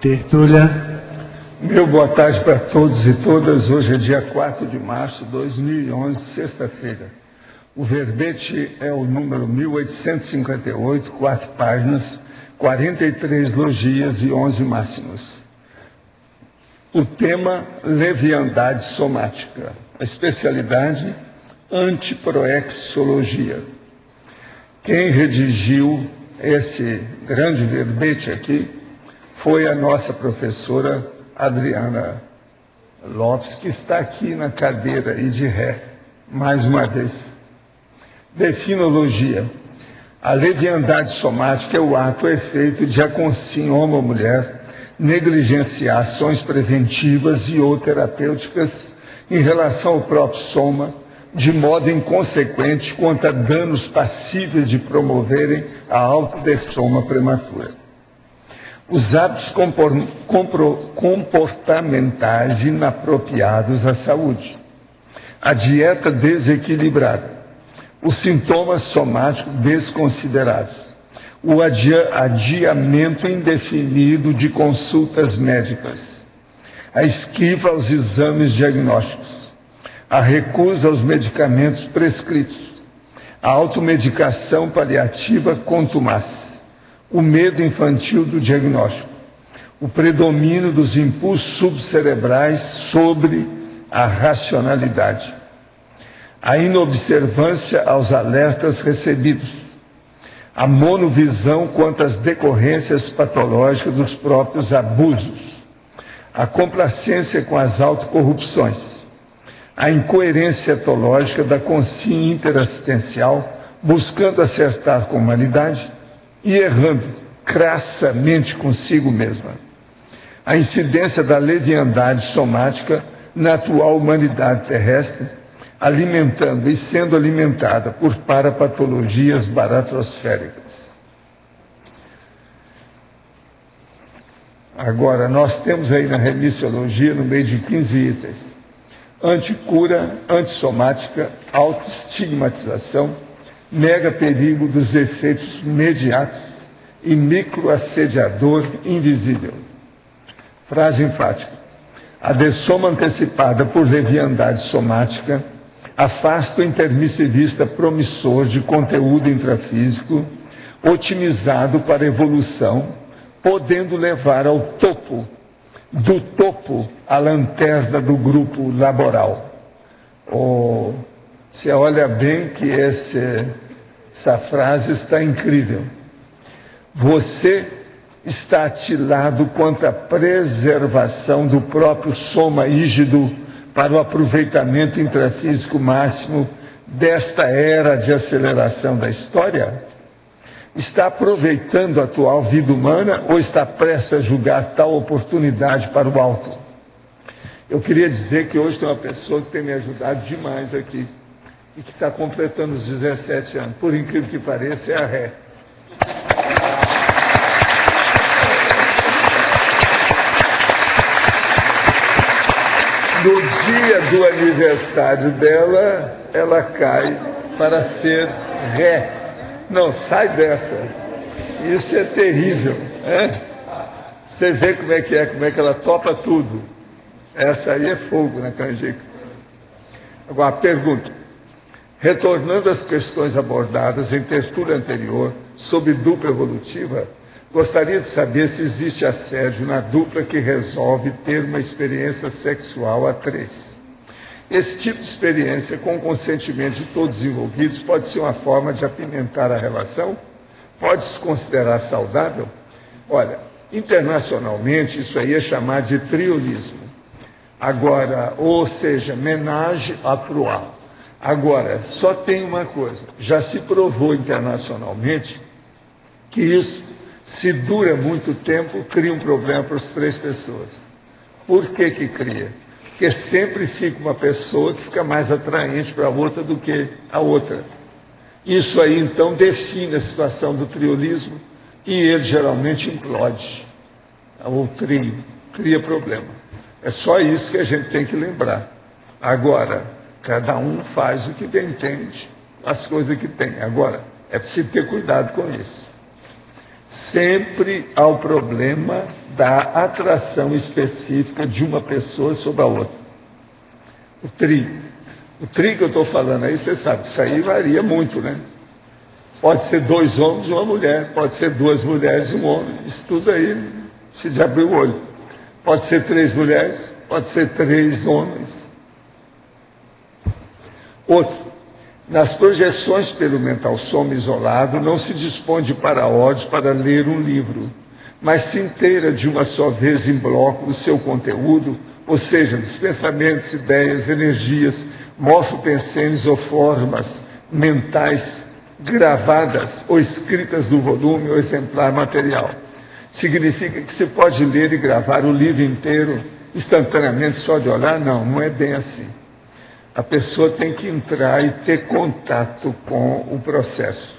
Tertúlia. Meu boa tarde para todos e todas. Hoje é dia 4 de março de 2011, sexta-feira. O verbete é o número 1858, 4 páginas, 43 logias e 11 máximos. O tema, leviandade somática. A especialidade, antiproexologia. Quem redigiu esse grande verbete aqui foi a nossa professora Adriana Lopes, que está aqui na cadeira e de ré, mais uma vez. Definologia. A leviandade somática é o ato ou efeito de a consim homem ou mulher negligenciar ações preventivas e ou terapêuticas em relação ao próprio soma, de modo inconsequente quanto a danos passíveis de promoverem a autodessoma prematura. Os hábitos comportamentais inapropriados à saúde, a dieta desequilibrada, os sintomas somáticos desconsiderados, o adiamento indefinido de consultas médicas, a esquiva aos exames diagnósticos, a recusa aos medicamentos prescritos, a automedicação paliativa contumaz, o medo infantil do diagnóstico, o predomínio dos impulsos subcerebrais sobre a racionalidade, a inobservância aos alertas recebidos, a monovisão quanto às decorrências patológicas dos próprios abusos, a complacência com as autocorrupções, a incoerência etológica da consciência interassistencial, buscando acertar com a humanidade e errando crassamente consigo mesma. A incidência da leviandade somática na atual humanidade terrestre, alimentando e sendo alimentada por parapatologias baratrosféricas. Agora, nós temos aí na remissiologia, no meio de 15 itens, anticura, antissomática, autoestigmatização, mega perigo dos efeitos imediatos e microassediador invisível. Frase enfática. A dessoma antecipada por leviandade somática afasta o intermissivista promissor de conteúdo intrafísico otimizado para a evolução, podendo levar ao topo, do topo à lanterna do grupo laboral. Você olha bem que essa frase está incrível. Você está atilado quanto à preservação do próprio soma ígido para o aproveitamento intrafísico máximo desta era de aceleração da história? Está aproveitando a atual vida humana ou está prestes a julgar tal oportunidade para o alto? Eu queria dizer que hoje tem uma pessoa que tem me ajudado demais aqui e que está completando os 17 anos. Por incrível que pareça, é a Ré. No dia do aniversário dela, ela cai para ser Ré. Não, sai dessa. Isso é terrível, né? Você vê como é que ela topa tudo. Essa aí é fogo, né, canjica? Agora, pergunta. Retornando às questões abordadas em tertúlia anterior sobre dupla evolutiva, gostaria de saber se existe assédio na dupla que resolve ter uma experiência sexual a três. Esse tipo de experiência, com o consentimento de todos os envolvidos, pode ser uma forma de apimentar a relação? Pode se considerar saudável? Olha, internacionalmente, isso aí é chamado de triolismo. Agora, ou seja, ménage à trois. Agora, só tem uma coisa, já se provou internacionalmente que isso, se dura muito tempo, cria um problema para as três pessoas. Por que que cria? Porque sempre fica uma pessoa que fica mais atraente para a outra do que a outra. Isso aí, então, define a situação do triolismo e ele geralmente implode. O trio cria problema. É só isso que a gente tem que lembrar. Agora, cada um faz o que bem entende, as coisas que tem. Agora, é preciso ter cuidado com isso. Sempre há o problema da atração específica de uma pessoa sobre a outra. O tri que eu estou falando aí, você sabe, isso aí varia muito, né? Pode ser 2 homens e uma mulher, pode ser 2 mulheres e um homem, isso tudo aí, se de abrir o olho. Pode ser 3 mulheres, pode ser 3 homens. Outro, nas projeções pelo mental soma isolado, não se dispõe de para-olhos para ler um livro, mas se inteira de uma só vez em bloco do seu conteúdo, ou seja, dos pensamentos, ideias, energias, morfopensênios ou formas mentais gravadas ou escritas no volume ou exemplar material. Significa que se pode ler e gravar o livro inteiro instantaneamente só de olhar? Não, não é bem assim. A pessoa tem que entrar e ter contato com o processo.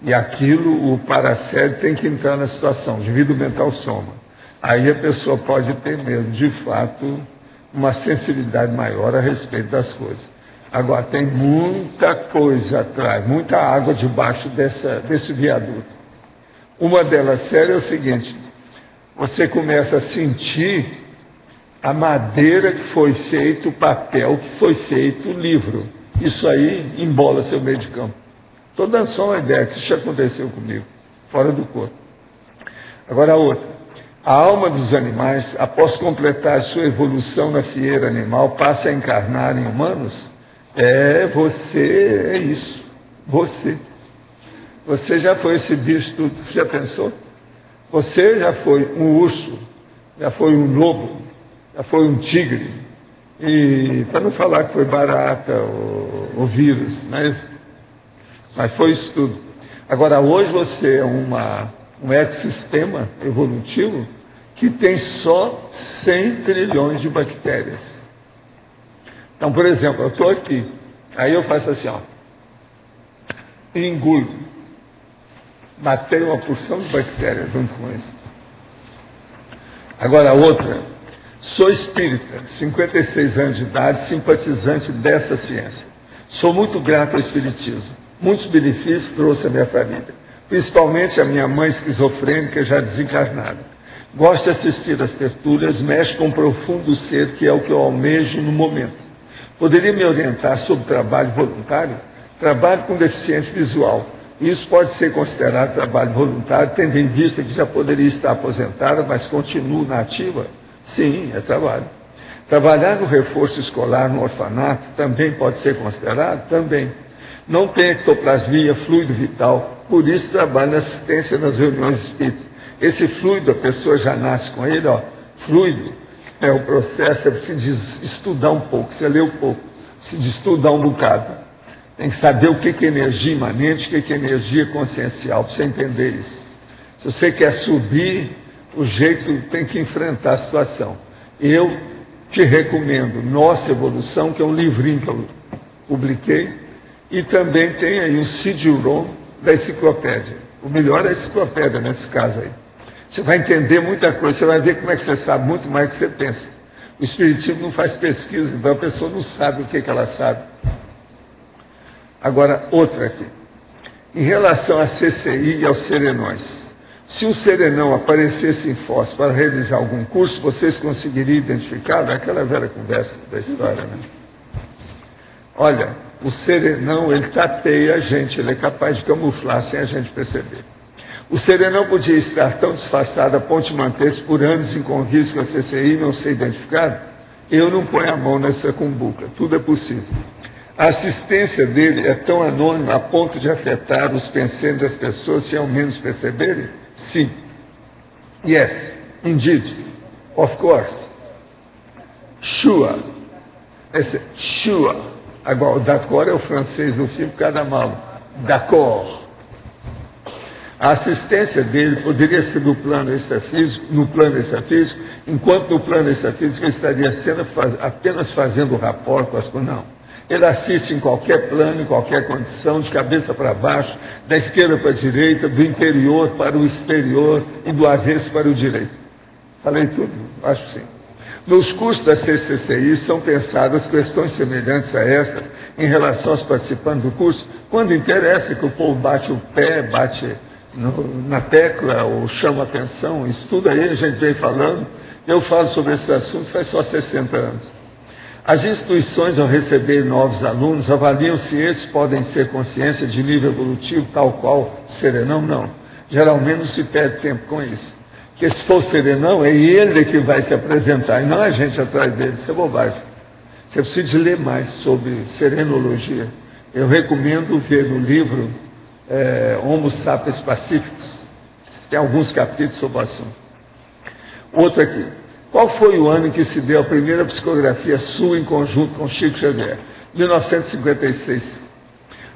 E aquilo, o paracérebro tem que entrar na situação, devido ao mental soma. Aí a pessoa pode ter mesmo, de fato, uma sensibilidade maior a respeito das coisas. Agora, tem muita coisa atrás, muita água debaixo desse viaduto. Uma delas séria é o seguinte: você começa a sentir a madeira que foi feito, o papel que foi feito, o livro. Isso aí embola seu meio de campo. Estou dando só uma ideia, que isso já aconteceu comigo, fora do corpo. Agora a outra. A alma dos animais, após completar sua evolução na fieira animal, passa a encarnar em humanos? Você é isso. Você. Você já foi esse bicho tudo, já pensou? Você já foi um urso, já foi um lobo, já foi um tigre, e para não falar que foi barata ou vírus, mas foi isso tudo. Agora, hoje você é um ecossistema evolutivo que tem só 100 trilhões de bactérias. Então, por exemplo, eu estou aqui, aí eu faço assim, ó, e engulo. Matei uma porção de bactérias junto com isso. Agora, a outra. Sou espírita, 56 anos de idade, simpatizante dessa ciência. Sou muito grato ao espiritismo. Muitos benefícios trouxe à minha família, principalmente a minha mãe esquizofrênica já desencarnada. Gosto de assistir às tertúlias, mexe com um profundo ser que é o que eu almejo no momento. Poderia me orientar sobre trabalho voluntário? Trabalho com deficiente visual. Isso pode ser considerado trabalho voluntário, tendo em vista que já poderia estar aposentada, mas continuo na ativa? Sim, é trabalho. Trabalhar no reforço escolar, no orfanato, também pode ser considerado? Também. Não tem ectoplasmia, fluido vital, por isso trabalho na assistência nas reuniões espíritas. Esse fluido, a pessoa já nasce com ele, ó, fluido, é o processo, é preciso estudar um pouco, precisa ler um pouco, precisa estudar um bocado. Tem que saber o que é energia imanente, o que é energia consciencial, para você entender isso. Se você quer subir, o jeito tem que enfrentar a situação. Eu te recomendo Nossa Evolução, que é um livrinho que eu publiquei, e também tem aí um CD-ROM da enciclopédia. O melhor é a enciclopédia nesse caso aí. Você vai entender muita coisa, você vai ver como é que você sabe muito mais do que você pensa. O espiritismo não faz pesquisa, então a pessoa não sabe o que ela sabe. Agora, outra aqui. Em relação à CCI e aos serenões. Se um serenão aparecesse em Foz para realizar algum curso, vocês conseguiriam identificá-lo? É aquela velha conversa da história, né? Olha, o serenão, ele tateia a gente, ele é capaz de camuflar sem a gente perceber. O serenão podia estar tão disfarçado a ponto de manter-se por anos em convívio com a CCI e não ser identificado? Eu não ponho a mão nessa cumbuca, tudo é possível. A assistência dele é tão anônima a ponto de afetar os pensamentos das pessoas sem ao menos perceberem? Sim. Yes, indeed, of course. Sure. Sure. Agora, o d'accord é o francês do filme Cada Mal. D'accord. A assistência dele poderia ser no plano extrafísico, enquanto no plano extrafísico ele estaria apenas fazendo rapport com as coisas. Não. Ele assiste em qualquer plano, em qualquer condição, de cabeça para baixo, da esquerda para a direita, do interior para o exterior e do avesso para o direito. Falei tudo? Acho que sim. Nos cursos da CCCI são pensadas questões semelhantes a estas em relação aos participantes do curso, quando interessa que o povo bate o pé, bate na tecla, ou chama atenção, estuda aí, a gente vem falando. Eu falo sobre esse assunto faz só 60 anos. As instituições, ao receber novos alunos, avaliam se esses podem ser consciência de nível evolutivo, tal qual serenão? Não. Geralmente não se perde tempo com isso. Porque se for serenão, é ele que vai se apresentar, e não a gente atrás dele. Isso é bobagem. Você precisa de ler mais sobre serenologia. Eu recomendo ver no livro Homo Sapiens Pacíficos. Tem alguns capítulos sobre o assunto. Outro aqui. Qual foi o ano em que se deu a primeira psicografia sua em conjunto com Chico Xavier? 1956.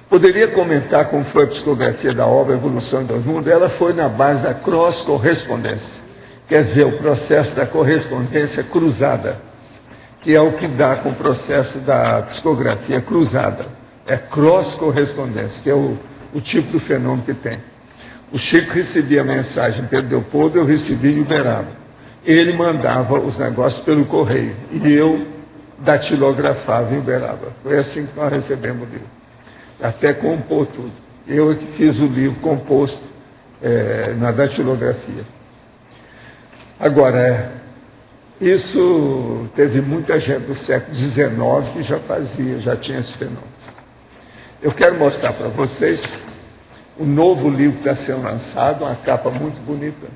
Poderia comentar como foi a psicografia da obra Evolução do Mundo? Ela foi na base da cross-correspondência. Quer dizer, o processo da correspondência cruzada, que é o que dá com o processo da psicografia cruzada. É cross-correspondência, que é o tipo do fenômeno que tem. O Chico recebia a mensagem em Pedro Leopoldo, eu recebia em Uberaba. Ele mandava os negócios pelo correio e eu datilografava em Uberaba. Foi assim que nós recebemos o livro. Até compor tudo. Eu é que fiz o livro composto na datilografia. Agora, isso teve muita gente do século XIX que já tinha esse fenômeno. Eu quero mostrar para vocês o novo livro que está sendo lançado, uma capa muito bonita.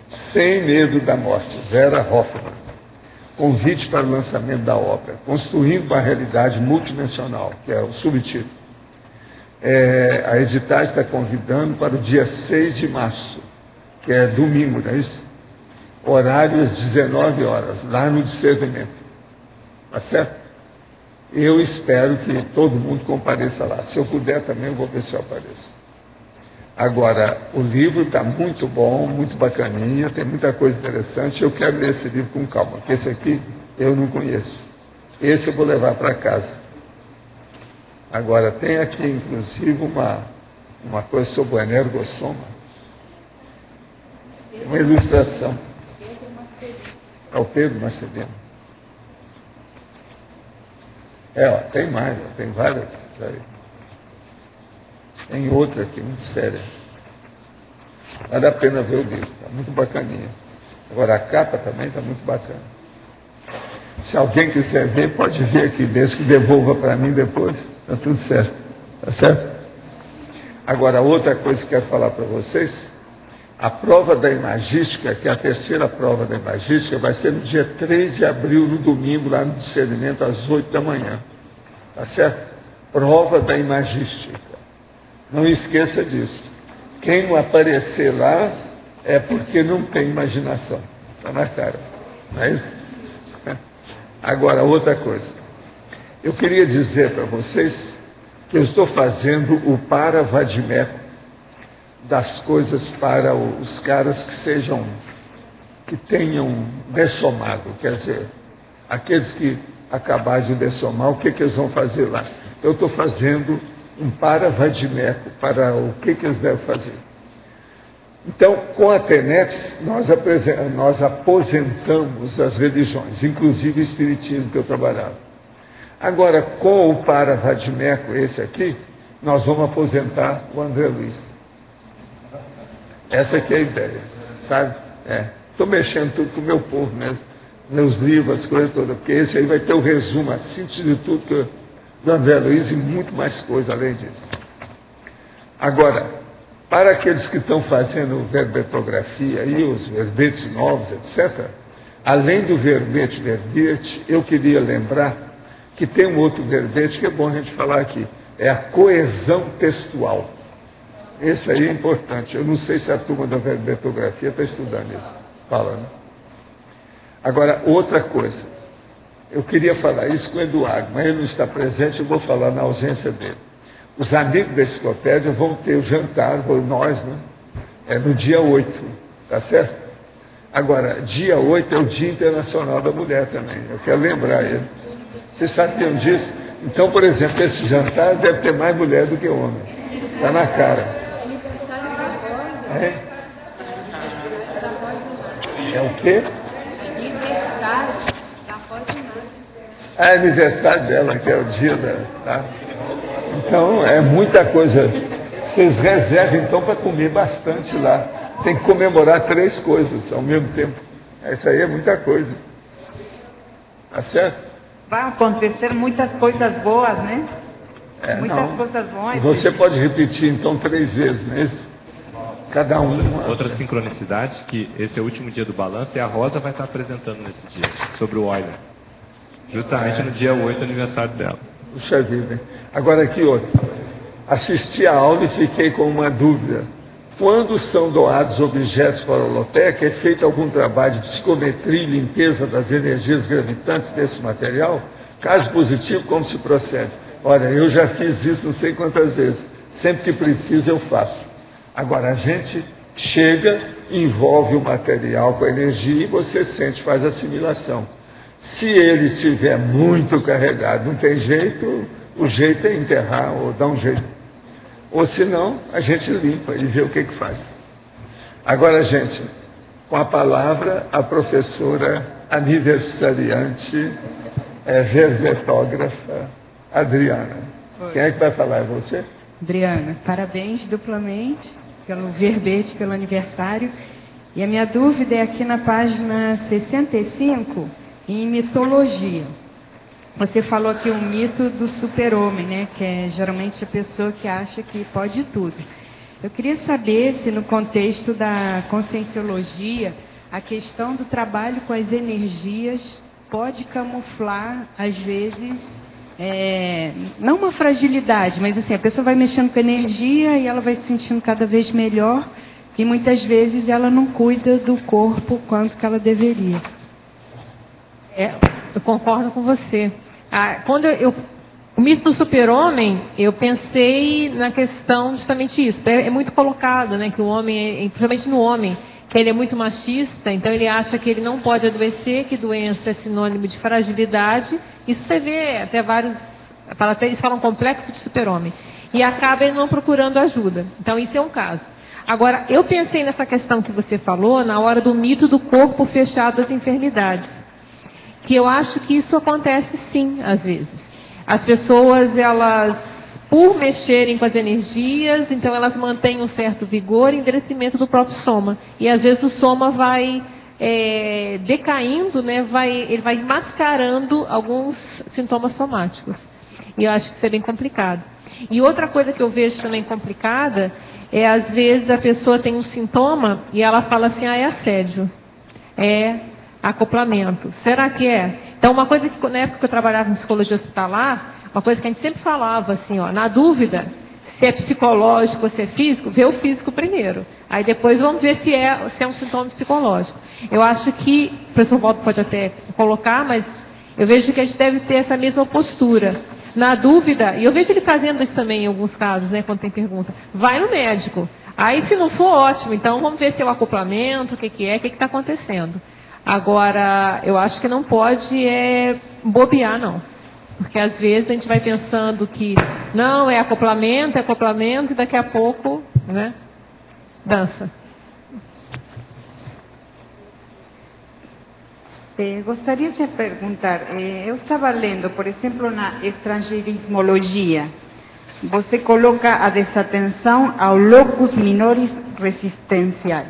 Sem Medo da Morte, Vera Hoffmann. Convite para o lançamento da obra, Construindo uma Realidade Multidimensional, que é o subtítulo. A Editais está convidando para o dia 6 de março, que é domingo, não é isso? Horário às 19 horas, lá no discernimento. Tá certo? Eu espero que todo mundo compareça lá. Se eu puder também, eu vou ver se eu apareço. Agora, o livro está muito bom, muito bacaninha, tem muita coisa interessante. Eu quero ler esse livro com calma, porque esse aqui eu não conheço. Esse eu vou levar para casa. Agora, tem aqui, inclusive, uma coisa sobre o energossoma. Uma ilustração. É o Pedro Marcelino. Tem mais, tem várias. Tem outra aqui, muito séria. Vale a pena ver o livro, está muito bacaninha. Agora, a capa também está muito bacana. Se alguém quiser ver, pode vir aqui, desde que devolva para mim depois, está tudo certo. Está certo? Agora, outra coisa que eu quero falar para vocês, a prova da imagística, que é a terceira prova da imagística, vai ser no dia 3 de abril, no domingo, lá no discernimento, às 8 da manhã. Está certo? Prova da imagística. Não esqueça disso. Quem não aparecer lá é porque não tem imaginação. Está na cara. Não é isso? Agora, outra coisa. Eu queria dizer para vocês que eu estou fazendo o para-vadimeco das coisas para os caras que tenham dessomado. Quer dizer, aqueles que acabaram de dessomar, o que eles vão fazer lá? Eu estou fazendo um para-vadimeco para o que eles devem fazer. Então, com a TENEPS, nós aposentamos as religiões, inclusive o espiritismo que eu trabalhava. Agora, com o para-vadimeco, esse aqui, nós vamos aposentar o André Luiz. Essa aqui é a ideia, sabe? Estou mexendo tudo com o meu povo mesmo, meus livros, as coisas todas, porque esse aí vai ter o resumo, a síntese de tudo do André Luiz e muito mais coisa além disso. Agora, para aqueles que estão fazendo verbetografia e os verbetes novos, etc., além do verbete, eu queria lembrar que tem um outro verbete que é bom a gente falar aqui, é a coesão textual. Esse aí é importante. Eu não sei se a turma da verbetografia está estudando isso. Fala, né? Agora, outra coisa. Eu queria falar isso com o Eduardo, mas ele não está presente, eu vou falar na ausência dele. Os amigos da enciclopédia vão ter o jantar, nós, né? No dia 8, tá certo? Agora, dia 8 é o Dia Internacional da Mulher também. Eu quero lembrar ele. Vocês sabiam disso? Então, por exemplo, esse jantar deve ter mais mulher do que homem. Está na cara. É o quê? Aniversário da Forte Nada. É aniversário dela, que é o dia da... Tá? Então, é muita coisa. Vocês reservem, então, para comer bastante lá. Tem que comemorar 3 coisas ao mesmo tempo. Isso aí é muita coisa. Tá certo? Vai acontecer muitas coisas boas, né? Muitas coisas boas. Você pode repetir, então, 3 vezes, não é isso? Cada um. Outra sincronicidade, que esse é o último dia do balanço, e a Rosa vai estar apresentando nesse dia, sobre o Euler. Justamente no dia 8, aniversário dela. Puxa vida. Agora aqui outro. Assisti a aula e fiquei com uma dúvida. Quando são doados objetos para a holoteca, é feito algum trabalho de psicometria e limpeza das energias gravitantes desse material? Caso positivo, como se procede? Olha, eu já fiz isso não sei quantas vezes. Sempre que precisa, eu faço. Agora, a gente chega, envolve o material com a energia e você sente, faz assimilação. Se ele estiver muito carregado, não tem jeito, o jeito é enterrar ou dar um jeito. Ou se não, a gente limpa e vê o que faz. Agora, gente, com a palavra, a professora aniversariante, verbetógrafa, Adriana. Quem é que vai falar? É você? Adriana, parabéns duplamente pelo verbete, pelo aniversário. E a minha dúvida é aqui na página 65, em mitologia. Você falou aqui o mito do super-homem, né? Que é geralmente a pessoa que acha que pode tudo. Eu queria saber se no contexto da conscienciologia, a questão do trabalho com as energias pode camuflar, às vezes, não uma fragilidade, mas assim, a pessoa vai mexendo com a energia e ela vai se sentindo cada vez melhor e muitas vezes ela não cuida do corpo quanto que ela deveria. Eu concordo com você. O mito do super-homem, eu pensei na questão justamente isso. É muito colocado, né, que o homem, principalmente no homem, que ele é muito machista, então ele acha que ele não pode adoecer, que doença é sinônimo de fragilidade. Isso você vê até vários, eles falam complexo de super-homem. E acaba ele não procurando ajuda. Então isso é um caso. Agora, eu pensei nessa questão que você falou, na hora do mito do corpo fechado às enfermidades. Que eu acho que isso acontece sim, às vezes. As pessoas, elas, por mexerem com as energias, então elas mantêm um certo vigor em detrimento do próprio soma. E às vezes o soma vai decaindo, né? Ele vai mascarando alguns sintomas somáticos. E eu acho que isso é bem complicado. E outra coisa que eu vejo também complicada é, às vezes, a pessoa tem um sintoma e ela fala assim, é assédio. Acoplamento. Será que é? Então, uma coisa que, na época que eu trabalhava em psicologia hospitalar, uma coisa que a gente sempre falava, assim, na dúvida, se é psicológico ou se é físico, vê o físico primeiro. Aí depois vamos ver se é um sintoma psicológico. Eu acho que, o professor Waldo pode até colocar, mas eu vejo que a gente deve ter essa mesma postura. Na dúvida, e eu vejo ele fazendo isso também em alguns casos, né, quando tem pergunta, vai no médico. Aí, se não for, ótimo, então vamos ver se é o acoplamento, o que está acontecendo. Agora, eu acho que não pode bobear, não. Porque às vezes a gente vai pensando que não, é acoplamento, e daqui a pouco, né, dança. Gostaria de perguntar, eu estava lendo, por exemplo, na estrangeirismologia, você coloca a desatenção ao locus minoris resistencial.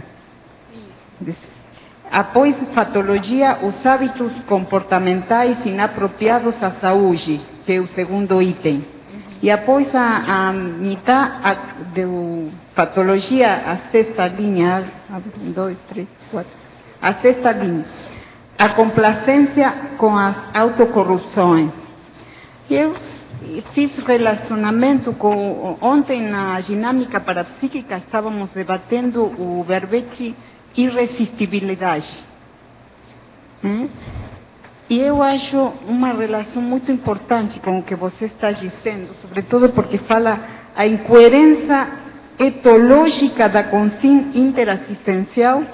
Após patologia, os hábitos comportamentais inapropriados à saúde, que é o segundo item. E após a mitad de patologia, a sexta linha, 2, 3, 4, a sexta linha, a complacência com as autocorrupções. Eu fiz relacionamento com, ontem na dinâmica parapsíquica, estávamos debatendo o verbete irresistibilidade. E eu acho uma relação muito importante com o que você está dizendo, sobretudo porque fala a incoerência etológica da consciência interassistencial,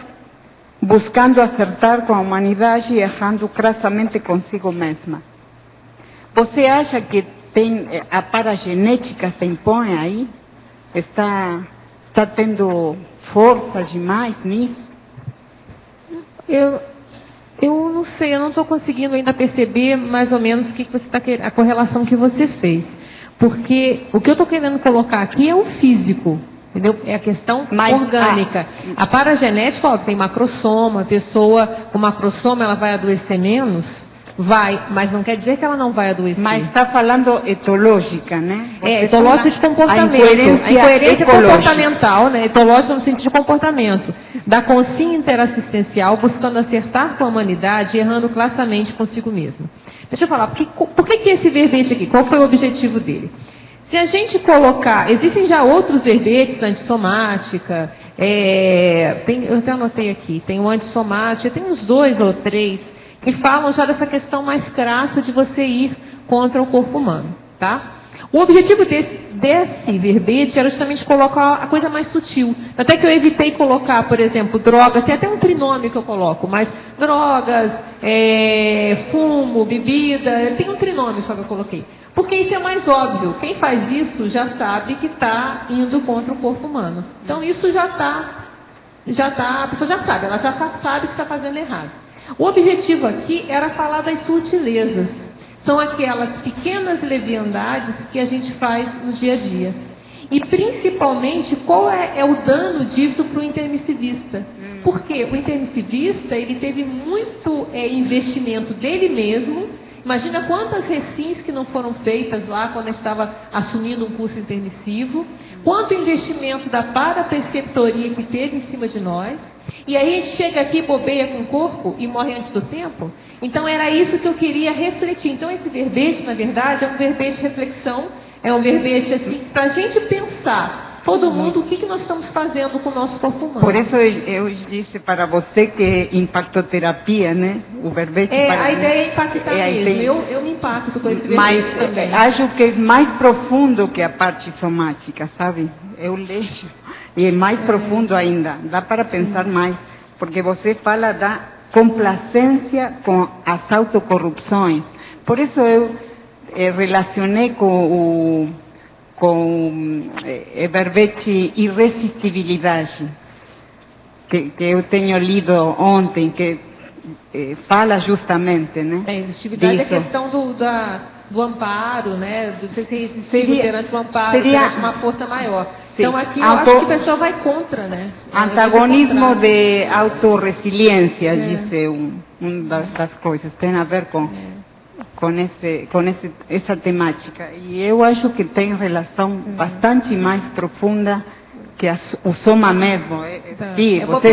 buscando acertar com a humanidade e errando crassamente consigo mesma. Você acha que a paragenética se impõe aí? Está tendo força demais nisso? Eu não sei, eu não estou conseguindo ainda perceber mais ou menos o que você está querendo, a correlação que você fez. Porque o que eu estou querendo colocar aqui é o físico, entendeu? É a questão orgânica. A paragenética, ó, tem macrossoma, a pessoa com macrossoma ela vai adoecer menos? Vai, mas não quer dizer que ela não vai adoecer. Mas está falando etológica, né? Etológica de comportamento. A incoerência comportamental, né? Etológica no sentido de comportamento. Da consciência interassistencial, buscando acertar com a humanidade e errando classamente consigo mesmo. Deixa eu falar, por que esse verbete aqui? Qual foi o objetivo dele? Se a gente colocar, existem já outros verbetes, antissomática, eu até anotei aqui, tem o antissomática, tem uns 2 ou 3 que falam já dessa questão mais crassa de você ir contra o corpo humano, tá? O objetivo desse verbete era justamente colocar a coisa mais sutil. Até que eu evitei colocar, por exemplo, drogas, tem até um trinômio que eu coloco, mas drogas, fumo, bebida, tem um trinômio só que eu coloquei. Porque isso é mais óbvio. Quem faz isso já sabe que está indo contra o corpo humano. Então isso já está, a pessoa já sabe, ela já sabe que está fazendo errado. O objetivo aqui era falar das sutilezas. São aquelas pequenas leviandades que a gente faz no dia a dia. E principalmente, qual é o dano disso para o intermissivista? Porque o intermissivista, ele teve muito investimento dele mesmo. Imagina quantas recins que não foram feitas lá quando estava assumindo um curso intermissivo. Quanto investimento da parapreceptoria que teve em cima de nós. E aí a gente chega aqui, bobeia com o corpo e morre antes do tempo. Então era isso que eu queria refletir. Então esse verbete, na verdade, é um verbete de reflexão. É um verbete assim, para a gente pensar, todo mundo, o que nós estamos fazendo com o nosso corpo humano. Por isso eu disse para você que impactoterapia, né? O verbete para a ideia é impactar mesmo. Eu me impacto com esse verbete mas também. Acho que é mais profundo que a parte somática, sabe? Eu leio e é mais profundo ainda. Dá para pensar mais, porque você fala da complacência com as autocorrupções. Por isso eu relacionei com o verbete irresistibilidade, que eu tenho lido ontem, que fala justamente, né? Irresistibilidade é a questão do amparo, né? Do ser irresistível perante o amparo, perante uma força maior. Sim. Então aqui eu acho que a pessoa vai contra, né? Antagonismo de autorresiliência, disse uma das coisas, tem a ver com essa temática. E eu acho que tem relação bastante mais profunda que o soma mesmo. Sim, você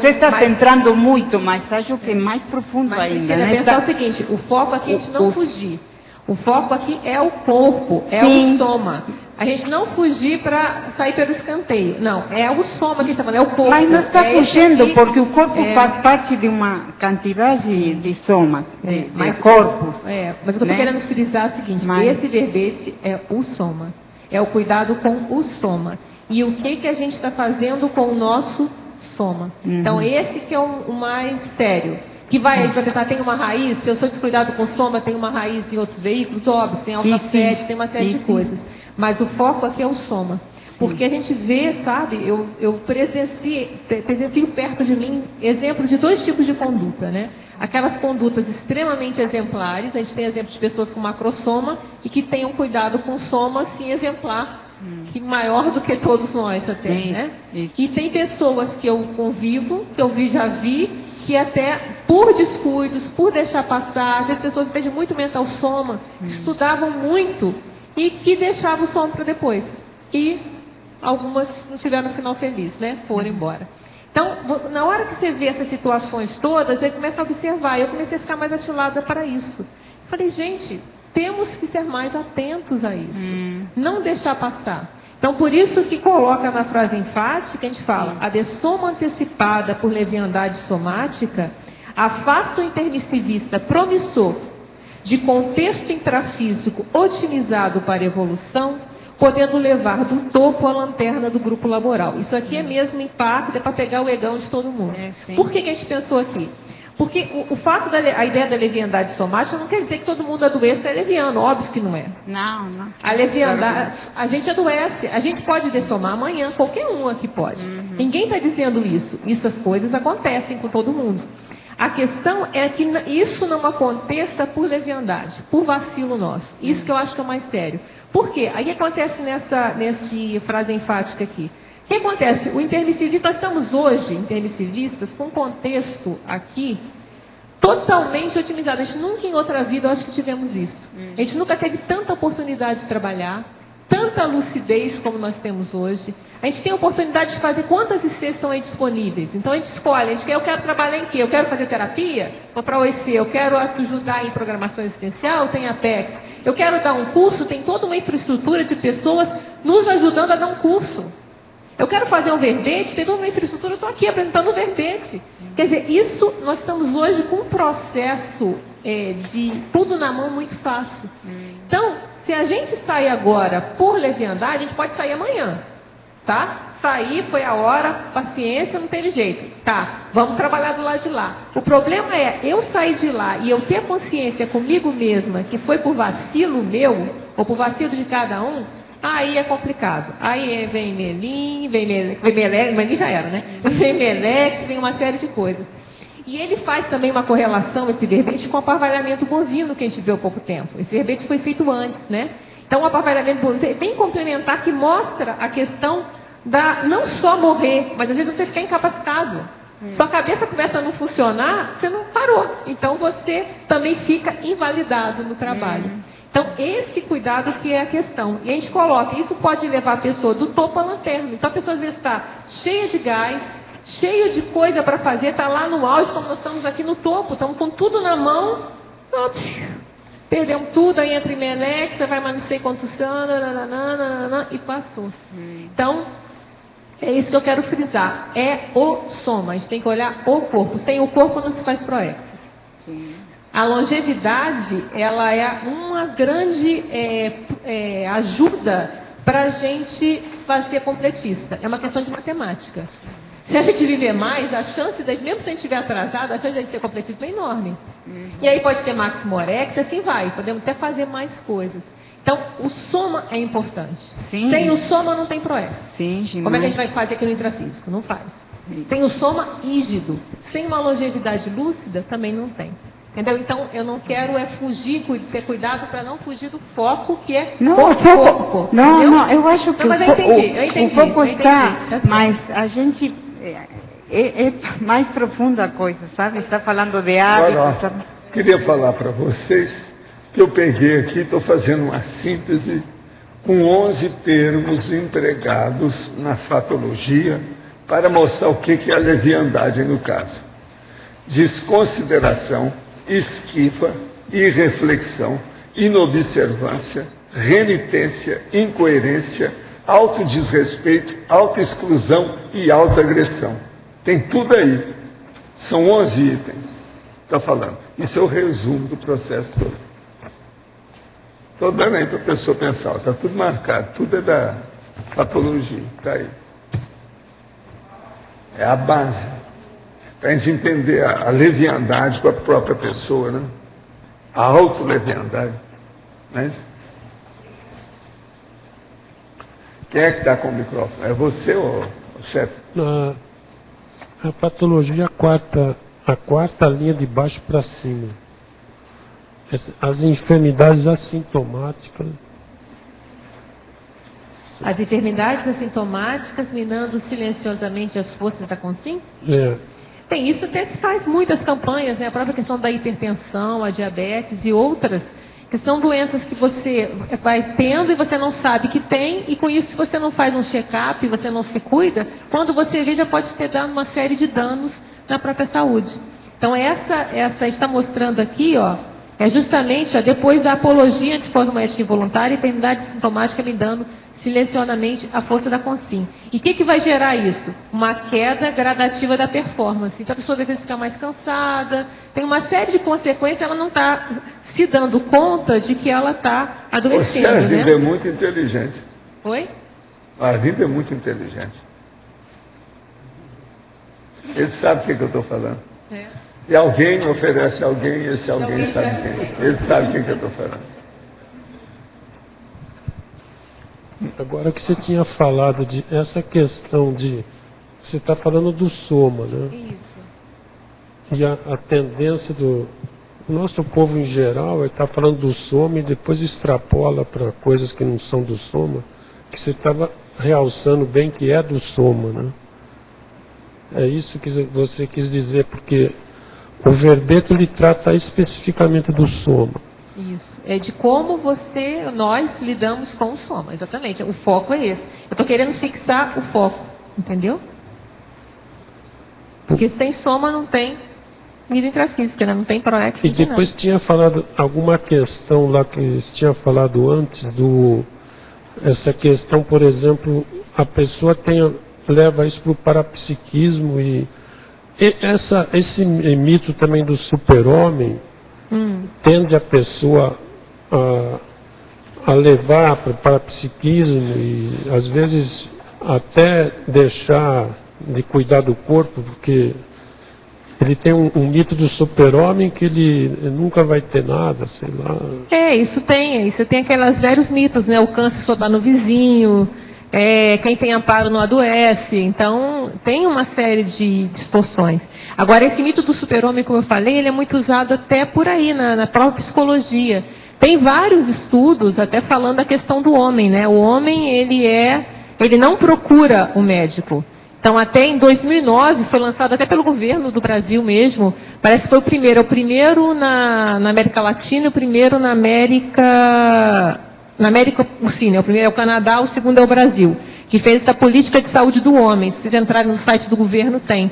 está centrando muito, mas acho que é mais profundo ainda. Cristina, pensar o seguinte, o foco aqui é a gente não fugir. O foco aqui é o corpo, é o soma. A gente não fugir para sair pelo escanteio. Não, é o soma que está falando, é o corpo. Mas não está fugindo, porque o corpo faz parte de uma quantidade de somas, de corpos. Mas o que eu estou querendo frisar é o seguinte, esse verbete é o soma. É o cuidado com o soma. E o que a gente está fazendo com o nosso soma. Então, esse que é o mais sério. Que vai pensar, tem uma raiz, se eu sou descuidado com soma, tem uma raiz em outros veículos, óbvio, tem alta sede, tem uma série de coisas. Mas o foco aqui é o soma. Porque a gente vê, sabe, eu presencio perto de mim exemplos de 2 tipos de conduta, né? Aquelas condutas extremamente exemplares, a gente tem exemplos de pessoas com macrossoma e que tenham cuidado com soma, assim, exemplar, que maior do que todos nós até, né? E tem pessoas que eu convivo, que eu já vi, que até por descuidos, por deixar passar, às vezes pessoas até de muito mental soma, estudavam muito e que deixavam o soma para depois. E algumas não tiveram um final feliz, né? Foram embora. Então, na hora que você vê essas situações todas, você começa a observar. Eu comecei a ficar mais atilada para isso. Falei, gente, temos que ser mais atentos a isso. Não deixar passar. Então, por isso que coloca na frase enfática, a gente fala, a dessoma antecipada por leviandade somática afasta o intermissivista promissor de contexto intrafísico otimizado para a evolução, podendo levar do topo à lanterna do grupo laboral. Isso aqui é mesmo impacto, é para pegar o egão de todo mundo. Por que a gente pensou aqui? Porque o fato a ideia da leviandade somática não quer dizer que todo mundo adoeça é leviano, óbvio que não é. Não. A leviandade, a gente adoece, a gente pode dessomar amanhã, qualquer um aqui pode. Ninguém está dizendo isso. Essas coisas acontecem com todo mundo. A questão é que isso não aconteça por leviandade, por vacilo nosso. Isso que eu acho que é o mais sério. Por quê? Aí acontece nessa frase enfática aqui. O que acontece? O intermissivista, nós estamos hoje, intermissivistas, com um contexto aqui totalmente otimizado. A gente nunca em outra vida, eu acho que tivemos isso. A gente nunca teve tanta oportunidade de trabalhar, tanta lucidez como nós temos hoje. A gente tem a oportunidade de fazer quantas ICs estão aí disponíveis. Então a gente escolhe, eu quero trabalhar em quê? Eu quero fazer terapia? Vou para a OEC. Eu quero ajudar em programação existencial? Tem Apex. Eu quero dar um curso? Tem toda uma infraestrutura de pessoas nos ajudando a dar um curso. Eu quero fazer um verbete? Tem toda uma infraestrutura, eu estou aqui apresentando um verbete. Quer dizer, isso nós estamos hoje com um processo de tudo na mão muito fácil. Então, se a gente sair agora por leviandade, a gente pode sair amanhã. Tá? Sair, foi a hora, paciência, não teve jeito. Tá, vamos trabalhar do lado de lá. O problema é eu sair de lá e eu ter consciência comigo mesma que foi por vacilo meu, ou por vacilo de cada um, aí é complicado. Aí vem Melim, vem Melex, Melim já era, né? Vem Melex, vem uma série de coisas. E ele faz também uma correlação, esse verbete, com o aparvalhamento bovino que a gente viu há pouco tempo. Esse verbete foi feito antes, né? Então, o aparvalhamento bovino é bem complementar, que mostra a questão da não só morrer, mas às vezes você ficar incapacitado. Sua cabeça começa a não funcionar, você não parou. Então, você também fica invalidado no trabalho. Então, esse cuidado que é a questão. E a gente coloca, isso pode levar a pessoa do topo à lanterna. Então, a pessoa às vezes está cheia de gás, cheio de coisa para fazer, está lá no auge, como nós estamos aqui no topo, estamos com tudo na mão, perdemos tudo, aí entra em Menex, você vai mais não sei quantos anos, e passou. Então, é isso que eu quero frisar, é o soma, a gente tem que olhar o corpo, sem o corpo não se faz proexis. A longevidade, ela é uma grande ajuda para a gente ser completista, é uma questão de matemática. Se a gente viver mais, a chance, mesmo se a gente estiver atrasado, a chance de a gente ser completista é enorme. E aí pode ter máximo orex, assim vai. Podemos até fazer mais coisas. Então, o soma é importante. Sim. Sem o soma não tem proex. Sim, como é que a gente vai fazer aqui no intrafísico? Não faz. Sem o soma rígido, sem uma longevidade lúcida, também não tem. Entendeu? Então, eu não quero fugir, ter cuidado para não fugir do foco, que é não, o foco. Não, eu acho que mas eu entendi, o foco está, tá, mas a gente é mais profunda a coisa, sabe? Está falando de hábitos. Agora, queria falar para vocês que eu peguei aqui, estou fazendo uma síntese com 11 termos empregados na fatologia para mostrar o que é a leviandade no caso. Desconsideração, esquiva, irreflexão, inobservância, renitência, incoerência, autodesrespeito, autoexclusão e autoagressão. Tem tudo aí. São 11 itens. Está falando. Isso é o resumo do processo todo. Estou dando aí para a pessoa pensar. Está tudo marcado. Tudo é da patologia. Está aí. É a base. Para a gente entender a leviandade com a própria pessoa, né? A autoleviandade. Não é isso? Quem é que está com o microfone? É você ou o chefe? A patologia, a quarta linha de baixo para cima. As enfermidades assintomáticas. As enfermidades assintomáticas minando silenciosamente as forças da consciência? Tem isso, até se faz muitas campanhas, né? A própria questão da hipertensão, a diabetes e outras, que são doenças que você vai tendo e você não sabe que tem, e com isso, se você não faz um check-up, você não se cuida, quando você vê, já pode ter dado uma série de danos na própria saúde. Então, essa a gente está mostrando aqui, ó, é justamente, ó, depois da apologia antispasmoética involuntária, a enfermidade sintomática me dando silenciosamente a força da consciência. E o que vai gerar isso? Uma queda gradativa da performance. Então a pessoa deve ficar mais cansada, tem uma série de consequências, ela não está se dando conta de que ela está adoecendo. A vida é muito inteligente. Oi? A vida é muito inteligente. Ele sabe o que eu estou falando. E alguém oferece a alguém, e esse alguém sabe quem. Ele sabe o que eu estou falando. Agora que você tinha falado de essa questão de... Você está falando do soma, né? Isso. E a tendência do nosso povo em geral é estar falando do soma e depois extrapola para coisas que não são do soma, que você estava realçando bem que é do soma, né? É isso que você quis dizer, porque o verbete ele trata especificamente do soma. Isso. É de como nós lidamos com o soma, exatamente. O foco é esse. Eu estou querendo fixar o foco, entendeu? Porque sem soma não tem vida intrafísica, né? Não tem proexo. E depois tinha falado alguma questão lá que você tinha falado antes, essa questão, por exemplo, a pessoa leva isso para o parapsiquismo e esse mito também do super-homem tende a pessoa a levar para o parapsiquismo e às vezes até deixar de cuidar do corpo, porque ele tem um mito do super-homem que ele nunca vai ter nada, sei lá. Isso tem aqueles velhos mitos, né? O câncer só está no vizinho, quem tem amparo não adoece. Então, tem uma série de distorções. Agora, esse mito do super-homem, como eu falei, ele é muito usado até por aí, na própria psicologia. Tem vários estudos até falando da questão do homem, né? O homem, ele não procura o médico. Então, até em 2009, foi lançado até pelo governo do Brasil mesmo, parece que foi o primeiro na América Latina, o primeiro na América do Sul, né? O primeiro é o Canadá, o segundo é o Brasil, que fez essa política de saúde do homem. Se vocês entrarem no site do governo, tem.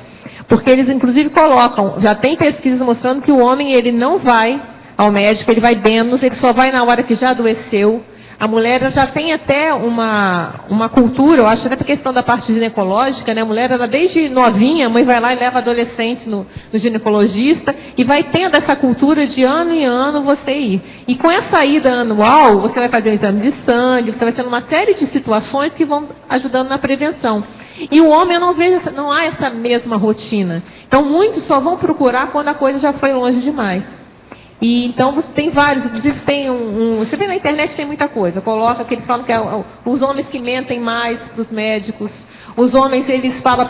Porque eles, inclusive, colocam, já tem pesquisas mostrando que o homem, ele não vai ao médico, ele vai menos, ele só vai na hora que já adoeceu. A mulher já tem até uma cultura, eu acho até por questão da parte ginecológica, né? A mulher, ela desde novinha, a mãe vai lá e leva adolescente no ginecologista e vai tendo essa cultura de ano em ano você ir. E com essa ida anual, você vai fazer um exame de sangue, você vai tendo uma série de situações que vão ajudando na prevenção. E o homem, não há essa mesma rotina. Então, muitos só vão procurar quando a coisa já foi longe demais. E então tem vários, inclusive tem você vê na internet, tem muita coisa, coloca que eles falam que os homens que mentem mais para os médicos, os homens eles falam,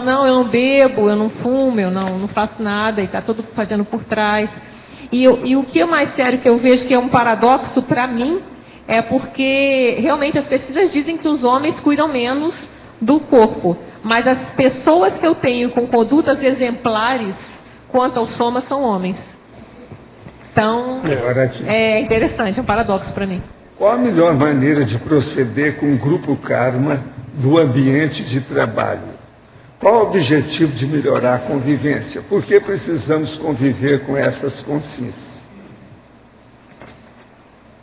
não, eu não bebo, eu não fumo, eu não faço nada, e está tudo fazendo por trás. E o que é mais sério que eu vejo que é um paradoxo para mim, é porque realmente as pesquisas dizem que os homens cuidam menos do corpo, mas as pessoas que eu tenho com condutas exemplares quanto ao soma são homens. Então, é interessante, é um paradoxo para mim. Qual a melhor maneira de proceder com o grupo Karma do ambiente de trabalho? Qual o objetivo de melhorar a convivência? Por que precisamos conviver com essas consciências?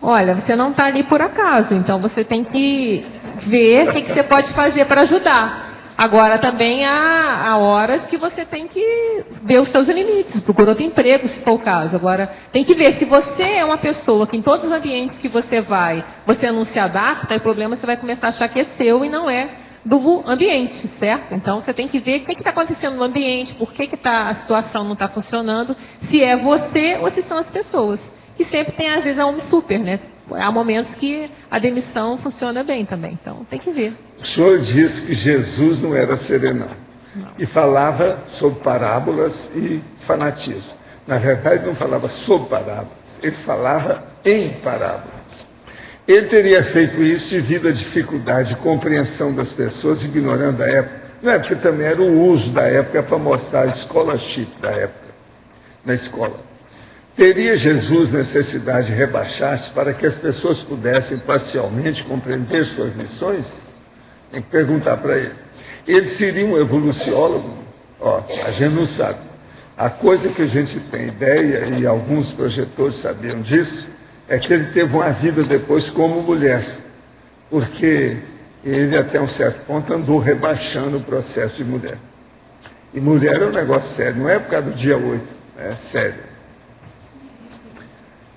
Olha, você não está ali por acaso, então você tem que ver o que você pode fazer para ajudar. Agora, também há horas que você tem que ver os seus limites, procura outro emprego, se for o caso. Agora, tem que ver, se você é uma pessoa que em todos os ambientes que você vai, você não se adapta, o problema você vai começar a achar que é seu e não é do ambiente, certo? Então, você tem que ver o que está acontecendo no ambiente, por que a situação não está funcionando, se é você ou se são as pessoas. E sempre tem, às vezes, um super, né? Há momentos que a demissão funciona bem também, então tem que ver. O senhor disse que Jesus não era serenão. Não. E falava sobre parábolas e fanatismo. Na verdade, não falava sobre parábolas, ele falava em parábolas. Ele teria feito isso devido à dificuldade de compreensão das pessoas, ignorando a época. Não é porque também era o uso da época para mostrar a scholarship da época na escola. Teria Jesus necessidade de rebaixar-se para que as pessoas pudessem parcialmente compreender suas lições? Tem que perguntar para ele. Ele seria um evoluciólogo? A gente não sabe. A coisa que a gente tem ideia, e alguns projetores sabiam disso, é que ele teve uma vida depois como mulher. Porque ele, até um certo ponto, andou rebaixando o processo de mulher. E mulher é um negócio sério, não é por causa do dia 8, é sério.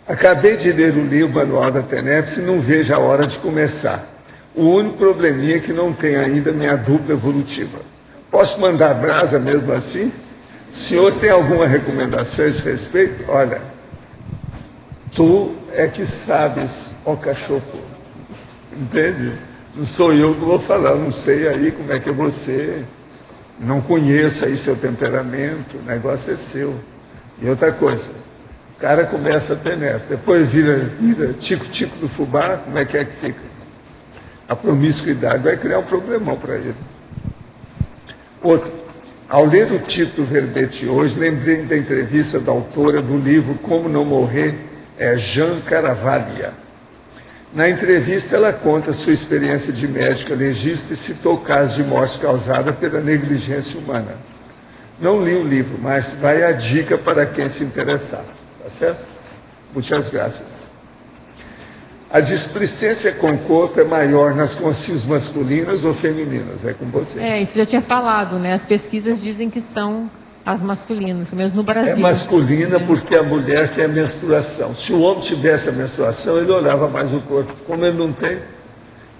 Acabei de ler o livro Manual da Tenebris e não vejo a hora de começar. O único probleminha é que não tem ainda minha dupla evolutiva. Posso mandar brasa mesmo assim? O senhor tem alguma recomendação a esse respeito? Olha, tu é que sabes, ó cachorro. Entende? Não sou eu que vou falar, não sei aí como é que você Não conheço aí seu temperamento, o negócio é seu. E outra coisa, o cara começa a ter neto, depois vira tico-tico do fubá, como é que fica? A promiscuidade vai criar um problemão para ele. Outro, ao ler o título do verbete hoje, lembrei da entrevista da autora do livro Como Não Morrer, Jean Caravaglia. Na entrevista, ela conta sua experiência de médica legista e citou casos de morte causada pela negligência humana. Não li o livro, mas vai a dica para quem se interessar. Tá certo? Muitas graças. A displicência com o corpo é maior nas consciências masculinas ou femininas? É com você. Isso já tinha falado, né? As pesquisas dizem que são as masculinas, mesmo no Brasil. É masculina porque a mulher tem a menstruação. Se o homem tivesse a menstruação, ele olhava mais o corpo. Como ele não tem,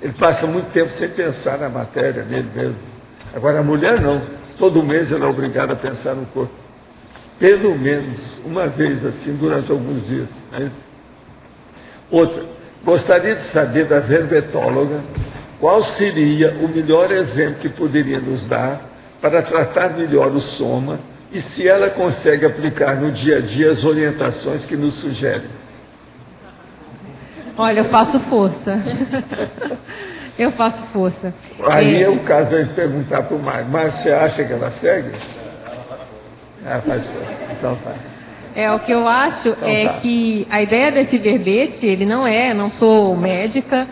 ele passa muito tempo sem pensar na matéria nele mesmo. Agora, a mulher não. Todo mês ela é obrigada a pensar no corpo. Pelo menos uma vez assim, durante alguns dias. Outra, gostaria de saber da verbetóloga qual seria o melhor exemplo que poderia nos dar para tratar melhor o soma e se ela consegue aplicar no dia a dia as orientações que nos sugere. Olha, eu faço força. Eu faço força. Aí é o caso de perguntar para o Mário. Mário, você acha que ela segue? Faz força. Então tá. O que eu acho que a ideia desse verbete, não sou médica,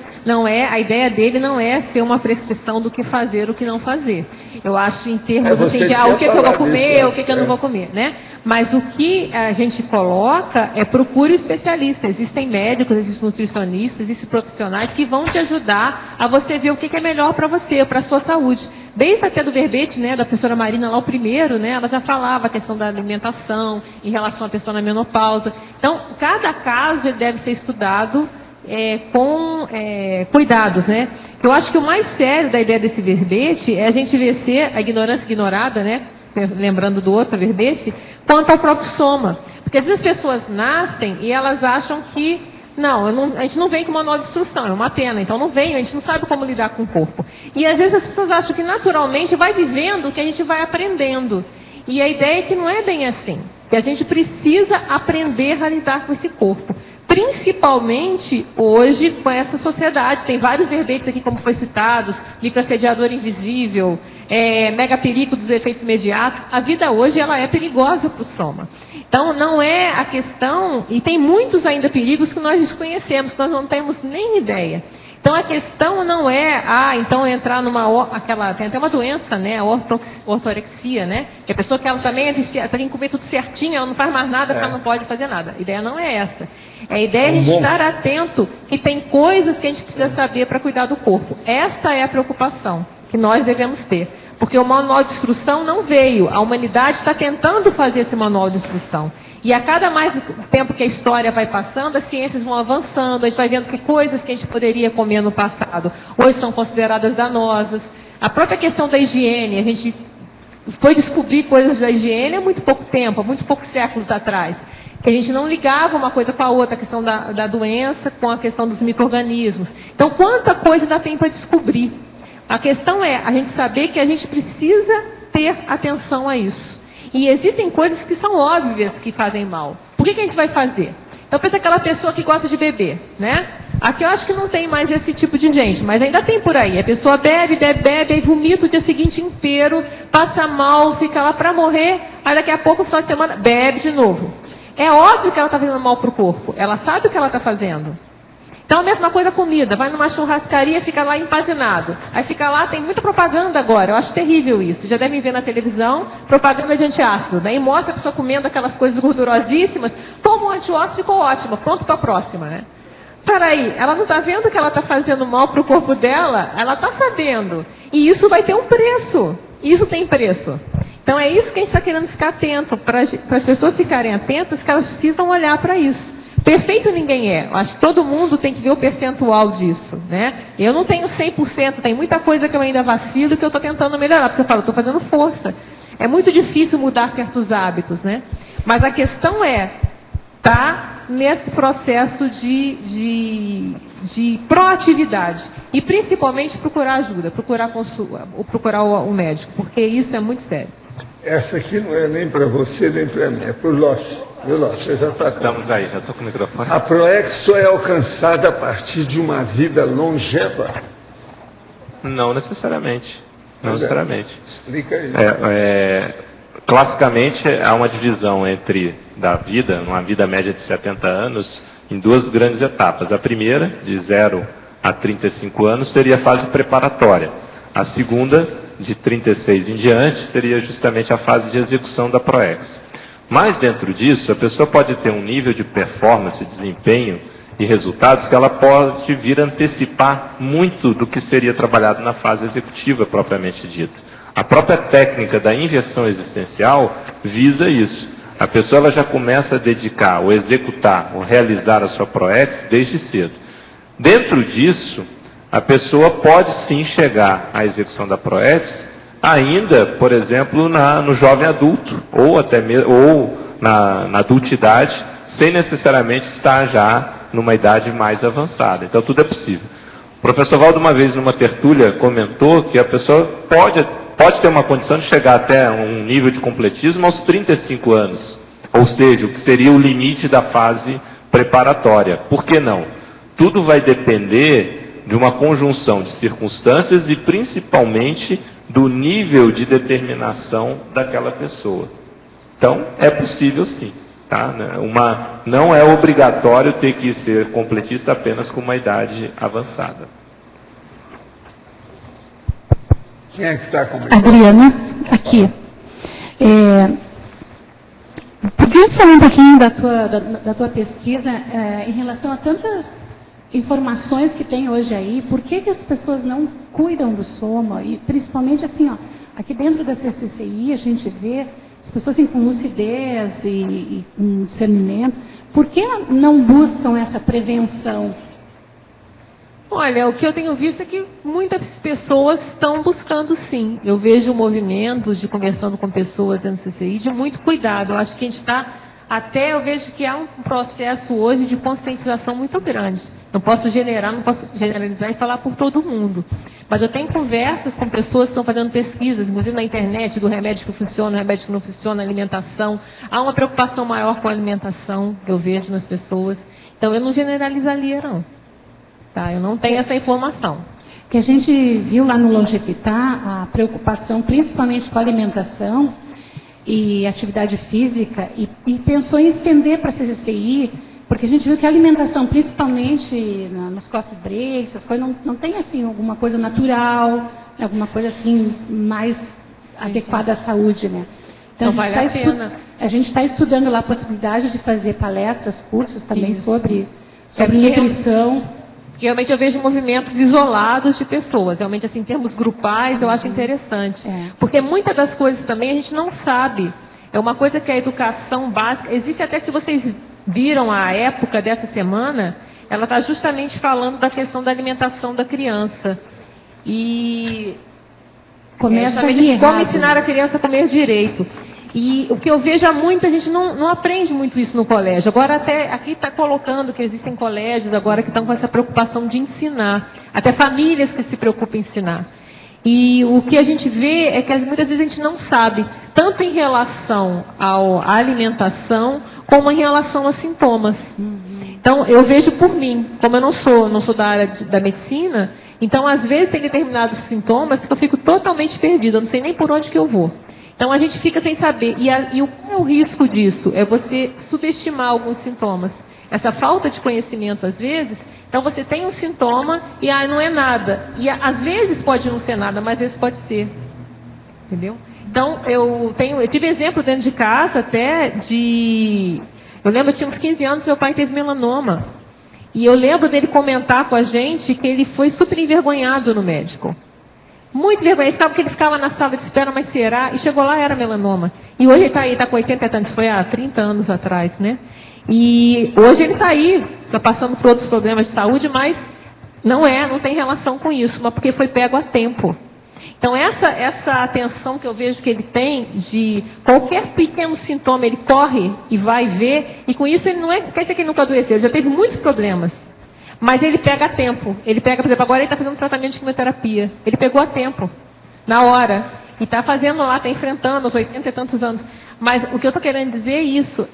a ideia dele não é ser uma prescrição do que fazer, o que não fazer. Eu acho em termos assim, de o que eu vou comer, o que eu não vou comer, né? Mas o que a gente coloca procure o especialista. Existem médicos, existem nutricionistas, existem profissionais que vão te ajudar a você ver o que é melhor para você, para a sua saúde. Desde até do verbete, né, da professora Marina, lá o primeiro, né, ela já falava a questão da alimentação em relação à pessoa na menopausa. Então, cada caso ele deve ser estudado com cuidados, né? Eu acho que o mais sério da ideia desse verbete é a gente vencer a ignorância ignorada, né? Lembrando do outro verbete, quanto ao próprio soma. Porque às vezes as pessoas nascem e elas acham que a gente não vem com manual de instrução, é uma pena, então não vem, a gente não sabe como lidar com o corpo. E às vezes as pessoas acham que naturalmente vai vivendo que a gente vai aprendendo. E a ideia é que não é bem assim, que a gente precisa aprender a lidar com esse corpo. Principalmente hoje com essa sociedade, tem vários verbetes aqui como foi citados, microassediador invisível, megaperico dos efeitos imediatos. A vida hoje ela é perigosa para o soma. Então não é a questão, e tem muitos ainda perigos que nós desconhecemos, que nós não temos nem ideia. Então a questão não é, então entrar tem até uma doença, né, a ortorexia, né, que a pessoa que ela também é viciada, tem que comer tudo certinho, ela não faz mais nada porque ela não pode fazer nada. A ideia não é essa. A ideia é a gente estar atento que tem coisas que a gente precisa saber para cuidar do corpo. Esta é a preocupação que nós devemos ter. Porque o manual de instrução não veio, a humanidade está tentando fazer esse manual de instrução. E a cada mais tempo que a história vai passando, as ciências vão avançando, a gente vai vendo que coisas que a gente poderia comer no passado hoje são consideradas danosas. A própria questão da higiene, a gente foi descobrir coisas da higiene há muito pouco tempo, há muito poucos séculos atrás. Que a gente não ligava uma coisa com a outra, a questão da doença com a questão dos micro-organismos. Então, quanta coisa ainda tem para descobrir. A questão é a gente saber que a gente precisa ter atenção a isso. E existem coisas que são óbvias que fazem mal. Por que a gente vai fazer? Então, pensa aquela pessoa que gosta de beber, né? Aqui eu acho que não tem mais esse tipo de gente, mas ainda tem por aí. A pessoa bebe, aí vomita o dia seguinte inteiro, passa mal, fica lá para morrer, aí daqui a pouco, no final de semana, bebe de novo. É óbvio que ela está fazendo mal para o corpo. Ela sabe o que ela está fazendo. Então, a mesma coisa a comida. Vai numa churrascaria, fica lá empazinado. Aí fica lá, tem muita propaganda agora. Eu acho terrível isso. Já devem ver na televisão, propaganda de antiácido. Daí mostra a pessoa comendo aquelas coisas gordurosíssimas. Toma um antiácido, ficou ótimo. Pronto para a próxima, né? Peraí, ela não está vendo que ela está fazendo mal para o corpo dela? Ela está sabendo. E isso vai ter um preço. Isso tem preço. Então, é isso que a gente está querendo ficar atento. Para as pessoas ficarem atentas, que elas precisam olhar para isso. Perfeito ninguém é. Eu acho que todo mundo tem que ver o percentual disso, né? Eu não tenho 100%, tem muita coisa que eu ainda vacilo que eu estou tentando melhorar. Porque eu falo, estou fazendo força. É muito difícil mudar certos hábitos, né? Mas a questão é, nesse processo de de proatividade. E principalmente procurar ajuda, procurar o médico, porque isso é muito sério. Essa aqui não é nem para você, nem para mim, é para o Loche. Viu, Loche? Você já está... Estamos aí, já estou com o microfone. A PROEX só é alcançada a partir de uma vida longeva? Não necessariamente. Não necessariamente. Explica aí. Classicamente, há uma divisão da vida, uma vida média de 70 anos, em duas grandes etapas. A primeira, de 0 a 35 anos, seria a fase preparatória. A segunda, de 36 em diante, seria justamente a fase de execução da PROEX. Mas dentro disso, a pessoa pode ter um nível de performance, desempenho e resultados que ela pode vir a antecipar muito do que seria trabalhado na fase executiva propriamente dita. A própria técnica da inversão existencial visa isso. A pessoa ela já começa a dedicar, ou executar, ou realizar a sua PROEX desde cedo. Dentro disso, a pessoa pode sim chegar à execução da PROEX ainda, por exemplo, no jovem adulto, ou até mesmo, ou na adultidade, sem necessariamente estar já numa idade mais avançada. Então tudo é possível. O professor Valdo, uma vez numa tertúlia, comentou que a pessoa pode ter uma condição de chegar até um nível de completismo aos 35 anos, ou seja, o que seria o limite da fase preparatória. Por que não? Tudo vai depender de uma conjunção de circunstâncias e principalmente do nível de determinação daquela pessoa. Então, é possível sim. Tá? Não é obrigatório ter que ser completista apenas com uma idade avançada. Quem é que está comigo? Adriana, aqui. Podia falar um pouquinho da tua pesquisa em relação a tantas informações que tem hoje aí, por que as pessoas não cuidam do soma? E principalmente assim, aqui dentro da CCCI a gente vê as pessoas assim, com lucidez e com discernimento, por que não buscam essa prevenção? Olha, o que eu tenho visto é que muitas pessoas estão buscando sim. Eu vejo movimentos de conversando com pessoas dentro do CCI de muito cuidado. Eu acho que a gente está eu vejo que há um processo hoje de conscientização muito grande. Não posso generalizar e falar por todo mundo. Mas eu tenho conversas com pessoas que estão fazendo pesquisas, inclusive na internet, do remédio que funciona, do remédio que não funciona, alimentação. Há uma preocupação maior com a alimentação que eu vejo nas pessoas. Então, eu não generalizaria, não. Tá? Eu não tenho essa informação. Que a gente viu lá no Longevitar a preocupação principalmente com a alimentação e atividade física, e pensou em estender para a CCCI, porque a gente viu que a alimentação, principalmente nos coffee breaks, essas coisas, não tem assim alguma coisa natural, alguma coisa assim mais adequada à saúde, né? Então a gente está estudando lá a possibilidade de fazer palestras, cursos também sobre nutrição. Realmente eu vejo movimentos isolados de pessoas. Realmente, assim, em termos grupais, eu acho interessante. Porque muitas das coisas também a gente não sabe. É uma coisa que a educação básica... Existe até, se vocês viram a época dessa semana, ela está justamente falando da questão da alimentação da criança. E... Começa como ensinar a criança a comer direito. E o que eu vejo é muita gente não aprende muito isso no colégio. Agora até aqui está colocando que existem colégios agora que estão com essa preocupação de ensinar. Até famílias que se preocupam em ensinar. E o que a gente vê é que muitas vezes a gente não sabe, tanto em relação à alimentação, como em relação a sintomas. Então, eu vejo por mim, como eu não sou da área da medicina, então às vezes tem determinados sintomas que eu fico totalmente perdida, eu não sei nem por onde que eu vou. Então, a gente fica sem saber. E qual é o risco disso? É você subestimar alguns sintomas. Essa falta de conhecimento, às vezes, então você tem um sintoma e não é nada. E às vezes pode não ser nada, mas às vezes pode ser. Entendeu? Então, eu tive exemplo dentro de casa até eu lembro, eu tinha uns 15 anos, meu pai teve melanoma. E eu lembro dele comentar com a gente que ele foi super envergonhado no médico. Muito vergonha, porque ele ficava na sala de espera, mas será? E chegou lá, era melanoma. E hoje ele está aí, está com 80 anos, foi há 30 anos atrás, né? E hoje ele está aí, está passando por outros problemas de saúde, mas não tem relação com isso, mas porque foi pego a tempo. Então essa atenção que eu vejo que ele tem de qualquer pequeno sintoma, ele corre e vai ver, e com isso ele não quer dizer que ele nunca adoeceu, ele já teve muitos problemas. Mas ele pega a tempo. Ele pega, por exemplo, agora ele está fazendo tratamento de quimioterapia. Ele pegou a tempo, na hora. E está fazendo lá, está enfrentando aos 80 e tantos anos. Mas o que eu estou querendo dizer é isso.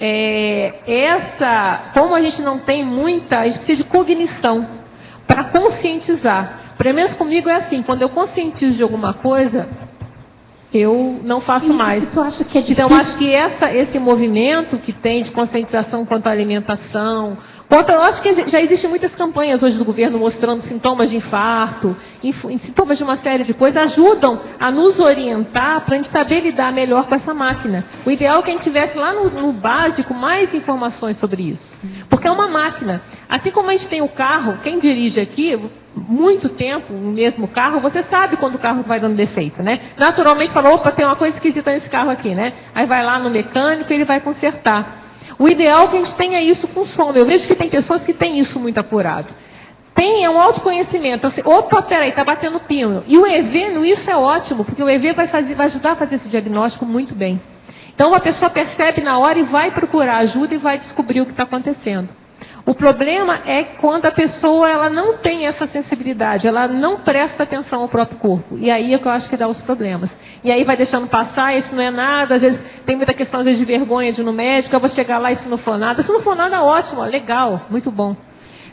Como a gente não tem muita, a gente precisa de cognição para conscientizar. Pelo menos comigo é assim, quando eu conscientizo de alguma coisa, eu não faço mais. Eu acho que é difícil. Então, acho que esse movimento que tem de conscientização quanto à alimentação, eu acho que já existem muitas campanhas hoje do governo mostrando sintomas de infarto, sintomas de uma série de coisas, ajudam a nos orientar para a gente saber lidar melhor com essa máquina. O ideal é que a gente tivesse lá no básico mais informações sobre isso. Porque é uma máquina. Assim como a gente tem o carro, quem dirige aqui, muito tempo, o mesmo carro, você sabe quando o carro vai dando defeito, né? Naturalmente fala, opa, tem uma coisa esquisita nesse carro aqui, né? Aí vai lá no mecânico e ele vai consertar. O ideal é que a gente tenha isso com sono. Eu vejo que tem pessoas que têm isso muito apurado. É um autoconhecimento. Assim, opa, peraí, está batendo pino. E o EV, isso é ótimo, porque o EV vai ajudar a fazer esse diagnóstico muito bem. Então a pessoa percebe na hora e vai procurar ajuda e vai descobrir o que está acontecendo. O problema é quando a pessoa ela não tem essa sensibilidade, ela não presta atenção ao próprio corpo. E aí é que eu acho que dá os problemas. E aí vai deixando passar, isso não é nada, às vezes tem muita questão às vezes, de vergonha de ir no médico, eu vou chegar lá e isso não for nada. Se não for nada, ótimo, legal, muito bom.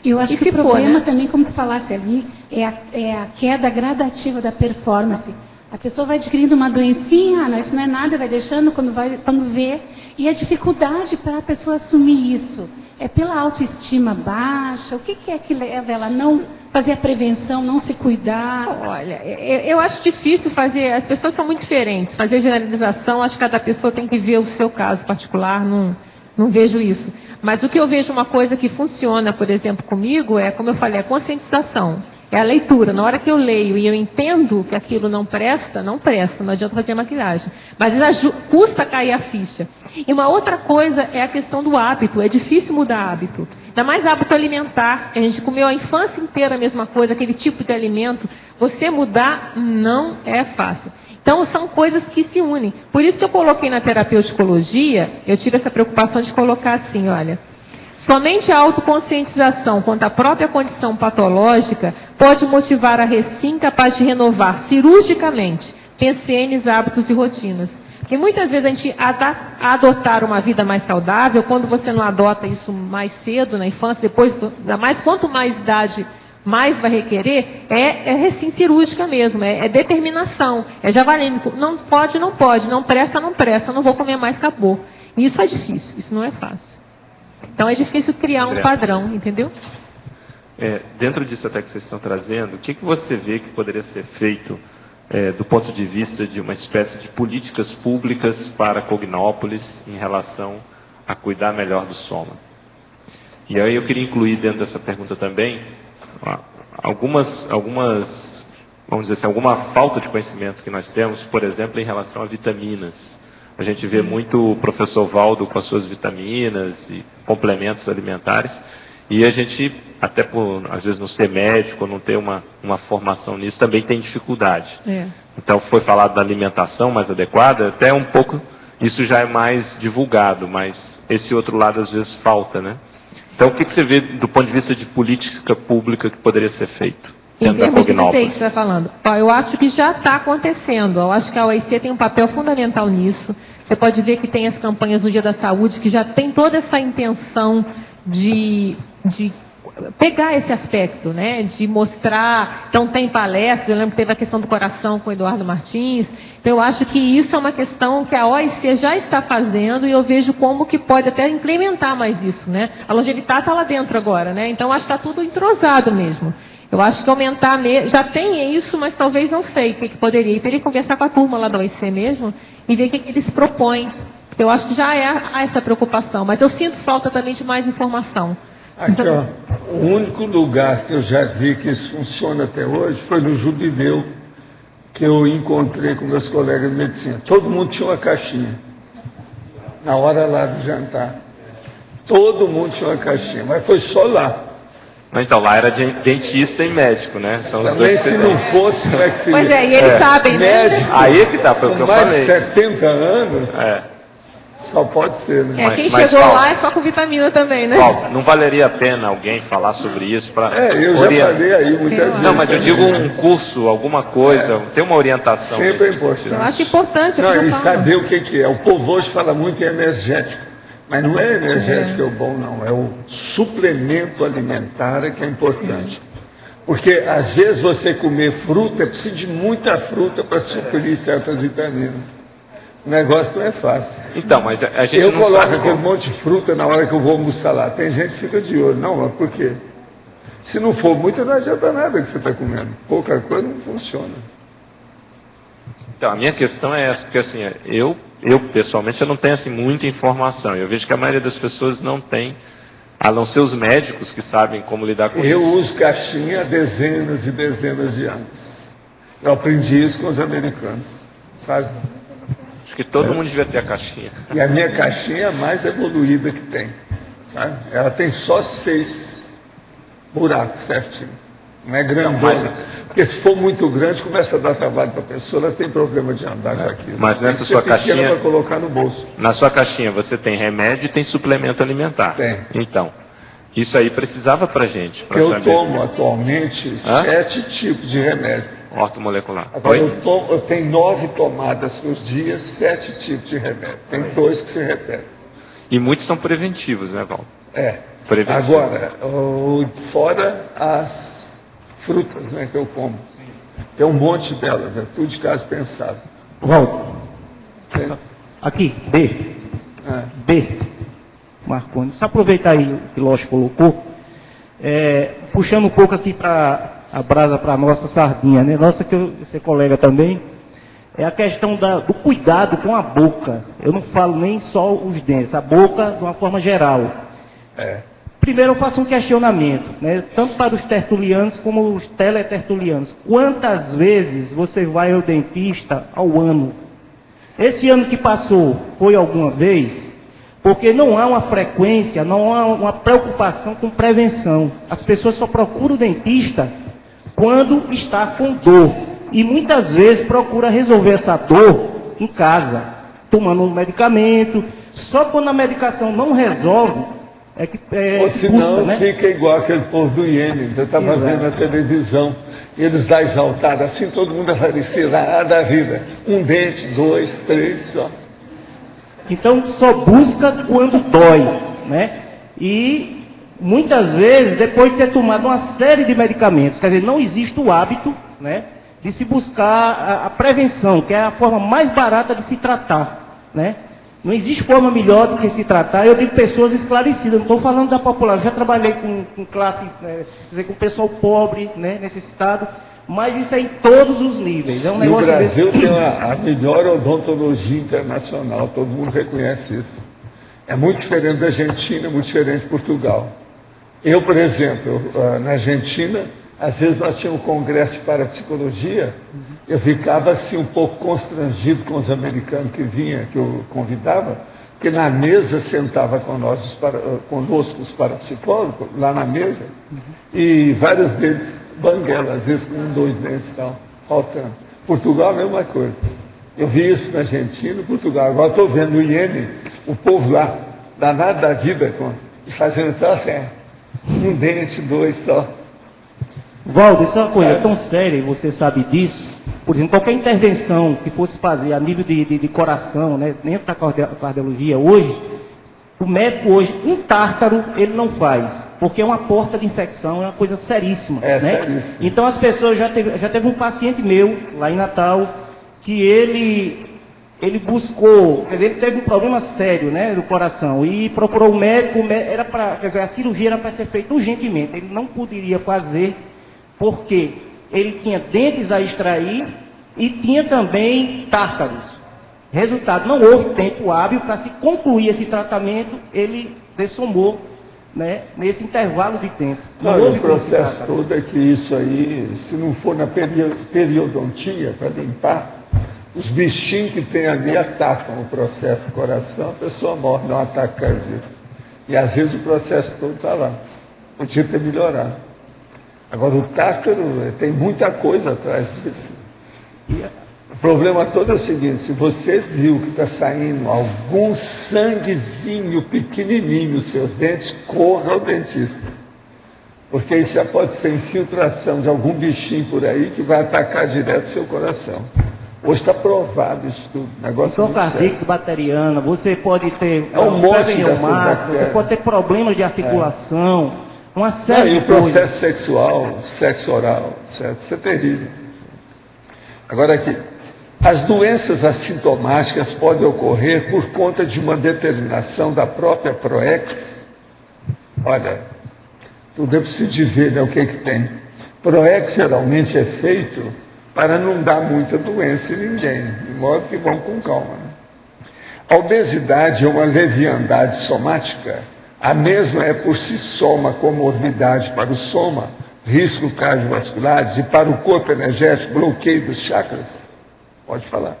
Eu acho que o problema também, como tu falasse ali, é a queda gradativa da performance. A pessoa vai adquirindo uma doencinha, não, isso não é nada, vai deixando quando vê. E a dificuldade para a pessoa assumir isso. É pela autoestima baixa? O que é que leva ela a não fazer a prevenção, não se cuidar? Olha, eu acho difícil fazer, as pessoas são muito diferentes. Fazer generalização, acho que cada pessoa tem que ver o seu caso particular, não vejo isso. Mas o que eu vejo uma coisa que funciona, por exemplo, comigo, é, como eu falei, a conscientização. É a leitura. Na hora que eu leio e eu entendo que aquilo não presta, não adianta fazer maquilhagem. Mas custa cair a ficha. E uma outra coisa é a questão do hábito. É difícil mudar hábito. Ainda mais hábito alimentar. A gente comeu a infância inteira a mesma coisa, aquele tipo de alimento. Você mudar não é fácil. Então, são coisas que se unem. Por isso que eu coloquei na terapeuticologia, eu tive essa preocupação de colocar assim, olha... Somente a autoconscientização quanto à própria condição patológica pode motivar a recém capaz de renovar cirurgicamente PCNs, hábitos e rotinas. Porque muitas vezes a gente adotar uma vida mais saudável, quando você não adota isso mais cedo, na infância, depois, quanto mais idade mais vai requerer, é recém cirúrgica mesmo, é determinação, é já valendo, não pode, não presta, não vou comer mais, acabou. E isso é difícil, isso não é fácil. Então é difícil criar um padrão, entendeu? Dentro disso até que vocês estão trazendo, o que você vê que poderia ser feito do ponto de vista de uma espécie de políticas públicas para Cognópolis em relação a cuidar melhor do soma? E aí eu queria incluir dentro dessa pergunta também algumas vamos dizer assim, alguma falta de conhecimento que nós temos, por exemplo, em relação a vitaminas. A gente vê muito o professor Valdo com as suas vitaminas e complementos alimentares, e a gente, até por, às vezes, não ser médico, não ter uma formação nisso, também tem dificuldade. Então, foi falado da alimentação mais adequada, até um pouco, isso já é mais divulgado, mas esse outro lado, às vezes, falta, né? Então, o que você vê do ponto de vista de política pública que poderia ser feito? Em termos de que você está falando, eu acho que já está acontecendo. Eu acho que a OIC tem um papel fundamental nisso. Você pode ver que tem as campanhas no Dia da Saúde, que já tem toda essa intenção de pegar esse aspecto, né? De mostrar. Então, tem palestras, eu lembro que teve a questão do coração com o Eduardo Martins. Então, eu acho que isso é uma questão que a OIC já está fazendo e eu vejo como que pode até implementar mais isso, né? A longevidade está lá dentro agora, né? Então, acho que está tudo entrosado mesmo. Eu acho que aumentar, já tem isso, mas talvez não sei o que poderia. E teria que conversar com a turma lá da OIC mesmo e ver o que eles propõem. Porque eu acho que já há essa preocupação, mas eu sinto falta também de mais informação. Aqui, ó, o único lugar que eu já vi que isso funciona até hoje foi no Jubileu, que eu encontrei com meus colegas de medicina. Todo mundo tinha uma caixinha, na hora lá do jantar. Todo mundo tinha uma caixinha, mas foi só lá. Então, lá era dentista e médico, né? São os também dois. Se não fosse, como é que seria? Pois é, e eles sabem, médico, né? Aí é que tá, foi o que eu mais falei. de 70 anos, Só pode ser, né? Quem Mas, chegou Paulo, lá é só com vitamina também, né? Paulo, não valeria a pena alguém falar sobre isso para Eu já falei aí muitas vezes. Não, mas eu digo um curso, alguma coisa, tem uma orientação. Sempre é nesse importante. sentido. Eu acho importante. eu Não, já e falo. saber o que é. O povo hoje fala muito em energético, mas não é energético que é o bom, não. É o suplemento alimentar que é importante. Porque, às vezes, você comer fruta, precisa de muita fruta para suprir certas vitaminas. O negócio não é fácil. Então, mas a gente Eu não coloco sabe aquele como. monte de fruta na hora que eu vou almoçar lá. Tem gente que fica de olho. Não, mas por quê? Se não for muito, não adianta nada que você está comendo. Pouca coisa não funciona. Então, a minha questão é essa, porque assim, eu pessoalmente eu não tenho assim muita informação. Eu vejo que a maioria das pessoas não tem, a não ser os médicos que sabem como lidar com Eu isso. uso caixinha há dezenas e dezenas de anos. Eu aprendi isso com os americanos, sabe? Acho que todo mundo devia ter a caixinha. E a minha caixinha é a mais evoluída que tem. Sabe? Ela tem só 6 buracos certinho. Não é grandona. Mas- Porque se for muito grande, começa a dar trabalho para a pessoa, ela tem problema de andar com aquilo. Mas Tem nessa que ser sua pequena caixinha- para colocar no bolso. Na sua caixinha você tem remédio e tem suplemento alimentar. Tem. Então, isso aí precisava pra gente, para Eu saber. tomo atualmente 7 tipos de remédio. Ortomolecular. Agora Oi? eu tenho 9 tomadas por dia, 7 tipos de remédio. Tem 2 que se repetem. E muitos são preventivos, né, Val? Preventivo. Agora, fora as frutas, né, que eu como. Tem um monte delas, é tudo de caso pensado. Walter, Tem- aqui, B. é. B. Marconi. Só aproveitar aí o que o Lógico colocou, puxando um pouco aqui para a brasa para a nossa sardinha, né? Nossa, que eu ser colega também, é a questão do cuidado com a boca. Eu não falo nem só os dentes, a boca de uma forma geral. Primeiro eu faço um questionamento, né? Tanto para os tertulianos como os teletertulianos. Quantas vezes você vai ao dentista ao ano? Esse ano que passou, foi alguma vez? Porque não há uma frequência, não há uma preocupação com prevenção. As pessoas só procuram o dentista quando está com dor. E muitas vezes procura resolver essa dor em casa, tomando um medicamento. Só quando a medicação não resolve, é que Ou custa, senão né? fica igual aquele povo do Iêmen, eu estava Exato. vendo na televisão, eles dão exaltada, assim todo mundo aparecia lá da vida. 1 dente, 2, 3, só. Então só busca quando dói, né? E muitas vezes, depois de ter tomado uma série de medicamentos, quer dizer, não existe o hábito, né, de se buscar a prevenção, que é a forma mais barata de se tratar, né? Não existe forma melhor do que se tratar. Eu digo pessoas esclarecidas, não estou falando da população. Já trabalhei com classe, quer dizer, com pessoal pobre, né, necessitado, mas isso é em todos os níveis. É um No negócio Brasil tem a melhor odontologia internacional, todo mundo reconhece isso. É muito diferente da Argentina, muito diferente de Portugal. Eu, por exemplo, na Argentina, às vezes nós tínhamos um congresso de parapsicologia, eu ficava assim um pouco constrangido com os americanos que vinham, que eu convidava, porque na mesa sentava conosco os parapsicólogos, lá na mesa, e vários deles banguela, às vezes com 2 dentes e tal, faltando. Portugal a mesma coisa. Eu vi isso na Argentina, Portugal. Agora estou vendo no Iêmen, o povo lá, danado da vida, fazendo troço, 1 dente, 2 só. Valdo, isso é uma coisa tão séria, e você sabe disso. Por exemplo, qualquer intervenção que fosse fazer a nível de coração, né, dentro da cardiologia hoje, o médico hoje, um tártaro, ele não faz, porque é uma porta de infecção, é uma coisa seríssima. É, né? seríssimo. Então as pessoas, já teve um paciente meu, lá em Natal, que ele buscou, quer dizer, ele teve um problema sério, né, do coração, e procurou o médico, quer dizer, a cirurgia era para ser feita urgentemente, ele não poderia fazer, porque ele tinha dentes a extrair e tinha também tártaros. Resultado, não houve tempo hábil para se concluir esse tratamento, ele dessomou, né, nesse intervalo de tempo. Não, houve o como se processo tratar. todo é que isso aí, se não for na periodontia, para limpar, os bichinhos que tem ali atacam o processo do coração, a pessoa morre, dá um ataque cardíaco. E às vezes o processo todo está lá. Podia ter melhorado. Agora o tártaro tem muita coisa atrás disso. O problema todo é o seguinte: se você viu que está saindo algum sanguezinho pequenininho nos seus dentes, corra ao dentista. Porque isso já pode ser infiltração de algum bichinho por aí que vai atacar direto seu coração. Hoje está provado isso tudo. Negócio cardíaco, bacteriana, você pode ter um monte de você pode ter problemas de articulação, uma série de coisas. E o processo sexual, sexo oral, certo? Isso é terrível. Agora aqui, as doenças assintomáticas podem ocorrer por conta de uma determinação da própria PROEX. Olha, tudo é preciso de ver, né, o que tem. PROEX geralmente é feito para não dar muita doença em ninguém, de modo que vão com calma. Né? A obesidade é uma leviandade somática. A mesma é por si só uma comorbidade para o soma, riscos cardiovasculares, e para o corpo energético, bloqueio dos chakras. Pode falar.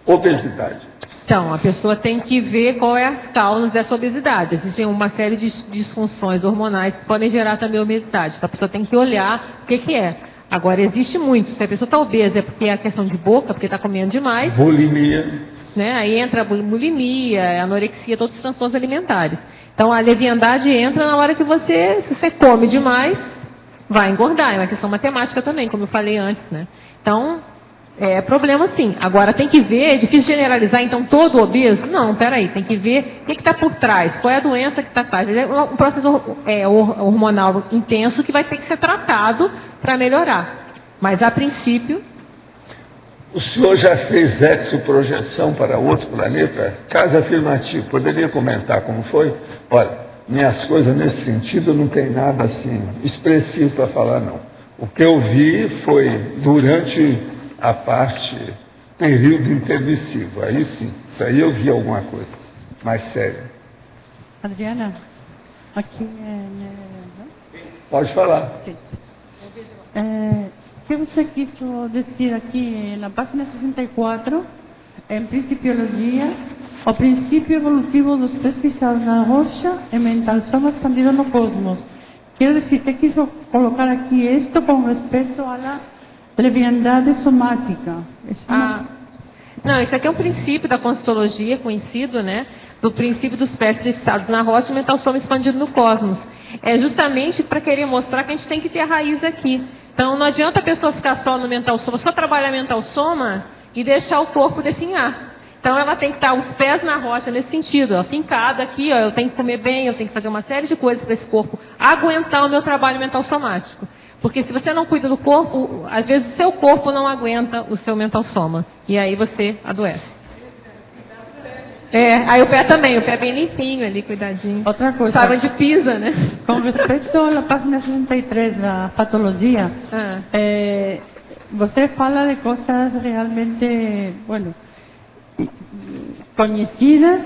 Obesidade. Então, a pessoa tem que ver qual é as causas dessa obesidade. Existem uma série de disfunções hormonais que podem gerar também obesidade. Então, a pessoa tem que olhar o que é. Agora, existe muito. Se a pessoa está obesa é porque é a questão de boca, porque está comendo demais. Bulimia. Né? Aí entra a bulimia, anorexia, todos os transtornos alimentares. Então, a leviandade entra na hora que se você come demais, vai engordar. É uma questão matemática também, como eu falei antes, né? Então, é problema sim. Agora, tem que ver, é difícil generalizar, então, todo obeso? Não, peraí, tem que ver o que está por trás, qual é a doença que está atrás. É um processo hormonal intenso que vai ter que ser tratado para melhorar. Mas, a princípio... O senhor já fez exoprojeção para outro planeta? Caso afirmativo, poderia comentar como foi? Olha, minhas coisas nesse sentido não tem nada assim expressivo para falar, não. O que eu vi foi durante a parte período intermissivo. Aí sim, isso aí eu vi alguma coisa mais séria. Adriana, aqui pode falar. Sim. O que você quis dizer aqui na página 64, em Principiologia, o princípio evolutivo dos pés pisados na rocha e mental soma expandido no cosmos. Quero dizer, te quis colocar aqui isto com respeito à leviandade somática. Não, isso aqui é um princípio da Conscienciologia conhecido, né? Do princípio dos pés fixados na rocha e o mental soma expandido no cosmos. É justamente para querer mostrar que a gente tem que ter a raiz aqui. Então, não adianta a pessoa ficar só no mental soma, só trabalhar mental soma e deixar o corpo definhar. Então, ela tem que estar os pés na rocha nesse sentido, ó, fincada aqui, ó, eu tenho que comer bem, eu tenho que fazer uma série de coisas para esse corpo aguentar o meu trabalho mental somático. Porque se você não cuida do corpo, às vezes o seu corpo não aguenta o seu mental soma. E aí você adoece. Aí o pé também, o pé bem limpinho ali, cuidadinho. Outra coisa. Sábado de pisa, né? Com respeito à página 63 da patologia, você fala de coisas realmente, conhecidas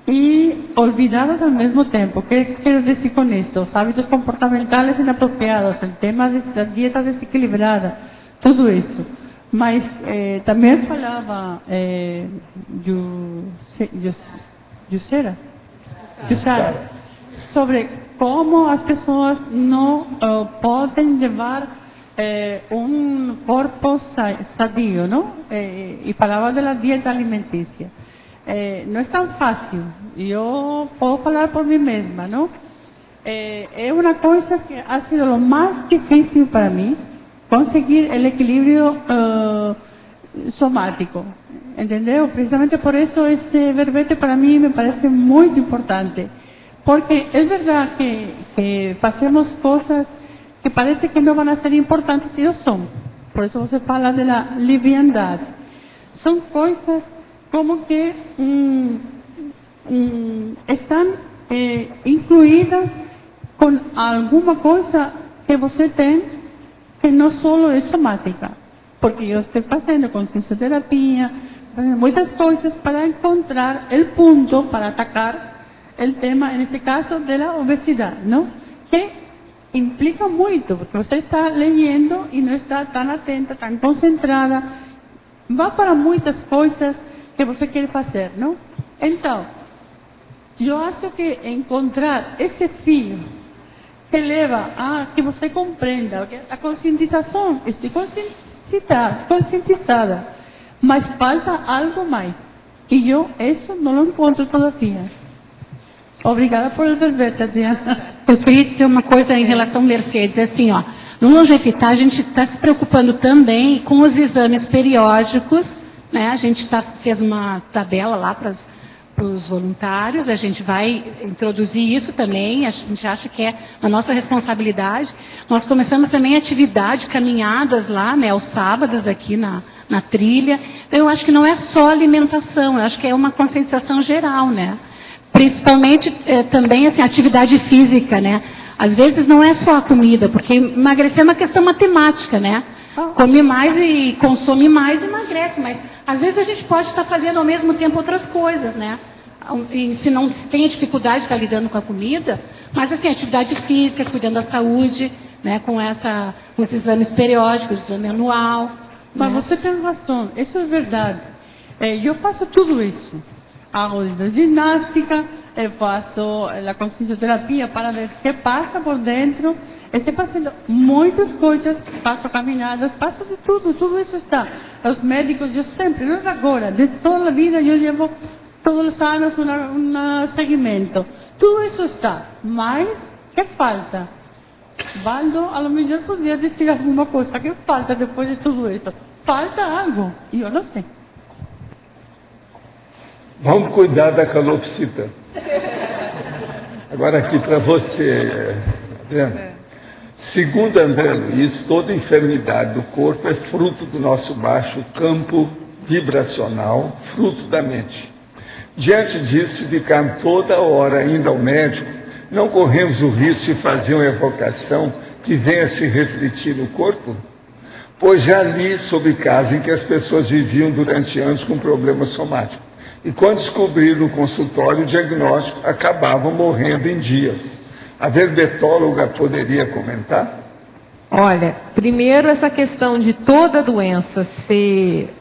e olvidadas ao mesmo tempo. O que quero dizer com isto? Os hábitos comportamentais inapropriados, o tema da dieta desequilibrada, tudo isso. Mas também falava Jussara sobre como as pessoas não podem levar um corpo sadio, não? E falava da dieta alimentícia. Não é tão fácil. Eu posso falar por mim mesma, não? É uma coisa que ha sido o mais difícil para mim, conseguir o equilíbrio somático, entendeu? Precisamente por isso este verbete para mim me parece muito importante, porque é verdade que fazemos coisas que parece que não vão ser importantes e não são. Por isso você fala da leviandade. São coisas como que estão incluídas com alguma coisa que você tem que não só é somática, porque eu estou fazendo consciencioterapia, muitas coisas para encontrar o ponto para atacar o tema, neste caso, da obesidade, não? Que implica muito, porque você está lendo e não está tão atenta, tão concentrada, vai para muitas coisas que você quer fazer, não? Então, eu acho que encontrar esse fio que leva a que você compreenda a conscientização, estou conscientizada, mas falta algo mais. E eu isso não lo encontro todavia. Obrigada por advertir, Adriana. Eu queria dizer uma coisa em relação ao Mercedes, assim, ó, no Longevitar a gente está se preocupando também com os exames periódicos, né? A gente fez uma tabela lá para os voluntários, a gente vai introduzir isso também, a gente acha que é a nossa responsabilidade. Nós começamos também atividade, caminhadas lá, né, aos sábados aqui na trilha. Então eu acho que não é só alimentação, eu acho que é uma conscientização geral, né? Principalmente também assim, atividade física, né? Às vezes não é só a comida, porque emagrecer é uma questão matemática, né? Come mais e consome mais e emagrece, mas às vezes a gente pode estar fazendo ao mesmo tempo outras coisas, né? E se não tem dificuldade de estar lidando com a comida, mas assim, atividade física, cuidando da saúde, né? Com esses exames periódicos, exame anual. Mas né? você tem razão, isso é verdade. Eu faço tudo isso. Hago ginástica, faço a consciencioterapia para ver o que passa por dentro. Estou fazendo muitas coisas, faço caminhadas, faço de tudo isso está. Os médicos, eu sempre, não é agora, de toda a vida eu levo todos os anos um seguimento. Tudo isso está, mas que falta? Valdo, a lo melhor podia dizer alguma coisa, que falta depois de tudo isso? Falta algo, e eu não sei. Vamos cuidar da calopsita. Agora aqui para você, Adriana. Segundo André Luiz, toda enfermidade do corpo é fruto do nosso baixo campo vibracional, fruto da mente. Diante disso, se ficarmos toda hora indo ao médico, não corremos o risco de fazer uma evocação que venha se refletir no corpo? Pois já li sobre casos em que as pessoas viviam durante anos com problemas somáticos. E quando descobriram no consultório o diagnóstico, acabavam morrendo em dias. A verbetóloga poderia comentar? Olha, primeiro essa questão de toda doença ser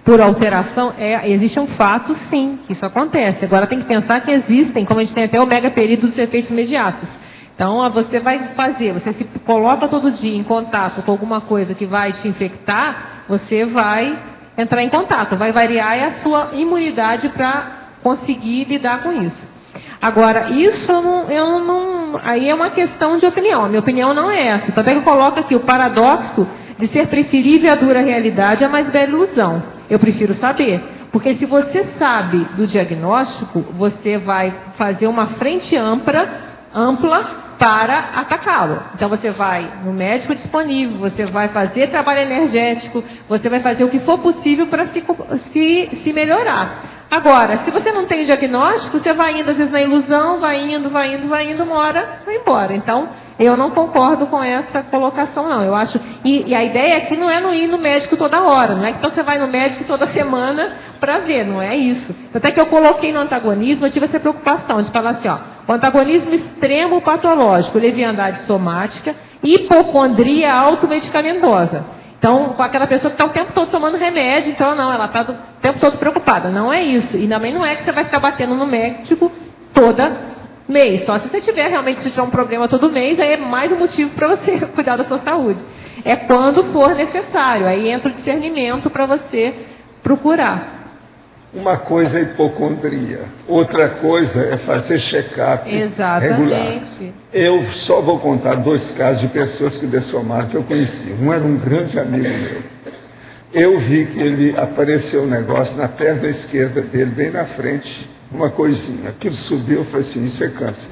por alteração, existe um fato sim, que isso acontece. Agora tem que pensar que existem, como a gente tem até o megaperíodo dos efeitos imediatos. Então você vai fazer, você se coloca todo dia em contato com alguma coisa que vai te infectar, você vai entrar em contato, vai variar a sua imunidade para conseguir lidar com isso. Agora, isso eu não, aí é uma questão de opinião. A minha opinião não é essa. Tanto é que eu coloco aqui o paradoxo de ser preferível à dura realidade à mais velha ilusão. Eu prefiro saber. Porque se você sabe do diagnóstico, você vai fazer uma frente ampla para atacá-lo. Então você vai no médico disponível, você vai fazer trabalho energético, você vai fazer o que for possível para se melhorar. Agora, se você não tem o diagnóstico, você vai indo às vezes na ilusão, vai indo, uma hora vai embora. Então, eu não concordo com essa colocação, não. Eu acho, e a ideia aqui não é não ir no médico toda hora, não é que então você vai no médico toda semana para ver, não é isso. Até que eu coloquei no antagonismo, eu tive essa preocupação de falar assim, ó, o antagonismo extremo patológico, leviandade somática, hipocondria automedicamentosa. Então, com aquela pessoa que está o tempo todo tomando remédio, então não, ela está o tempo todo preocupada. Não é isso. E também não é que você vai ficar batendo no médico toda mês. Só se você tiver realmente, se tiver um problema todo mês, aí é mais um motivo para você cuidar da sua saúde. É quando for necessário. Aí entra o discernimento para você procurar. Uma coisa é hipocondria, outra coisa é fazer check-up regular. Eu só vou contar 2 casos de pessoas que dessomaram que eu conheci. Um era um grande amigo meu. Eu vi que ele apareceu um negócio na perna esquerda dele, bem na frente, uma coisinha. Aquilo subiu, eu falei assim, isso é câncer.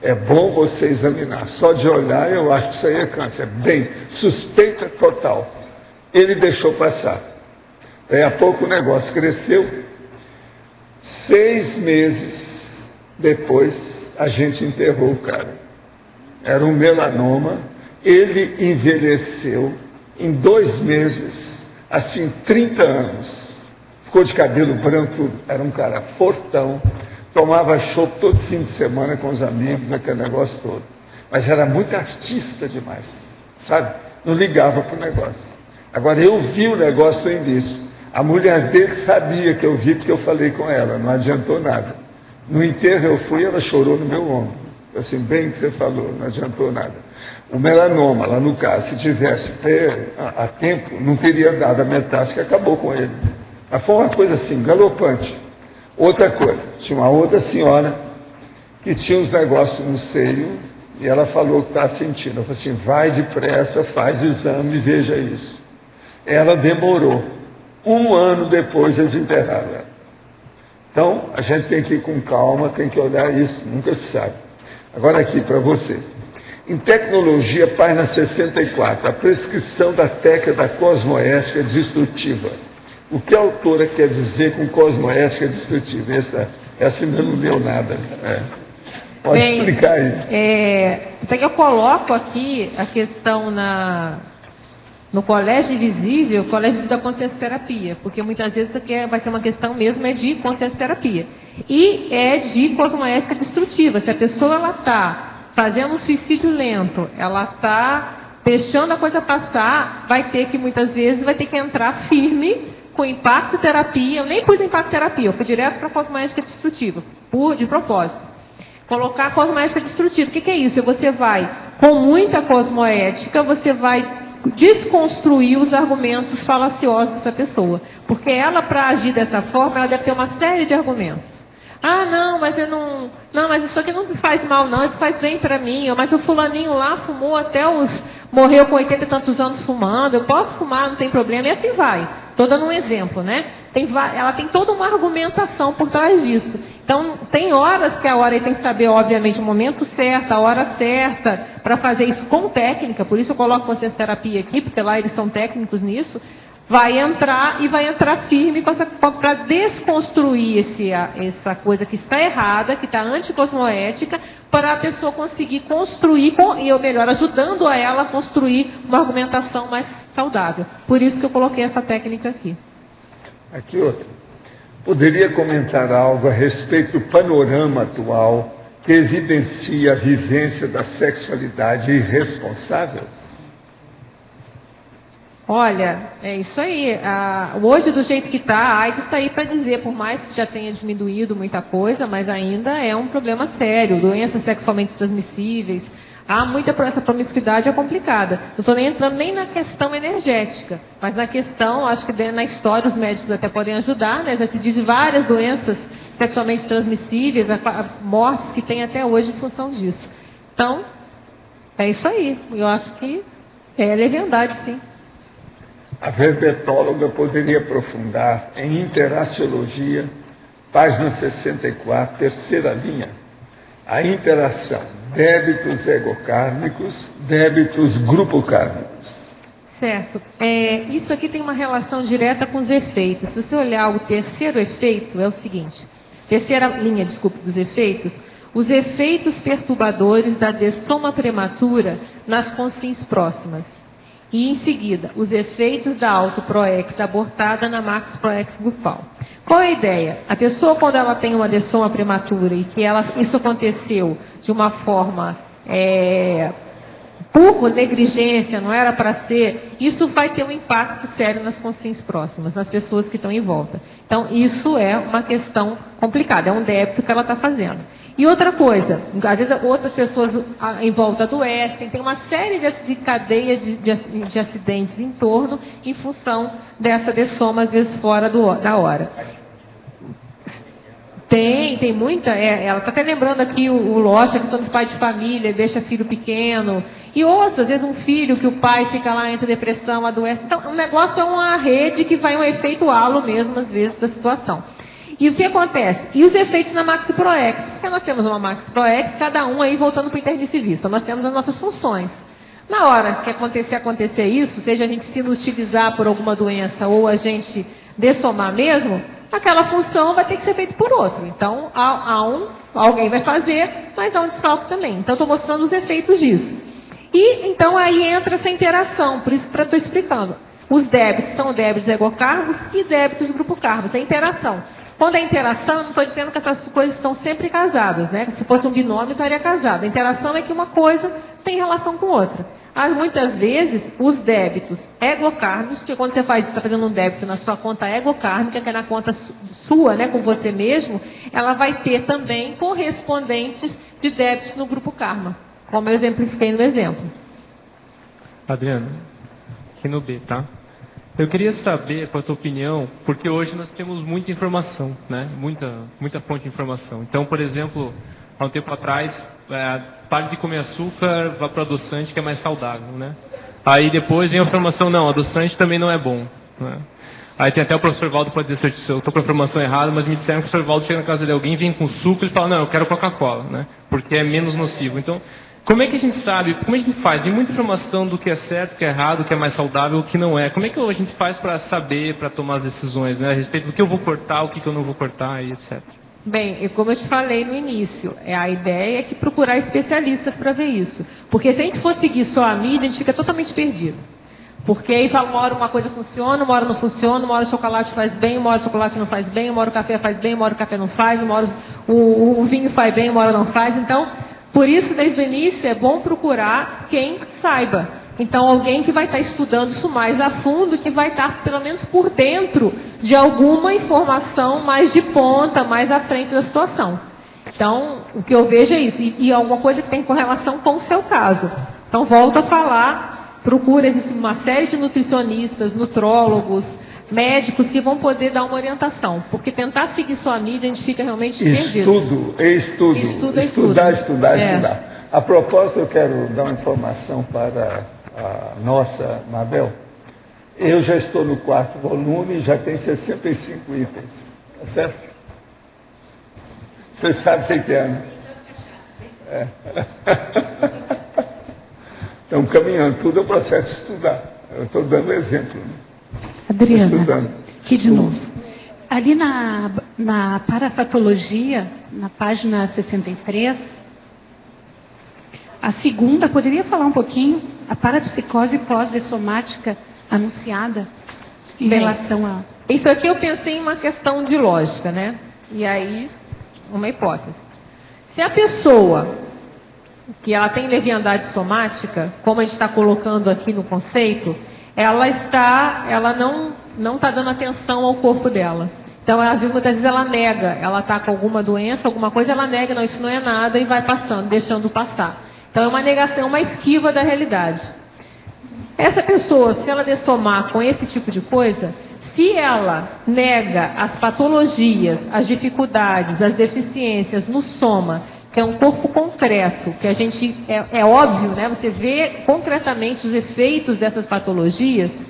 É bom você examinar. Só de olhar eu acho que isso aí é câncer. Bem, suspeita total. Ele deixou passar. Daí a pouco o negócio cresceu. 6 meses depois, a gente enterrou o cara. Era um melanoma. Ele envelheceu em 2 meses, assim, 30 anos. Ficou de cabelo branco, tudo. Era um cara fortão. Tomava chopp todo fim de semana com os amigos, aquele negócio todo. Mas era muito artista demais, sabe? Não ligava para o negócio. Agora, eu vi o negócio no início. A mulher dele sabia que eu vi, porque eu falei com ela, não adiantou nada. No enterro eu fui, ela chorou no meu ombro. Assim, bem que você falou, não adiantou nada. O melanoma, lá no caso, se tivesse a tempo, não teria dado a metástase que acabou com ele. Mas foi uma coisa assim, galopante. Outra coisa, tinha uma outra senhora que tinha uns negócios no seio e ela falou que está sentindo. Eu falei assim, vai depressa, faz exame e veja isso. Ela demorou. 1 ano depois eles enterraram ela. Então, a gente tem que ir com calma, tem que olhar isso, nunca se sabe. Agora aqui para você. Em tecnologia, página 64, a prescrição da técnica da cosmoética destrutiva. O que a autora quer dizer com cosmoética destrutiva? Essa ainda não leu nada. Pode explicar aí. Então eu coloco aqui a questão no colégio invisível, o colégio da consciência terapia, porque muitas vezes isso aqui vai ser uma questão mesmo de consciência terapia. E é de cosmoética destrutiva. Se a pessoa está fazendo um suicídio lento, ela está deixando a coisa passar, muitas vezes vai ter que entrar firme com impacto terapia. Eu nem pus impacto terapia, eu fui direto para a cosmoética destrutiva, de propósito. Colocar a cosmoética destrutiva. O que é isso? Você vai, com muita cosmoética, você vai desconstruir os argumentos falaciosos dessa pessoa. Porque ela, para agir dessa forma, ela deve ter uma série de argumentos. Ah, não, mas eu não... Não, mas isso aqui não me faz mal, não. Isso faz bem para mim. Mas o fulaninho lá fumou até morreu com 80 e tantos anos fumando. Eu posso fumar, não tem problema. E assim vai. Estou dando um exemplo, né? Ela tem toda uma argumentação por trás disso. Então, tem horas que a hora tem que saber, obviamente, o momento certo, a hora certa, para fazer isso com técnica. Por isso eu coloco consciência terapia aqui, porque lá eles são técnicos nisso. Vai entrar firme para desconstruir essa coisa que está errada, que está anticosmoética, para a pessoa conseguir construir, ou melhor, ajudando a ela a construir uma argumentação mais saudável. Por isso que eu coloquei essa técnica aqui. Aqui outra. Poderia comentar algo a respeito do panorama atual que evidencia a vivência da sexualidade irresponsável? Olha, é isso aí. Hoje, do jeito que está, a AIDS está aí para dizer, por mais que já tenha diminuído muita coisa, mas ainda é um problema sério. Doenças sexualmente transmissíveis. Essa promiscuidade é complicada. Não estou nem entrando nem na questão energética, mas na questão, acho que na história os médicos até podem ajudar, né? Já se diz de várias doenças sexualmente transmissíveis, mortes que tem até hoje em função disso. Então, é isso aí. Eu acho que é leviandade, sim. A verbetóloga poderia aprofundar em interaciologia, página 64, terceira linha, a interação débitos egocármicos, débitos grupocármicos. Certo. Isso aqui tem uma relação direta com os efeitos. Se você olhar o terceiro efeito, é o seguinte, terceira linha, dos efeitos, os efeitos perturbadores da dessoma prematura nas consciências próximas. E, em seguida, os efeitos da autoproex abortada na max proex grupal. Qual é a ideia? A pessoa, quando ela tem uma dessoma prematura e que isso aconteceu de uma forma por negligência, não era para ser, isso vai ter um impacto sério nas consciências próximas, nas pessoas que estão em volta. Então, isso é uma questão complicada, é um débito que ela está fazendo. E outra coisa, às vezes outras pessoas em volta adoecem, tem uma série de cadeias de acidentes em torno, em função dessa dessoma, às vezes fora da hora. Tem muita, ela está até lembrando aqui o Locha, a questão dos pais de família, deixa filho pequeno, e outros, às vezes um filho que o pai fica lá entre depressão, adoece. Então, o negócio é uma rede que vai um efeito halo mesmo, às vezes, da situação. E o que acontece? E os efeitos na Maxi Proex? Porque nós temos uma Maxi Proex, cada um aí voltando para o intermissivista. Nós temos as nossas funções. Na hora que acontecer isso, seja a gente se inutilizar por alguma doença ou a gente dessomar mesmo, aquela função vai ter que ser feita por outro. Então, alguém vai fazer, mas há um desfalque também. Então, estou mostrando os efeitos disso. E, então, aí entra essa interação. Por isso que eu estou explicando. Os débitos são débitos egocármicos e débitos grupocármicos. A interação. Quando a interação, eu não estou dizendo que essas coisas estão sempre casadas, né? Se fosse um binômio, estaria casado. A interação é que uma coisa tem relação com outra. Muitas vezes, os débitos egocármicos, porque quando você faz isso, está fazendo um débito na sua conta egocármica, que é na conta sua, né, com você mesmo, ela vai ter também correspondentes de débitos no grupo karma, como eu exemplifiquei no exemplo. Adriano, aqui no B, tá? Eu queria saber, com a tua opinião, porque hoje nós temos muita informação, né? Muita fonte de informação. Então, por exemplo, há um tempo atrás, pare de comer açúcar, vá para o adoçante, que é mais saudável, né? Aí depois vem a informação, não, adoçante também não é bom, né? Aí tem até o professor Valdo que pode dizer se eu estou com a informação errada, mas me disseram que o professor Valdo chega na casa de alguém, vem com suco e ele fala, não, eu quero Coca-Cola, né? Porque é menos nocivo. Então, como é que a gente sabe, como a gente faz? Tem muita informação do que é certo, o que é errado, o que é mais saudável, o que não é. Como é que a gente faz para saber, para tomar as decisões, né? A respeito do que eu vou cortar, o que eu não vou cortar e etc. Bem, como eu te falei no início, a ideia é que procurar especialistas para ver isso. Porque se a gente for seguir só a mídia, a gente fica totalmente perdido. Porque aí fala, uma hora uma coisa funciona, uma hora não funciona, uma hora o chocolate faz bem, uma hora o chocolate não faz bem, uma hora o café faz bem, uma hora o café não faz, uma hora o vinho faz bem, uma hora não faz. Então, por isso, desde o início, é bom procurar quem saiba. Então, alguém que vai estar estudando isso mais a fundo, que vai estar, pelo menos, por dentro de alguma informação mais de ponta, mais à frente da situação. Então, o que eu vejo é isso. E alguma coisa que tem correlação com o seu caso. Então, volto a falar, procura, existe uma série de nutricionistas, nutrólogos, médicos que vão poder dar uma orientação. Porque tentar seguir só a mídia, a gente fica realmente perdido. Estudar. A propósito, eu quero dar uma informação para a nossa Mabel. Eu já estou no 4º volume e já tem 65 itens. Tá certo? Você sabe o que é, né? Estamos caminhando, tudo é o processo de estudar. Eu estou dando exemplo. Né? Adriana, aqui de novo. Ali na parafatologia, na página 63, a segunda, poderia falar um pouquinho? A parapsicose pós-dessomática anunciada em relação a... Isso aqui eu pensei em uma questão de lógica, né? E aí, uma hipótese. Se a pessoa que ela tem leviandade somática, como a gente está colocando aqui no conceito, ela não está dando atenção ao corpo dela. Então, às vezes, muitas vezes ela nega, ela está com alguma doença, alguma coisa, ela nega, não, isso não é nada, e vai passando, deixando passar. Então, é uma negação, uma esquiva da realidade. Essa pessoa, se ela dessomar com esse tipo de coisa, se ela nega as patologias, as dificuldades, as deficiências no soma, que é um corpo concreto, que a gente, é óbvio, né? Você vê concretamente os efeitos dessas patologias.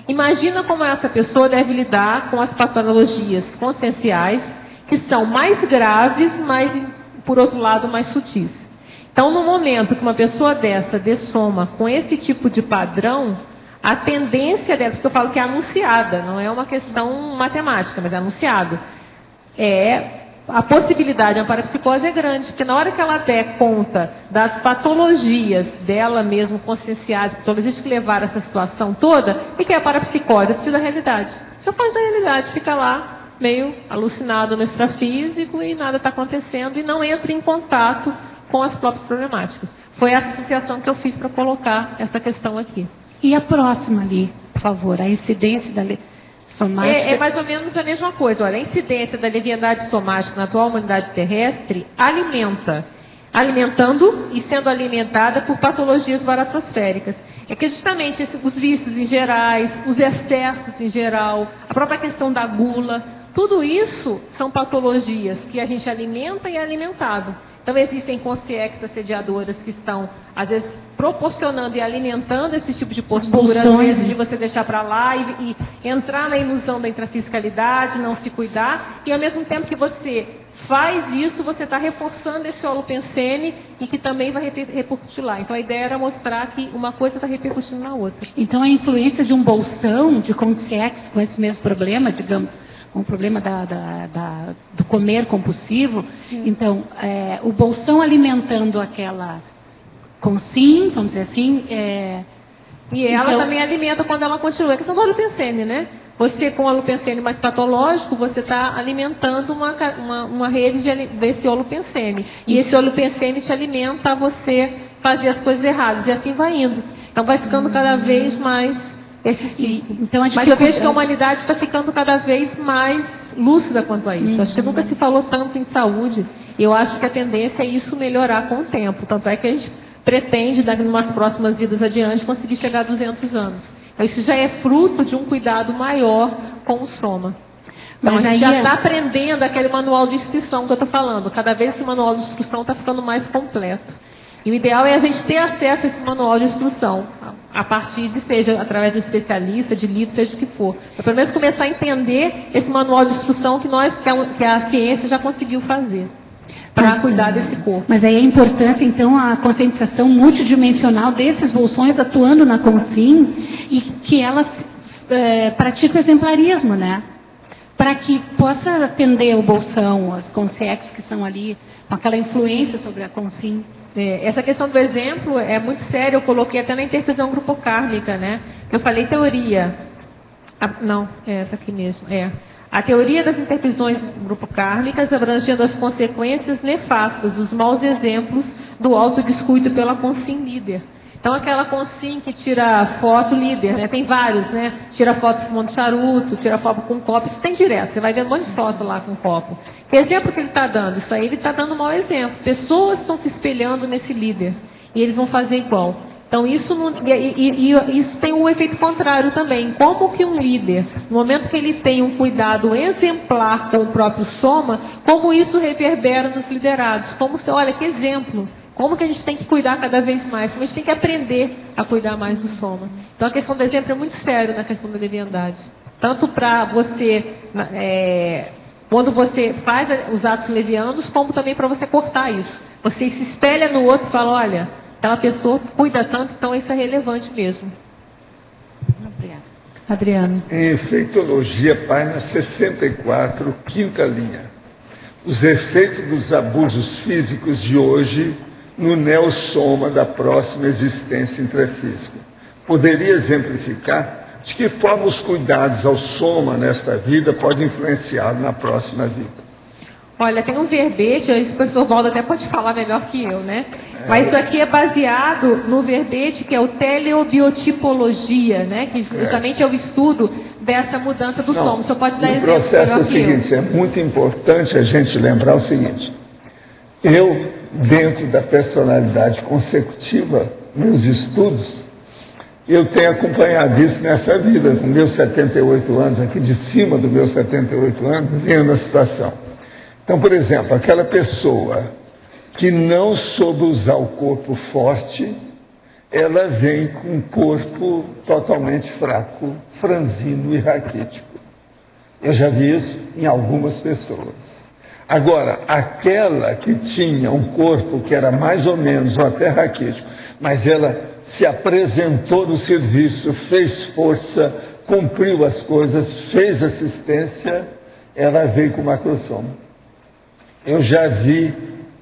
Imagina como essa pessoa deve lidar com as patologias conscienciais, que são mais graves, mas, por outro lado, mais sutis. Então, no momento que uma pessoa dessa dessoma com esse tipo de padrão, a tendência dela, porque eu falo que é anunciada, não é uma questão matemática, mas é anunciado, a possibilidade, a parapsicose é grande, porque na hora que ela der conta das patologias dela mesmo, conscienciais, patologias que levaram a essa situação toda, e que é a parapsicose? É partir da realidade. Só faz da realidade, fica lá, meio alucinado no extrafísico e nada está acontecendo, e não entra em contato com as próprias problemáticas. Foi essa associação que eu fiz para colocar essa questão aqui. E a próxima ali, por favor, a incidência da somática? É mais ou menos a mesma coisa. Olha, a incidência da leviandade somática na atual humanidade terrestre alimentando e sendo alimentada por patologias baratrosféricas. É que justamente os vícios em gerais, os excessos em geral, a própria questão da gula, tudo isso são patologias que a gente alimenta e é alimentado. Então, existem consciências assediadoras que estão, às vezes, proporcionando e alimentando esse tipo de postura, às vezes, de você deixar para lá e entrar na ilusão da intrafisicalidade, não se cuidar, e ao mesmo tempo que você faz isso, você está reforçando esse holopensene e que também vai repercutir lá. Então, a ideia era mostrar que uma coisa está repercutindo na outra. Então, a influência de um bolsão de consciências com esse mesmo problema, digamos, um problema do comer compulsivo. Então, o bolsão alimentando aquela consim, vamos dizer assim. E ela também alimenta quando ela continua. É a questão do holopensene, né? Você, com o holopensene mais patológico, você está alimentando uma rede desse holopensene. E esse holopensene te alimenta a você fazer as coisas erradas. E assim vai indo. Então, vai ficando cada vez mais esse ciclo. Então, mas eu vejo que a humanidade está ficando cada vez mais lúcida quanto a isso. Acho que nunca se falou tanto em saúde. E eu acho que a tendência é isso melhorar com o tempo. Tanto é que a gente pretende, em umas próximas vidas adiante, conseguir chegar a 200 anos. Então, isso já é fruto de um cuidado maior com o soma. Então, Mas a gente aí já está aprendendo aquele manual de instrução que eu estou falando. Cada vez esse manual de instrução está ficando mais completo. E o ideal é a gente ter acesso a esse manual de instrução, a partir de, seja através do especialista, de livro, seja o que for. Então, pelo menos começar a entender esse manual de instrução que a ciência já conseguiu fazer, para cuidar desse corpo. Mas aí a importância, então, a conscientização multidimensional desses bolsões atuando na Consim e que elas praticam exemplarismo, né? Para que possa atender o bolsão, as consciex que estão ali, com aquela influência sobre a Consim. Essa questão do exemplo é muito séria, eu coloquei até na interpretação grupocármica, né? Que eu falei teoria. Está aqui mesmo. A teoria das interpretações grupocármicas abrangendo as consequências nefastas, dos maus exemplos do autodescuido pela Consim líder. Então, aquela Consim que tira foto líder, né? Tem vários, né? Tira foto fumando charuto, tira foto com copo, isso tem direto, você vai ver um monte de foto lá com copo. Que exemplo que ele está dando? Isso aí ele está dando um mau exemplo. Pessoas estão se espelhando nesse líder e eles vão fazer igual. Então, isso, isso tem um efeito contrário também. Como que um líder, no momento que ele tem um cuidado exemplar com o próprio soma, como isso reverbera nos liderados? Como você, olha, que exemplo. Como que a gente tem que cuidar cada vez mais? Como a gente tem que aprender a cuidar mais do soma? Então, a questão do exemplo é muito séria na questão da leviandade. Tanto para você, quando você faz os atos levianos, como também para você cortar isso. Você se espelha no outro e fala, olha, aquela pessoa cuida tanto, então isso é relevante mesmo. Obrigada. Adriano. Em Efeitologia, página 64, quinta linha. Os efeitos dos abusos físicos de hoje no neossoma da próxima existência intrafísica. Poderia exemplificar de que forma os cuidados ao soma nesta vida podem influenciá-lo na próxima vida? Olha, tem um verbete, o professor Valdo até pode falar melhor que eu, né? Mas isso aqui é baseado no verbete que é o teleobiotipologia, né? Que justamente é o estudo dessa mudança do soma. O senhor pode dar exemplo? O processo é o seguinte, é muito importante a gente lembrar o seguinte. Eu, dentro da personalidade consecutiva, meus estudos, eu tenho acompanhado isso nessa vida, com meus 78 anos, aqui de cima dos meus 78 anos, vendo a situação. Então, por exemplo, aquela pessoa que não soube usar o corpo forte, ela vem com um corpo totalmente fraco, franzino e raquítico. Eu já vi isso em algumas pessoas. Agora, aquela que tinha um corpo que era mais ou menos, ou até raquítico, mas ela se apresentou no serviço, fez força, cumpriu as coisas, fez assistência, ela veio com macrosoma. Eu já vi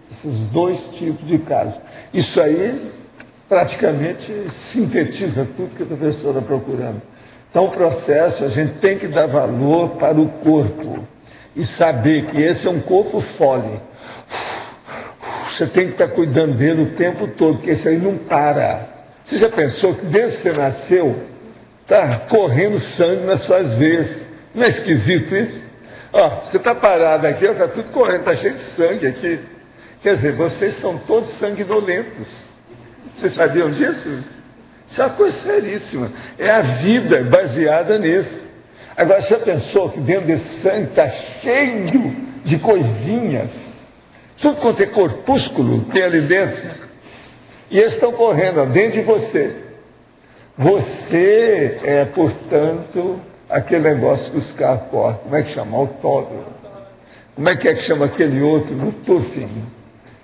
esses dois tipos de casos. Isso aí praticamente sintetiza tudo que a professora está procurando. Então, o processo, a gente tem que dar valor para o corpo e saber que esse é um corpo fole. Você tem que estar cuidando dele o tempo todo, porque esse aí não para. Você já pensou que desde que você nasceu, está correndo sangue nas suas veias? Não é esquisito isso? Ó, você está parado aqui, está tudo correndo, está cheio de sangue aqui. Quer dizer, vocês são todos sanguinolentos. Vocês sabiam disso? Isso é uma coisa seríssima. É a vida baseada nisso. Agora, você já pensou que dentro desse sangue está cheio de coisinhas? Tudo quanto é corpúsculo tem ali dentro. E eles estão correndo ó, dentro de você. Você é, portanto, aquele negócio que os carros correm. Como é que chama? Autódromo. Como é que chama aquele outro? No turfing.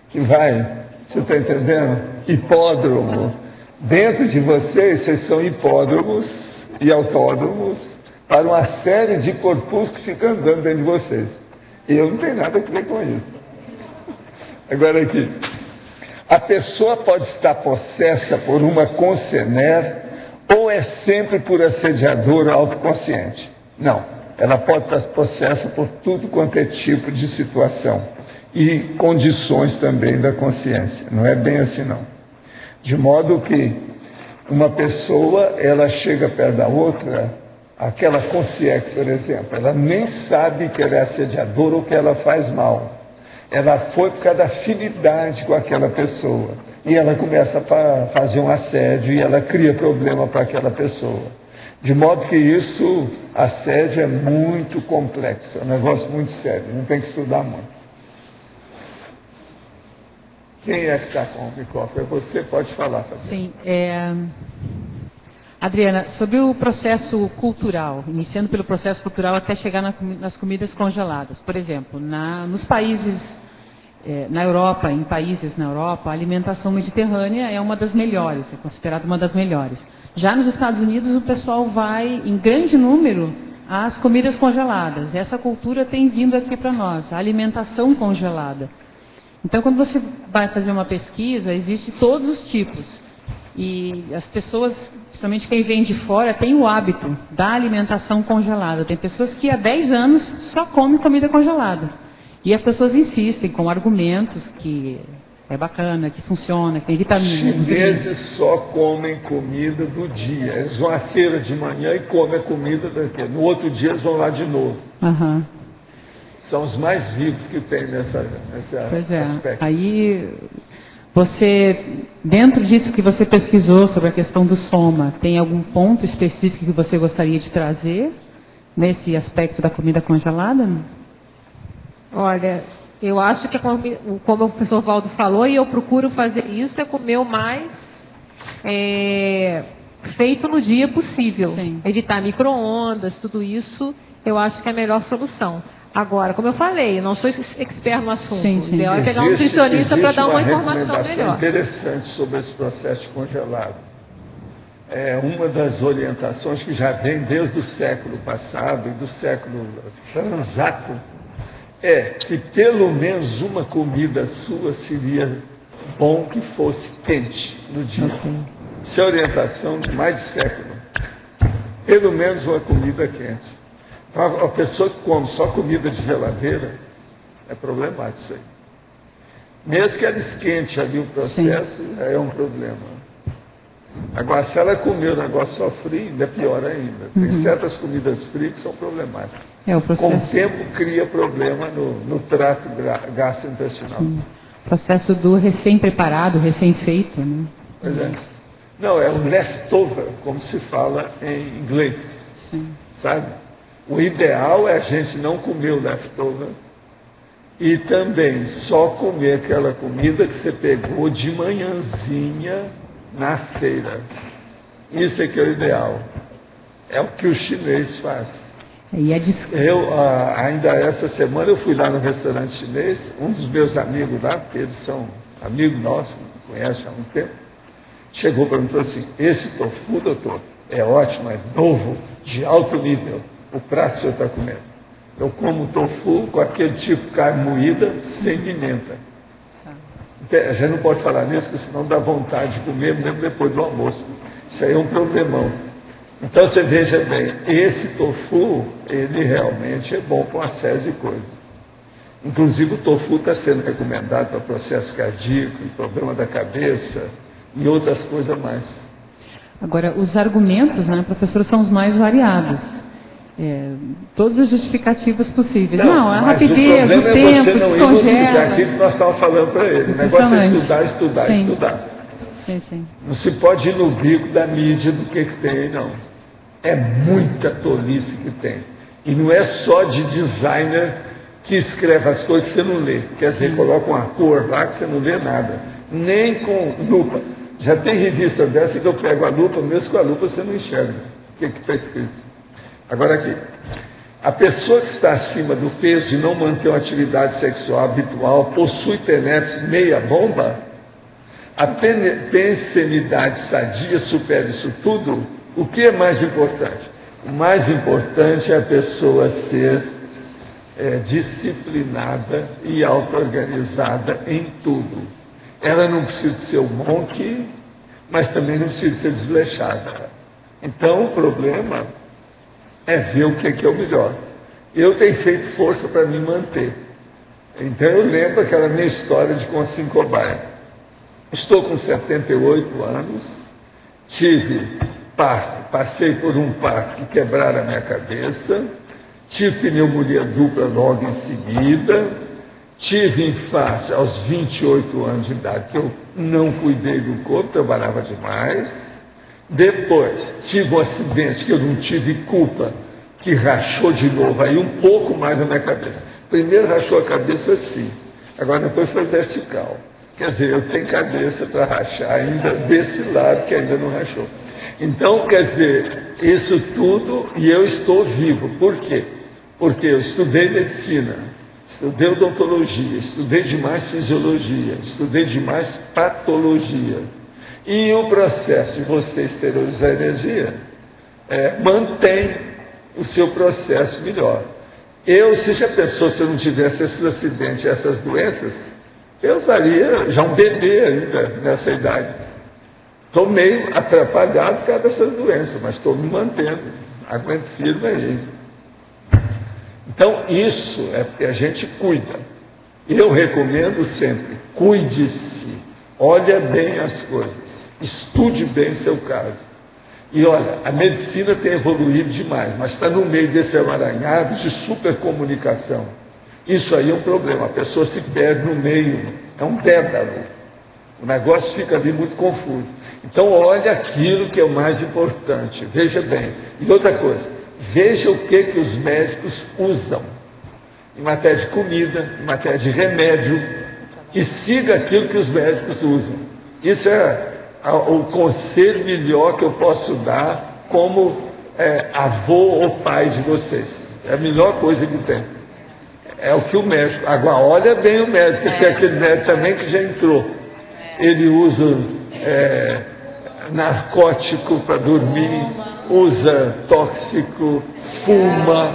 Que vai, você está entendendo? Hipódromo. Dentro de vocês são hipódromos e autódromos para uma série de corpúsculos que ficam andando dentro de vocês. E eu não tenho nada a ver com isso. Agora aqui. A pessoa pode estar possessa por uma concener ou é sempre por assediador autoconsciente? Não. Ela pode estar possessa por tudo quanto é tipo de situação. E condições também da consciência. Não é bem assim, não. De modo que uma pessoa, ela chega perto da outra, aquela consciência, por exemplo, ela nem sabe que ela é assediadora ou que ela faz mal. Ela foi por causa da afinidade com aquela pessoa. E ela começa a fazer um assédio e ela cria problema para aquela pessoa. De modo que isso, assédio é muito complexo, é um negócio muito sério, não tem que estudar muito. Quem é que está com o microfone? Você pode falar, Fabiana. Sim, Adriana, sobre o processo cultural, iniciando pelo processo cultural até chegar nas comidas congeladas. Por exemplo, nos países, na Europa, em países na Europa, a alimentação mediterrânea é uma das melhores, é considerada uma das melhores. Já nos Estados Unidos, o pessoal vai, em grande número, às comidas congeladas. Essa cultura tem vindo aqui para nós, a alimentação congelada. Então, quando você vai fazer uma pesquisa, existe todos os tipos. E as pessoas, principalmente quem vem de fora, tem o hábito da alimentação congelada. Tem pessoas que há 10 anos só comem comida congelada. E as pessoas insistem com argumentos que é bacana, que funciona, que tem vitamina. Os chineses só comem comida do dia. Eles vão à feira de manhã e comem a comida daqui. No outro dia eles vão lá de novo. Uhum. São os mais vivos que tem nesse pois é. aspecto. Aí, você, dentro disso que você pesquisou sobre a questão do soma, tem algum ponto específico que você gostaria de trazer nesse aspecto da comida congelada? Olha, eu acho que, como o professor Valdo falou, e eu procuro fazer isso, é comer o mais feito no dia possível. Sim. Evitar micro-ondas, tudo isso, eu acho que é a melhor solução. Agora, como eu falei, eu não sou expert no assunto. Sim, sim. O ideal é pegar um nutricionista para dar uma informação recomendação melhor. Interessante sobre esse processo congelado. É uma das orientações que já vem desde o século passado e do século transato, é que pelo menos uma comida sua seria bom que fosse quente no dia. Isso é orientação de mais de século. Pelo menos uma comida quente. A pessoa que come só comida de geladeira, é problemático isso aí. Mesmo que ela esquente ali o processo, já é um problema. Agora, se ela comer o negócio só frio, ainda é pior ainda. Tem certas comidas frias que são problemáticas. Com o tempo, cria problema no trato gastrointestinal. O processo do recém-preparado, recém-feito, né? Pois é. Não, é um leftover, como se fala em inglês. Sim. Sabe? O ideal é a gente não comer o leftover e também só comer aquela comida que você pegou de manhãzinha na feira. Isso é que é o ideal. É o que o chinês faz. E Ainda essa semana eu fui lá no restaurante chinês, um dos meus amigos lá, porque eles são amigos nossos, me conhecem há um tempo, chegou para mim e falou assim: esse tofu, doutor, é ótimo, é novo, de alto nível. O prato que o senhor está comendo. Eu como tofu com aquele tipo de carne moída sem pimenta. A gente não pode falar nisso, porque senão dá vontade de comer mesmo depois do almoço. Isso aí é um problemão. Então você veja bem, esse tofu, ele realmente é bom para uma série de coisas. Inclusive o tofu está sendo recomendado para processo cardíaco, problema da cabeça e outras coisas mais. Agora, os argumentos, né, professor, são os mais variados. Todas as justificativas possíveis. Não, a rapidez, o tempo, descongela. Aquilo que nós estávamos falando para ele. O negócio é estudar. Sim. Não se pode ir no bico da mídia do que tem, não. É muita tolice que tem. E não é só de designer que escreve as coisas que você não lê. Quer dizer, coloca uma cor lá que você não lê nada. Nem com lupa. Já tem revista dessa que eu pego a lupa, mesmo com a lupa você não enxerga o que está escrito. Agora aqui, a pessoa que está acima do peso e não mantém uma atividade sexual habitual, possui TENEPS meia bomba, a pensenidade sadia supera isso tudo. O que é mais importante? O mais importante é a pessoa ser disciplinada e auto-organizada em tudo. Ela não precisa ser um monge, mas também não precisa ser desleixada. Então o problema é ver o que é o melhor. Eu tenho feito força para me manter. Então eu lembro aquela minha história de Consim Cobaia. Estou com 78 anos, tive parto, passei por um parto que quebraram a minha cabeça, tive pneumonia dupla logo em seguida, tive infarto aos 28 anos de idade, que eu não cuidei do corpo, trabalhava demais. Depois, tive um acidente que eu não tive culpa, que rachou de novo, aí um pouco mais na minha cabeça. Primeiro rachou a cabeça assim, agora depois foi vertical. Quer dizer, eu tenho cabeça para rachar ainda desse lado que ainda não rachou. Então, quer dizer, isso tudo, e eu estou vivo. Por quê? Porque eu estudei medicina, estudei odontologia, estudei demais fisiologia, estudei demais patologia. E o processo de você exteriorizar a energia mantém o seu processo melhor. Você já pensou se eu não tivesse esses acidentes, essas doenças? Eu estaria já um bebê ainda nessa idade. Estou meio atrapalhado por causa dessas doenças, mas estou me mantendo, aguento firme aí. Então, isso é porque a gente cuida. Eu recomendo sempre, cuide-se, olha bem as coisas, estude bem o seu caso. E olha, a medicina tem evoluído demais, mas está no meio desse emaranhado de supercomunicação. Isso aí é um problema, a pessoa se perde no meio, é um dédalo. O negócio fica ali muito confuso. Então, olha aquilo que é o mais importante, veja bem. E outra coisa, veja o que os médicos usam em matéria de comida, em matéria de remédio, e siga aquilo que os médicos usam. Isso é o conselho melhor que eu posso dar como avô ou pai de vocês. É a melhor coisa que tem. É o que o médico... Agora, olha bem o médico, porque tem aquele médico também que já entrou. Ele usa narcótico para dormir, usa tóxico, fuma,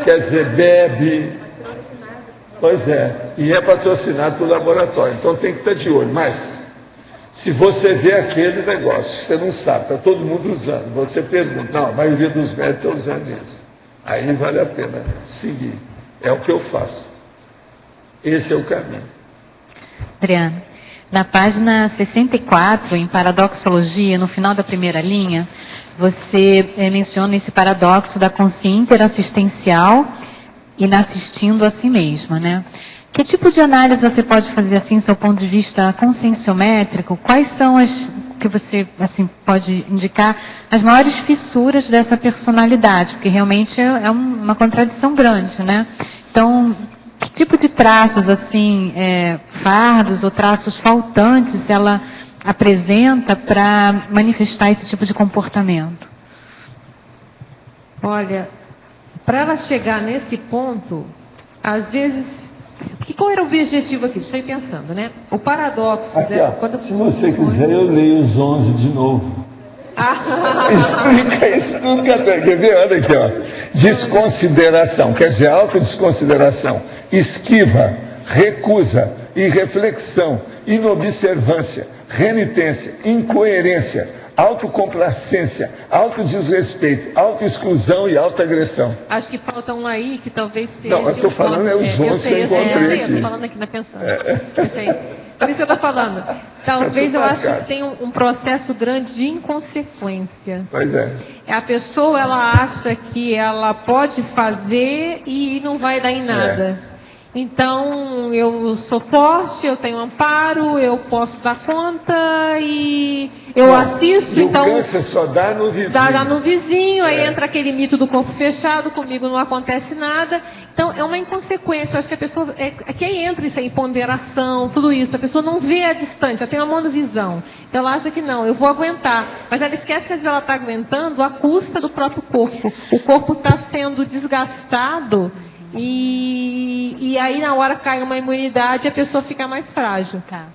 quer dizer, bebe. Pois é, e é patrocinado pelo laboratório, então tem que estar de olho. Mas, se você vê aquele negócio, você não sabe, está todo mundo usando, você pergunta, não, a maioria dos médicos está usando isso. Aí vale a pena seguir. É o que eu faço. Esse é o caminho. Adriana, na página 64, em Paradoxologia, no final da primeira linha, você menciona esse paradoxo da consciência interassistencial inassistindo a si mesma, né? Que tipo de análise você pode fazer, assim, do seu ponto de vista conscienciométrico? Quais são as que você, assim, pode indicar as maiores fissuras dessa personalidade? Porque realmente é uma contradição grande, né? Então, que tipo de traços, assim, fardos ou traços faltantes ela apresenta para manifestar esse tipo de comportamento? Olha, para ela chegar nesse ponto, às vezes... Qual era o objetivo aqui? Estou pensando, né? O paradoxo... Aqui, se você quiser, eu leio os 11 de novo. Explica isso tudo que até... Quer ver? Olha aqui, ó. Desconsideração, quer dizer, autodesconsideração. Esquiva, recusa, irreflexão, inobservância, renitência, incoerência, autocomplacência, autodesrespeito, autoexclusão e autoagressão. Acho que falta um aí que talvez seja... Não, eu estou falando os 11 que eu encontrei aqui. Eu estou falando aqui na pensão. Por isso que eu estou falando. Talvez eu acho que tem um processo grande de inconsequência. Pois é. A pessoa, ela acha que ela pode fazer e não vai dar em nada. Então, eu sou forte, eu tenho amparo, eu posso dar conta e eu assisto. E então, o câncer só dá no vizinho. Dá no vizinho, aí entra aquele mito do corpo fechado, comigo não acontece nada. Então, é uma inconsequência. Eu acho que a pessoa... Aqui entra isso aí, ponderação, tudo isso. A pessoa não vê a distância, ela tem uma monovisão. Então, ela acha que não, eu vou aguentar. Mas ela esquece que às vezes ela está aguentando à custa do próprio corpo. O corpo está sendo desgastado... E aí na hora cai uma imunidade, a pessoa fica mais frágil. Tá.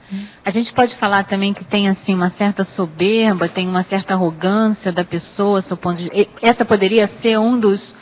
A gente pode falar também que tem assim uma certa soberba, tem uma certa arrogância da pessoa, seu ponto de... Essa poderia ser um dos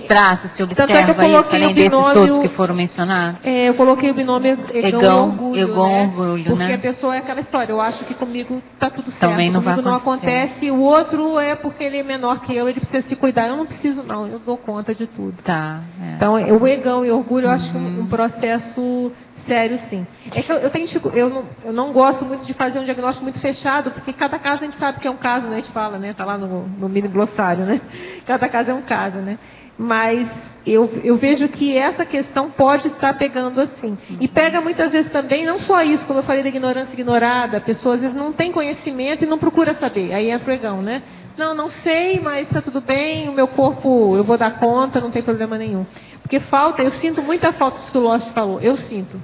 traços, se observa isso, além desses todos que foram mencionados? Eu coloquei o binômio egão e orgulho, porque né? a pessoa é aquela história, eu acho que comigo está tudo certo, também não comigo vai não acontece, o outro é porque ele é menor que eu, ele precisa se cuidar, eu não preciso não, eu dou conta de tudo. Tá. Então, o egão e orgulho, eu acho que um processo sério, sim. É que eu não gosto muito de fazer um diagnóstico muito fechado, porque cada caso a gente sabe que é um caso, né? A gente fala, né? Está lá no mini glossário, né? Cada caso é um caso, né? mas eu vejo que essa questão pode estar pegando assim. E pega muitas vezes também, não só isso, como eu falei da ignorância ignorada, a pessoa às vezes não tem conhecimento e não procura saber. Aí entra o egão, né? Não sei, mas está tudo bem, o meu corpo, eu vou dar conta, não tem problema nenhum. Porque falta, eu sinto muita falta disso que o Lost falou, eu sinto.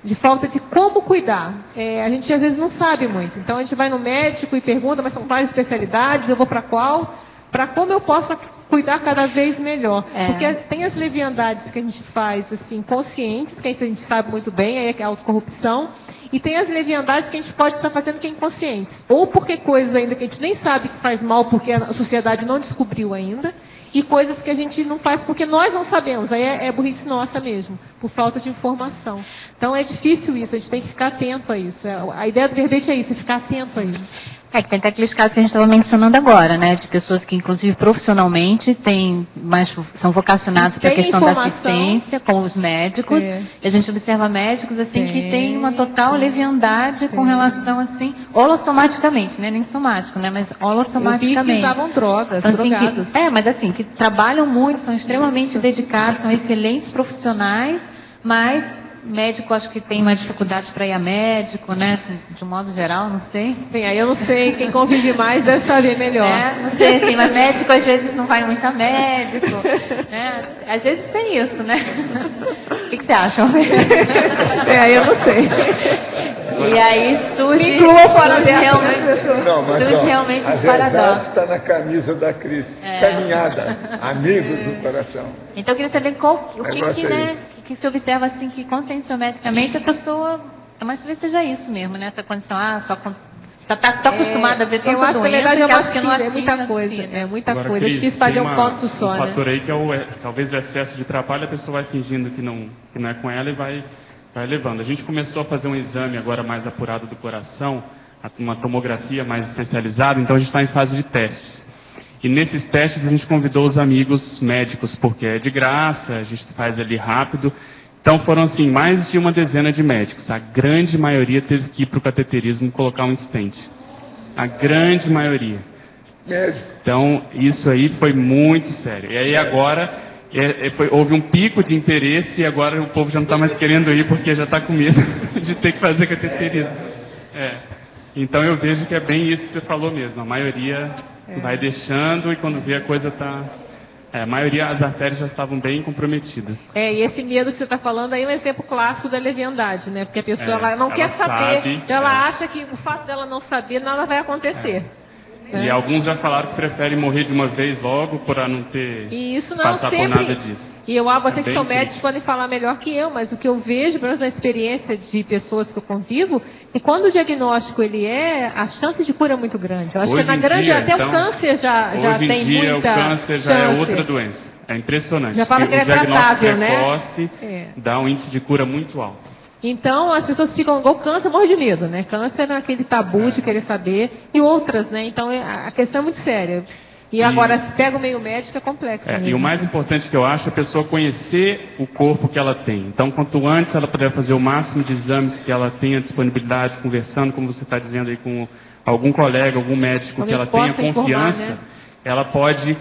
De falta de como cuidar. A gente às vezes não sabe muito. Então a gente vai no médico e pergunta, mas são várias especialidades, eu vou para qual? Para como eu possa cuidar cada vez melhor. Porque tem as leviandades que a gente faz assim, conscientes, que isso a gente sabe muito bem, aí é a autocorrupção. E tem as leviandades que a gente pode estar fazendo que é inconscientes. Ou porque coisas ainda que a gente nem sabe que faz mal, porque a sociedade não descobriu ainda. E coisas que a gente não faz porque nós não sabemos. Aí é burrice nossa mesmo, por falta de informação. Então é difícil isso, a gente tem que ficar atento a isso. A ideia do verbete é isso, é ficar atento a isso. Que tem até aqueles casos que a gente estava mencionando agora, né? De pessoas que, inclusive, profissionalmente são vocacionados para a questão da assistência, como os médicos. E a gente observa médicos, assim, que tem uma total leviandade com relação, assim, holossomaticamente, né? Nem somático, né? Mas holossomaticamente. Eu vi que usavam drogas, então, assim, drogados. Mas assim, que trabalham muito, são extremamente dedicados, são excelentes profissionais, mas médico acho que tem uma dificuldade para ir a médico, né? Assim, de um modo geral, não sei. Bem, aí eu não sei, quem convive mais deve saber melhor. Não sei, assim, mas médico às vezes não vai muito a médico. Né? Às vezes tem isso, né? O que você acha? Aí eu não sei. E aí surge realmente os paradoxos. A verdade está na camisa da Cris, caminhada, amigo do coração. Então eu queria saber o que se observa assim, que conscienciometricamente a pessoa, mas talvez seja isso mesmo, né? Essa condição, tá acostumada a ver tanta doença, eu acho que na verdade é muita coisa, é muita Agora, coisa. Cris, É difícil fazer um ponto só, um fator aí que talvez o excesso de trabalho, a pessoa vai fingindo que não é com ela e vai levando. A gente começou a fazer um exame agora mais apurado do coração, uma tomografia mais especializada, então a gente está em fase de testes. E nesses testes a gente convidou os amigos médicos, porque é de graça, a gente faz ali rápido. Então foram assim, mais de uma dezena de médicos. A grande maioria teve que ir para o cateterismo colocar um stent. A grande maioria. Então isso aí foi muito sério. E aí agora houve um pico de interesse e agora o povo já não está mais querendo ir porque já está com medo de ter que fazer cateterismo. Então eu vejo que é bem isso que você falou mesmo. A maioria vai deixando e quando vê a coisa está... a maioria, as artérias já estavam bem comprometidas. E esse medo que você está falando aí é um exemplo clássico da leviandade, né? Porque a pessoa ela não quer saber, ela acha que o fato dela não saber, nada vai acontecer. E alguns já falaram que preferem morrer de uma vez logo para não ter passar por nada disso. E vocês que são médicos podem falar melhor que eu, mas o que eu vejo, pelo menos na experiência de pessoas que eu convivo, é que quando o diagnóstico a chance de cura é muito grande. Eu acho que na grande, até o câncer já tem muita chance. Hoje em dia o câncer já é outra doença. É impressionante. Já fala que ele é tratável, né? O diagnóstico precoce dá um índice de cura muito alto. Então, as pessoas ficam igual câncer, morre de medo, né? Câncer é aquele tabu de querer saber, e outras, né? Então, a questão é muito séria. E agora, se pega o meio médico, é complexo mesmo. E o mais importante que eu acho é a pessoa conhecer o corpo que ela tem. Então, quanto antes ela puder fazer o máximo de exames que ela tenha disponibilidade, conversando, como você está dizendo aí, com algum colega, algum médico que ela tenha confiança, né? Ela pode...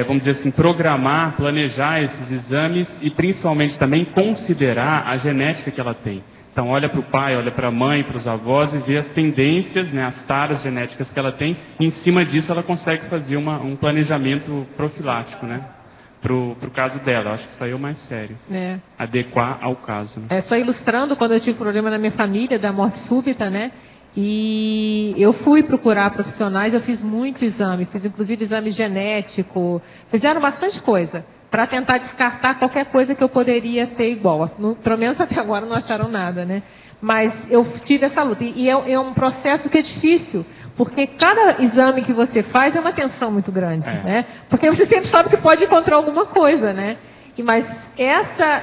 vamos dizer assim, programar, planejar esses exames e principalmente também considerar a genética que ela tem. Então olha para o pai, olha para a mãe, para os avós e vê as tendências, né, as taras genéticas que ela tem e em cima disso ela consegue fazer um planejamento profilático, né, para o caso dela. Eu acho que isso aí é o mais sério. Adequar ao caso. Né? Só ilustrando, quando eu tive problema na minha família, da morte súbita, né? E eu fui procurar profissionais, eu fiz muito exame, fiz inclusive exame genético, fizeram bastante coisa para tentar descartar qualquer coisa que eu poderia ter igual. Pelo menos até agora não acharam nada, né? Mas eu tive essa luta. E é um processo que é difícil, porque cada exame que você faz é uma tensão muito grande, né? Porque você sempre sabe que pode encontrar alguma coisa, né? Mas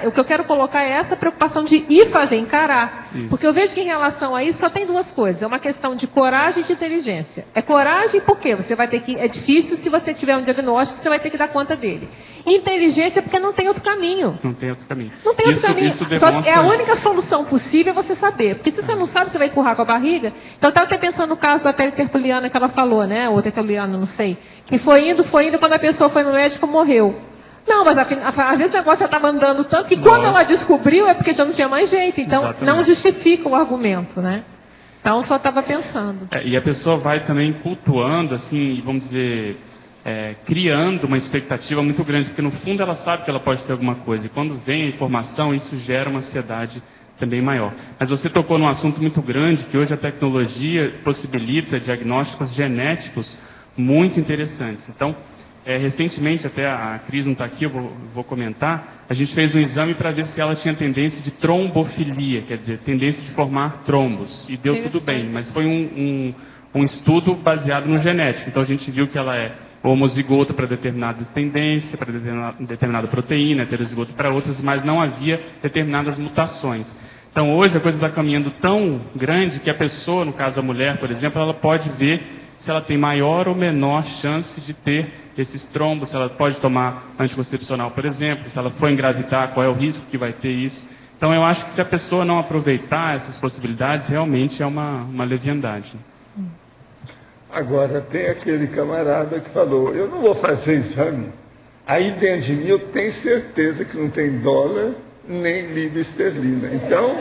o que eu quero colocar é essa preocupação de ir fazer, encarar. Isso. Porque eu vejo que em relação a isso só tem duas coisas. É uma questão de coragem e de inteligência. É coragem porque você vai ter que... É difícil se você tiver um diagnóstico, você vai ter que dar conta dele. Inteligência porque não tem outro caminho. Não tem outro caminho. Não tem outro caminho. Isso demonstra... A única solução possível é você saber. Porque se você não sabe, você vai empurrar com a barriga. Então eu estava até pensando no caso da tertuliana que ela falou, né? Ou tertuliana, não sei. Que foi indo, quando a pessoa foi no médico, morreu. Não, mas às vezes o negócio já estava andando tanto que quando ela descobriu é porque já não tinha mais jeito. Então, não justifica o argumento, né? Então, só estava pensando. E a pessoa vai também cultuando, assim, vamos dizer, criando uma expectativa muito grande, porque no fundo ela sabe que ela pode ter alguma coisa. E quando vem a informação, isso gera uma ansiedade também maior. Mas você tocou num assunto muito grande, que hoje a tecnologia possibilita diagnósticos genéticos muito interessantes. Então, recentemente, até a Cris não está aqui, eu vou comentar, a gente fez um exame para ver se ela tinha tendência de trombofilia, quer dizer, tendência de formar trombos, e deu tudo bem, mas foi um estudo baseado no genético. Então a gente viu que ela é homozigota para determinadas tendências, para determinada proteína, heterozigota para outras, mas não havia determinadas mutações. Então hoje a coisa está caminhando tão grande que a pessoa, no caso a mulher, por exemplo, ela pode ver se ela tem maior ou menor chance de ter esses trombos, se ela pode tomar anticoncepcional, por exemplo, se ela for engravidar, qual é o risco que vai ter isso. Então eu acho que se a pessoa não aproveitar essas possibilidades, realmente é uma leviandade. Agora, tem aquele camarada que falou, eu não vou fazer exame. Aí dentro de mim eu tenho certeza que não tem dólar nem libra esterlina. Então,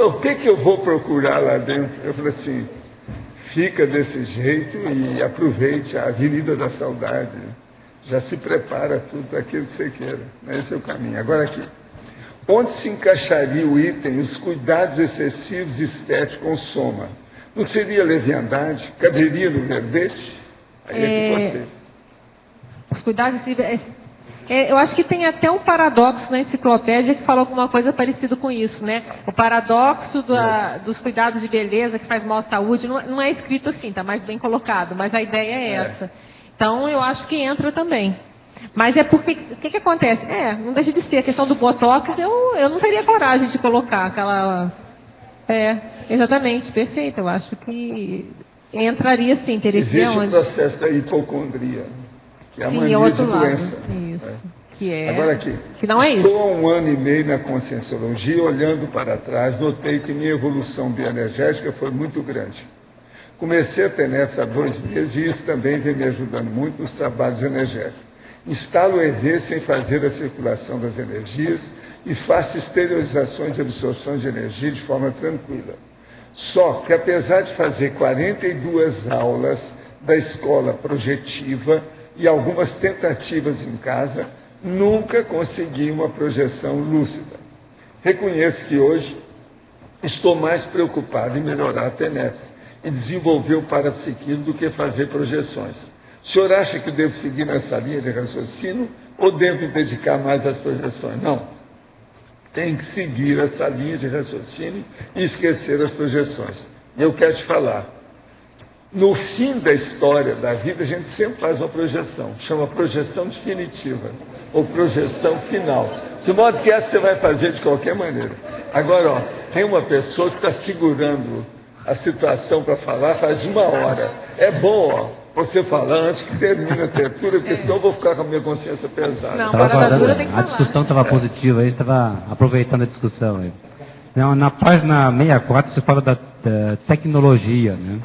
o que eu vou procurar lá dentro? Eu falei assim, fica desse jeito e aproveite a Avenida da Saudade. Já se prepara tudo aquilo que você queira. Esse é o caminho. Agora aqui, onde se encaixaria o item, os cuidados excessivos estéticos com soma? Não seria leviandade? Caberia no verbete? Aí é que você. Os cuidados eu acho que tem até um paradoxo na enciclopédia que falou alguma coisa parecida com isso, né? O paradoxo dos cuidados de beleza que faz mal à saúde, não é escrito assim, está mais bem colocado, mas a ideia é essa. Então, eu acho que entra também. Mas é porque, o que acontece? Não deixa de ser, a questão do Botox, eu não teria coragem de colocar aquela... exatamente, perfeito, eu acho que entraria sim, teria que ser onde... Existe o processo da hipocondria. Que é a mania outro de lado. doença. Isso. Agora aqui, que não é estou há 1 ano e meio na Conscienciologia, olhando para trás, notei que minha evolução bioenergética foi muito grande. Comecei a ter netos há 2 meses e isso também vem me ajudando muito nos trabalhos energéticos. Instalo o EV sem fazer a circulação das energias e faço exteriorizações e absorções de energia de forma tranquila. Só que apesar de fazer 42 aulas da escola projetiva, e algumas tentativas em casa, nunca consegui uma projeção lúcida. Reconheço que hoje estou mais preocupado em melhorar a TENEPS e desenvolver o parapsiquismo do que fazer projeções. O senhor acha que devo seguir nessa linha de raciocínio ou devo me dedicar mais às projeções? Não. Tem que seguir essa linha de raciocínio e esquecer as projeções. E eu quero te falar, no fim da história da vida, a gente sempre faz uma projeção, chama projeção definitiva, ou projeção final. De modo que essa você vai fazer de qualquer maneira. Agora, tem uma pessoa que está segurando a situação para falar faz 1 hora. É bom, você falar antes que termine a tertura, porque senão eu vou ficar com a minha consciência pesada. Não, a discussão estava positiva, a gente estava aproveitando a discussão. Aí. Na página 64 você fala da tecnologia, né?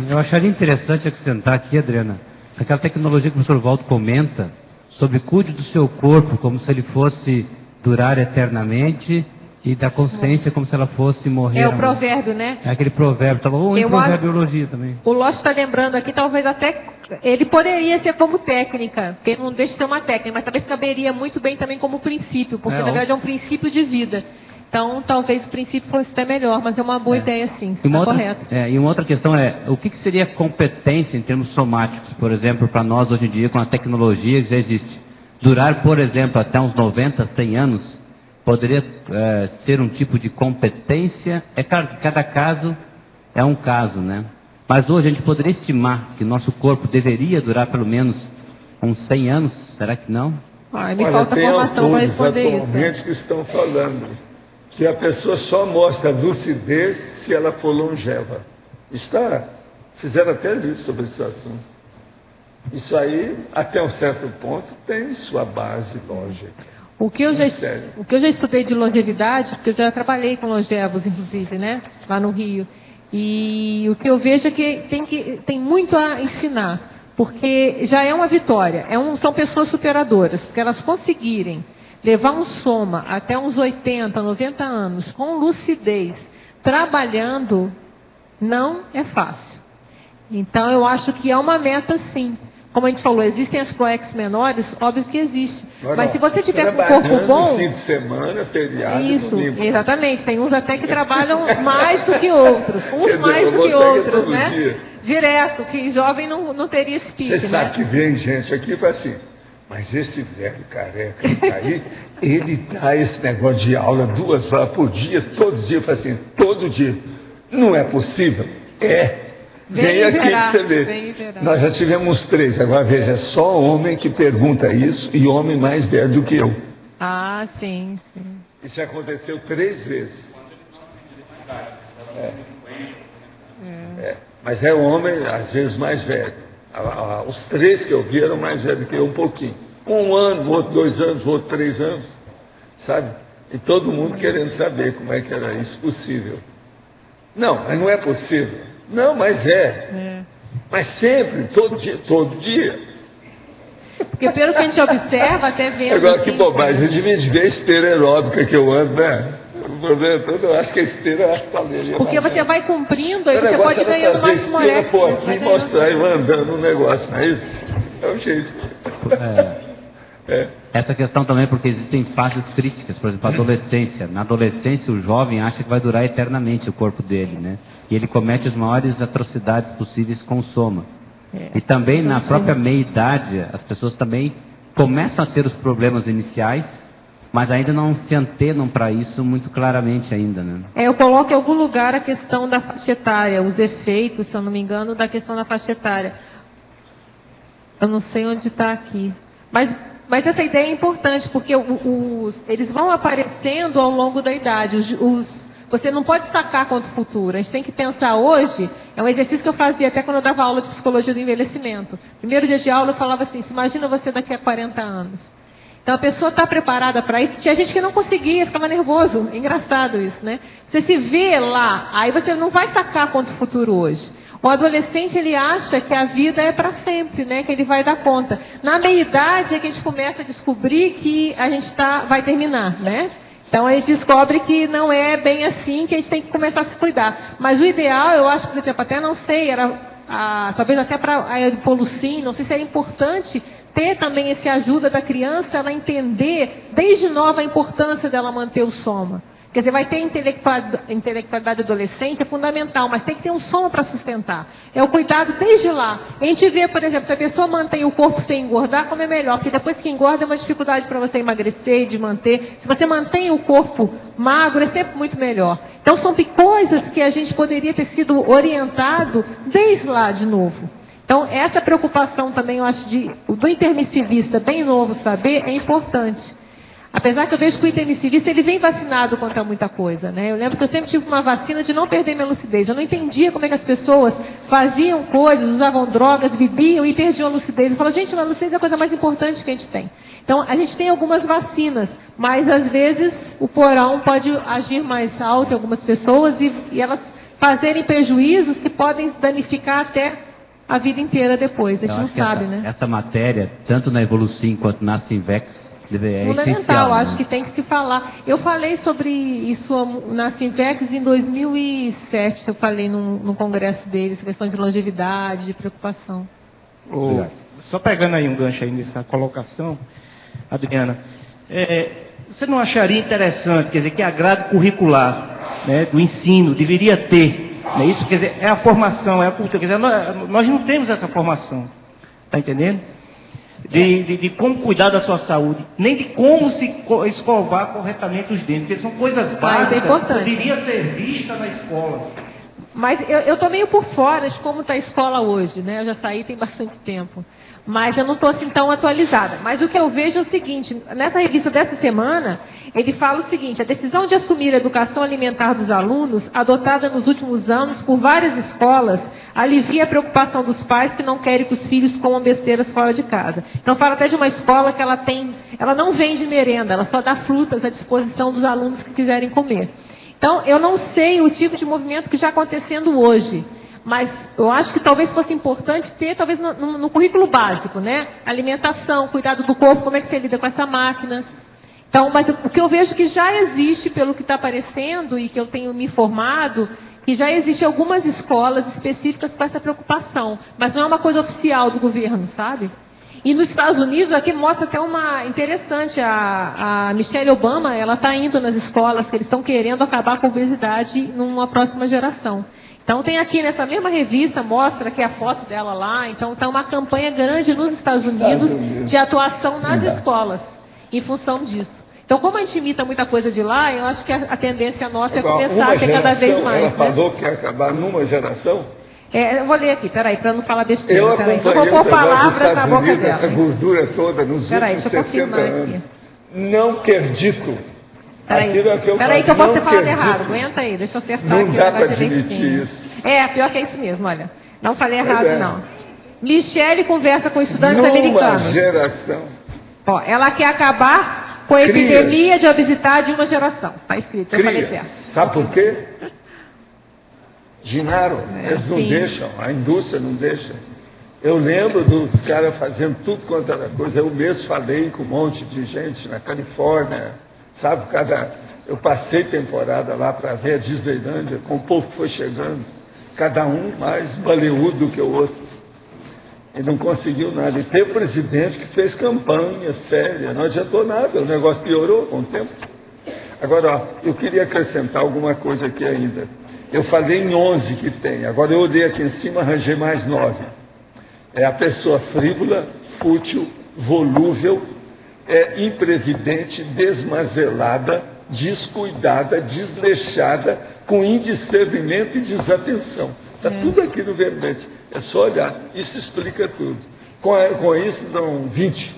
Eu acharia interessante acrescentar aqui, Adriana, aquela tecnologia que o professor Valdo comenta sobre cuide do seu corpo como se ele fosse durar eternamente e da consciência como se ela fosse morrer. É o provérbio, né? É aquele provérbio, ou em proverbiologia também. O Lócio está lembrando aqui, talvez até ele poderia ser como técnica, porque não deixa de ser uma técnica, mas talvez caberia muito bem também como princípio, porque na verdade é um princípio de vida. Então, talvez o princípio fosse até melhor, mas é uma boa ideia sim, está correto. E uma outra questão é, o que seria competência em termos somáticos, por exemplo, para nós hoje em dia, com a tecnologia que já existe? Durar, por exemplo, até uns 90, 100 anos, poderia ser um tipo de competência? É claro que cada caso é um caso, né? Mas hoje a gente poderia estimar que nosso corpo deveria durar pelo menos uns 100 anos, será que não? Me falta formação para responder isso. Atualmente que estão falando que a pessoa só mostra lucidez se ela for longeva. Fizeram até livro sobre esse assunto. Isso aí, até um certo ponto, tem sua base lógica. O que eu já estudei de longevidade, porque eu já trabalhei com longevos, inclusive, né, lá no Rio, e o que eu vejo é que tem muito a ensinar. porque já é uma vitória. São pessoas superadoras, porque elas conseguirem levar um soma até uns 80, 90 anos, com lucidez, trabalhando, não é fácil. Então, eu acho que é uma meta, sim. Como a gente falou, existem as ProEx menores, óbvio que existe. Mas se você tiver com um corpo bom... fim de semana, feriado, isso, domingo. Exatamente. Tem uns até que trabalham mais do que outros. Uns mais do que outros, né? Dia. Direto, que jovem não teria esse pique, Você sabe, né? que vem gente aqui e fala assim, mas esse velho careca que tá aí, ele dá esse negócio de aula 2 horas por dia, todo dia, fala assim, todo dia. Não é possível? É. Vem aqui que você vê. Nós já tivemos 3, agora veja, é só homem que pergunta isso e homem mais velho do que eu. Ah, sim. Isso aconteceu 3 vezes. Mas é homem, às vezes, mais velho. Os 3 que eu vi eram mais velhos que eu um pouquinho. Um ano, outro 2 anos, outro 3 anos. Sabe? E todo mundo querendo saber como é que era isso possível. Não, mas não é possível. Não, mas é. Mas sempre, todo dia. Porque pelo que a gente observa, até vendo... Agora, que bobagem, eu devia ver a esteira aeróbica que eu ando, né? O problema todo, eu acho que a esteira valeria. Porque você vai cumprindo, aí você pode ganhando mais moleque. E mostrar, e andando no negócio, não é isso? É o jeito. Essa questão também, porque existem fases críticas, por exemplo, a adolescência. Na adolescência, o jovem acha que vai durar eternamente o corpo dele, né? E ele comete as maiores atrocidades possíveis com o soma. E também na própria meia-idade, as pessoas também começam a ter os problemas iniciais, mas ainda não se antenam para isso muito claramente ainda, né? Eu coloco em algum lugar a questão da faixa etária, os efeitos, se eu não me engano, da questão da faixa etária. Eu não sei onde está aqui. Mas essa ideia é importante, porque eles vão aparecendo ao longo da idade. Você não pode sacar quanto futuro. A gente tem que pensar hoje, é um exercício que eu fazia até quando eu dava aula de psicologia do envelhecimento. Primeiro dia de aula eu falava assim, imagina você daqui a 40 anos. Então a pessoa está preparada para isso. Tinha gente que não conseguia, ficava nervoso. É engraçado isso, né? Você se vê lá, aí você não vai sacar quanto futuro hoje. O adolescente, ele acha que a vida é para sempre, né? Que ele vai dar conta. Na meia-idade é que a gente começa a descobrir que a gente vai terminar, né? Então a gente descobre que não é bem assim, que a gente tem que começar a se cuidar. Mas o ideal, eu acho, por exemplo, até não sei, talvez até para a Evolucim, não sei se é importante ter também essa ajuda da criança, ela entender desde nova a importância dela manter o soma. Quer dizer, vai ter intelectualidade adolescente, é fundamental, mas tem que ter um soma para sustentar. É o cuidado desde lá. A gente vê, por exemplo, se a pessoa mantém o corpo sem engordar, como é melhor, porque depois que engorda é uma dificuldade para você emagrecer e de manter. Se você mantém o corpo magro, é sempre muito melhor. Então são coisas que a gente poderia ter sido orientado desde lá de novo. Então essa preocupação também, eu acho, do intermissivista bem novo saber, é importante. Apesar que eu vejo que o intermissivista, ele vem vacinado contra muita coisa, né? Eu lembro que eu sempre tive uma vacina de não perder minha lucidez. Eu não entendia como é que as pessoas faziam coisas, usavam drogas, bebiam e perdiam a lucidez. Eu falo, gente, a lucidez é a coisa mais importante que a gente tem. Então, a gente tem algumas vacinas, mas às vezes o porão pode agir mais alto em algumas pessoas e elas fazerem prejuízos que podem danificar até a vida inteira depois. A gente não sabe, né? Essa matéria, tanto na Evolucim quanto na Sinvex, é fundamental, essencial, acho né? que tem que se falar. Eu falei sobre isso na Sinvex em 2007, eu falei num congresso deles, questão de longevidade, de preocupação. Só pegando aí um gancho aí nessa colocação, Adriana, você não acharia interessante, quer dizer, que a grade curricular, né, do ensino deveria ter, né, isso, quer dizer, é a formação, é a cultura, quer dizer, nós não temos essa formação, está entendendo? De como cuidar da sua saúde, nem de como se escovar corretamente os dentes, porque são coisas básicas que deveria ser vista na escola. Mas eu estou meio por fora de como está a escola hoje, né? Eu já saí tem bastante tempo. Mas eu não estou assim tão atualizada. Mas o que eu vejo é o seguinte, nessa revista dessa semana, ele fala o seguinte, a decisão de assumir a educação alimentar dos alunos, adotada nos últimos anos por várias escolas, alivia a preocupação dos pais que não querem que os filhos comam besteiras fora de casa. Então fala até de uma escola que ela não vende merenda, ela só dá frutas à disposição dos alunos que quiserem comer. Então, eu não sei o tipo de movimento que está acontecendo hoje, Mas eu acho que talvez fosse importante ter, talvez no currículo básico, né? Alimentação, cuidado do corpo, como é que você lida com essa máquina. Então, mas o que eu vejo que já existe, pelo que está aparecendo e que eu tenho me informado, que já existem algumas escolas específicas com essa preocupação, mas não é uma coisa oficial do governo, sabe? E nos Estados Unidos, aqui mostra até uma interessante, a Michelle Obama, ela está indo nas escolas, que eles estão querendo acabar com a obesidade numa próxima geração. Então tem aqui nessa mesma revista, mostra que a foto dela lá, então está uma campanha grande nos Estados Unidos de atuação nas escolas, em função disso. Então, como a gente imita muita coisa de lá, eu acho que a tendência nossa é começar a ter cada vez mais. Ela falou que ia acabar numa geração? Eu vou ler aqui, peraí, para não falar besteira. Eu acompanhei não vou pôr palavras na boca dela. Essa gordura toda nos últimos 60 anos. Não quer dito. Peraí que eu posso ter falado errado. Aguenta aí, deixa eu acertar não aqui. Não dá para admitir isso. Pior que é isso mesmo, olha. Não falei errado, não. Michelle conversa com estudantes americanos. Numa geração. Ela quer acabar com a epidemia de obesidade em uma geração. Está escrito, eu falei certo. Sabe por quê? Ginaro, eles não deixam, a indústria não deixa. Eu lembro dos caras fazendo tudo quanto era coisa. Eu mesmo falei com um monte de gente na Califórnia, sabe? Eu passei temporada lá para ver a Disneylândia, com o povo que foi chegando, cada um mais baleudo do que o outro. E não conseguiu nada. E teve presidente que fez campanha séria, não adiantou nada, o negócio piorou com o tempo. Agora, eu queria acrescentar alguma coisa aqui ainda. Eu falei em 11 que tem, agora eu olhei aqui em cima, arranjei mais 9. É a pessoa frívola, fútil, volúvel, imprevidente, desmazelada, descuidada, desleixada, com indiscernimento e desatenção. Está tudo aqui no verbete, é só olhar, isso explica tudo. Com isso dão 20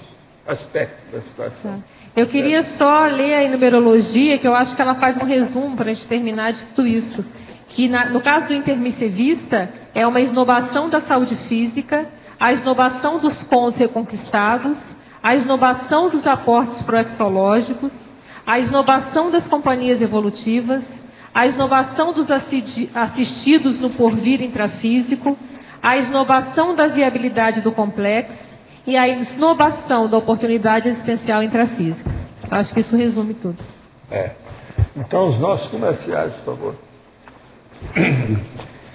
aspectos da situação. Eu queria só ler a numerologia, que eu acho que ela faz um resumo para a gente terminar de tudo isso. Que no caso do intermissivista, é uma esnobação da saúde física, a esnobação dos cons reconquistados, a esnobação dos aportes proexológicos, a esnobação das companhias evolutivas, a esnobação dos assistidos no porvir intrafísico, a esnobação da viabilidade do complexo e a esnobação da oportunidade existencial intrafísica. Acho que isso resume tudo. Então, os nossos comerciais, por favor.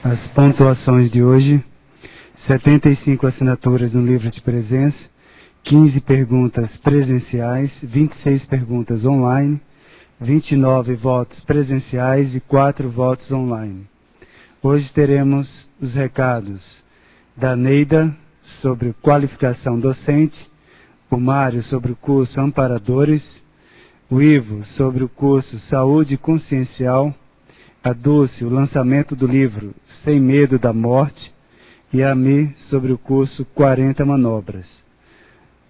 As pontuações de hoje: 75 assinaturas no livro de presença, 15 perguntas presenciais, 26 perguntas online, 29 votos presenciais e 4 votos online. Hoje teremos os recados da Neida sobre qualificação docente, o Mário sobre o curso Amparadores, o Ivo sobre o curso Saúde Consciencial, a Dulce, o lançamento do livro Sem Medo da Morte, e a Mi sobre o curso 40 Manobras.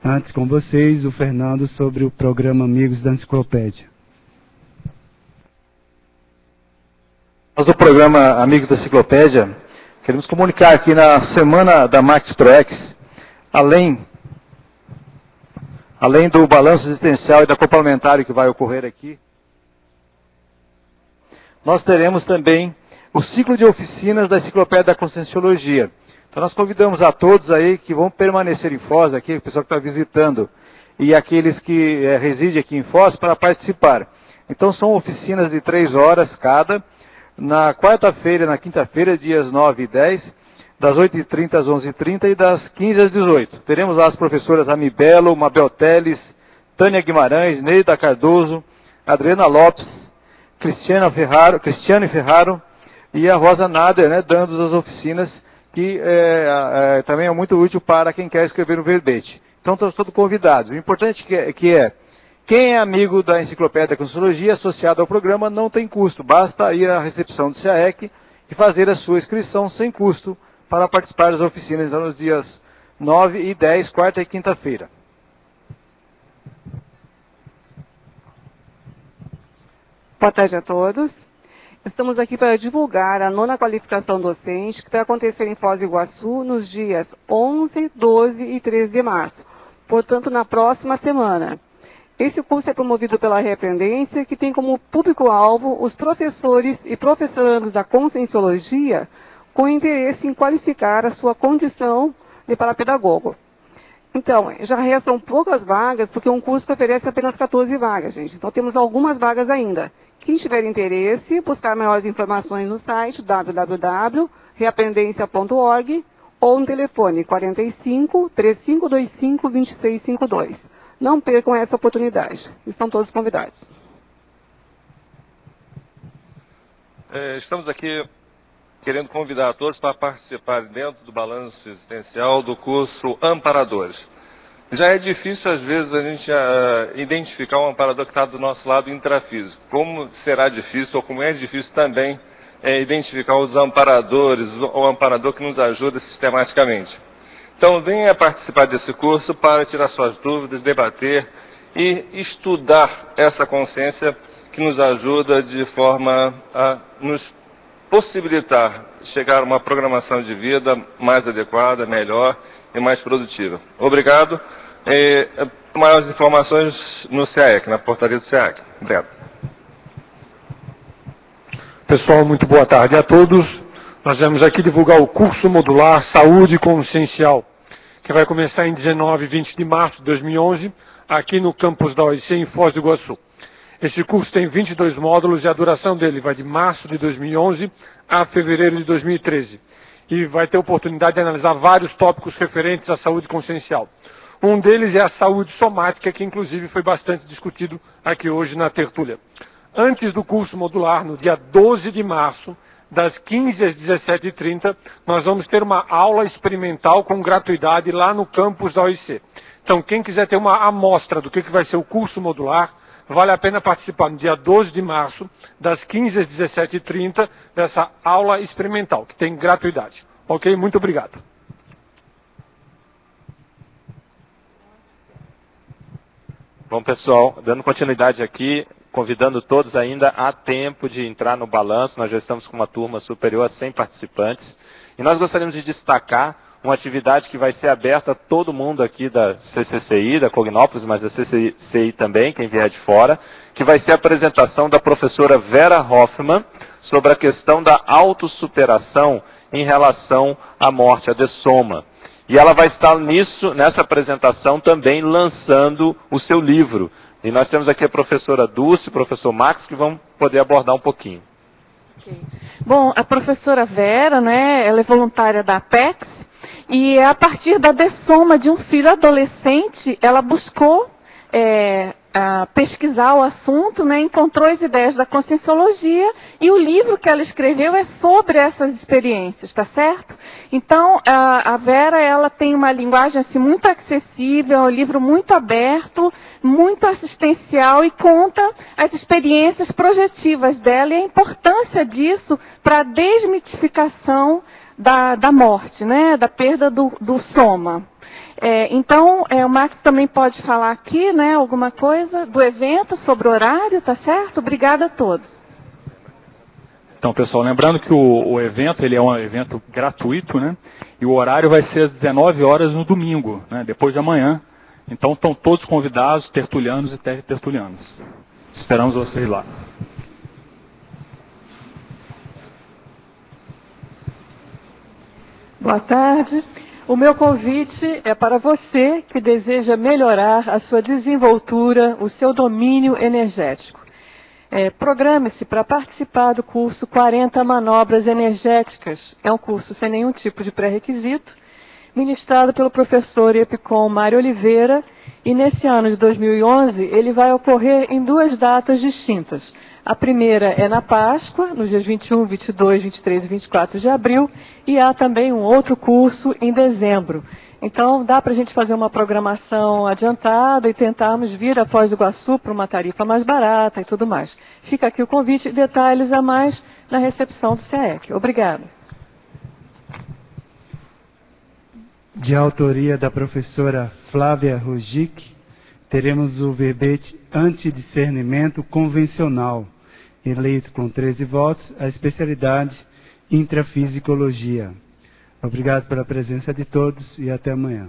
Antes com vocês, o Fernando sobre o programa Amigos da Enciclopédia. Nós do programa Amigos da Enciclopédia, queremos comunicar que na semana da Max ProEx, além do balanço existencial e da complementário que vai ocorrer aqui, nós teremos também o ciclo de oficinas da Enciclopédia da Conscienciologia. Então nós convidamos a todos aí que vão permanecer em Foz, aqui, o pessoal que está visitando, e aqueles que residem aqui em Foz, para participar. Então são oficinas de 3 horas cada, na quarta-feira e na quinta-feira, dias 9 e 10, das 8h30 às 11h30 e das 15 às 18h. Teremos lá as professoras Amibelo, Mabel Teles, Tânia Guimarães, Neida Cardoso, Adriana Lopes, Cristiane Ferraro e a Rosa Nader, né, dando as oficinas, que também é muito útil para quem quer escrever no verbete. Então, estamos todos convidados. O importante quem é amigo da Enciclopédia da Conscienciologia, associado ao programa, não tem custo. Basta ir à recepção do CAEC e fazer a sua inscrição sem custo para participar das oficinas, então, nos dias 9 e 10, quarta e quinta-feira. Boa tarde a todos. Estamos aqui para divulgar a 9ª qualificação docente, que vai acontecer em Foz do Iguaçu nos dias 11, 12 e 13 de março, portanto, na próxima semana. Esse curso é promovido pela Reaprendência, que tem como público-alvo os professores e professorandos da Conscienciologia, com interesse em qualificar a sua condição de parapedagogo. Então, já restam poucas vagas, porque é um curso que oferece apenas 14 vagas, gente. Então, temos algumas vagas ainda. Quem tiver interesse, buscar maiores informações no site www.reaprendência.org ou no telefone 45 3525 2652. Não percam essa oportunidade. Estão todos convidados. Estamos aqui querendo convidar a todos para participar dentro do balanço existencial do curso Amparadores. Já é difícil, às vezes, a gente identificar um amparador que está do nosso lado intrafísico. Como será difícil, ou como é difícil também, identificar os amparadores, o amparador que nos ajuda sistematicamente. Então, venha participar desse curso para tirar suas dúvidas, debater e estudar essa consciência que nos ajuda de forma a nos possibilitar chegar a uma programação de vida mais adequada, melhor e mais produtiva. Obrigado. Maiores informações no CAEC, na portaria do CAEC. Obrigado. Pessoal, muito boa tarde a todos. Nós vamos aqui divulgar o curso modular Saúde Consciencial, que vai começar em 19 e 20 de março de 2011, aqui no campus da OIC, em Foz do Iguaçu. Esse curso tem 22 módulos e a duração dele vai de março de 2011 a fevereiro de 2013. E vai ter oportunidade de analisar vários tópicos referentes à saúde consciencial. Um deles é a saúde somática, que inclusive foi bastante discutido aqui hoje na tertúlia. Antes do curso modular, no dia 12 de março, das 15 às 17h30, nós vamos ter uma aula experimental com gratuidade lá no campus da OIC. Então, quem quiser ter uma amostra do que vai ser o curso modular, vale a pena participar no dia 12 de março, das 15 às 17h30, dessa aula experimental, que tem gratuidade. Ok? Muito obrigado. Bom, pessoal, dando continuidade aqui, convidando todos ainda a tempo de entrar no balanço. Nós já estamos com uma turma superior a 100 participantes. E nós gostaríamos de destacar uma atividade que vai ser aberta a todo mundo aqui da CCCI, da Cognópolis, mas da CCCI também, quem vier de fora, que vai ser a apresentação da professora Vera Hoffmann sobre a questão da autossuperação em relação à morte, a dessoma. E ela vai estar nessa apresentação também lançando o seu livro. E nós temos aqui a professora Dulce, o professor Max, que vão poder abordar um pouquinho. Okay. Bom, a professora Vera, né, ela é voluntária da Apex, e a partir da dessoma de um filho adolescente, ela buscou pesquisar o assunto, né, encontrou as ideias da conscienciologia, e o livro que ela escreveu é sobre essas experiências, tá certo? Então, a Vera, ela tem uma linguagem assim, muito acessível, é um livro muito aberto, muito assistencial, e conta as experiências projetivas dela e a importância disso para a desmitificação da morte, né, da perda do soma. Então, o Max também pode falar aqui, né, alguma coisa do evento, sobre o horário, tá certo? Obrigada a todos. Então, pessoal, lembrando que o evento, ele é um evento gratuito, né, e o horário vai ser às 19 horas no domingo, né, depois de amanhã. Então, estão todos convidados, tertulianos e tertulianos. Esperamos vocês lá. Boa tarde. O meu convite é para você que deseja melhorar a sua desenvoltura, o seu domínio energético. Programe-se para participar do curso 40 Manobras Energéticas. É um curso sem nenhum tipo de pré-requisito, ministrado pelo professor Epicom Mário Oliveira, e nesse ano de 2011 ele vai ocorrer em 2 datas distintas. A primeira é na Páscoa, nos dias 21, 22, 23 e 24 de abril, e há também um outro curso em dezembro. Então, dá para a gente fazer uma programação adiantada e tentarmos vir a Foz do Iguaçu para uma tarifa mais barata e tudo mais. Fica aqui o convite, detalhes a mais na recepção do CAEC. Obrigada. De autoria da professora Flávia Rujic, teremos o verbete Antidiscernimento Convencional, eleito com 13 votos, a especialidade Intrafisicologia. Obrigado pela presença de todos e até amanhã.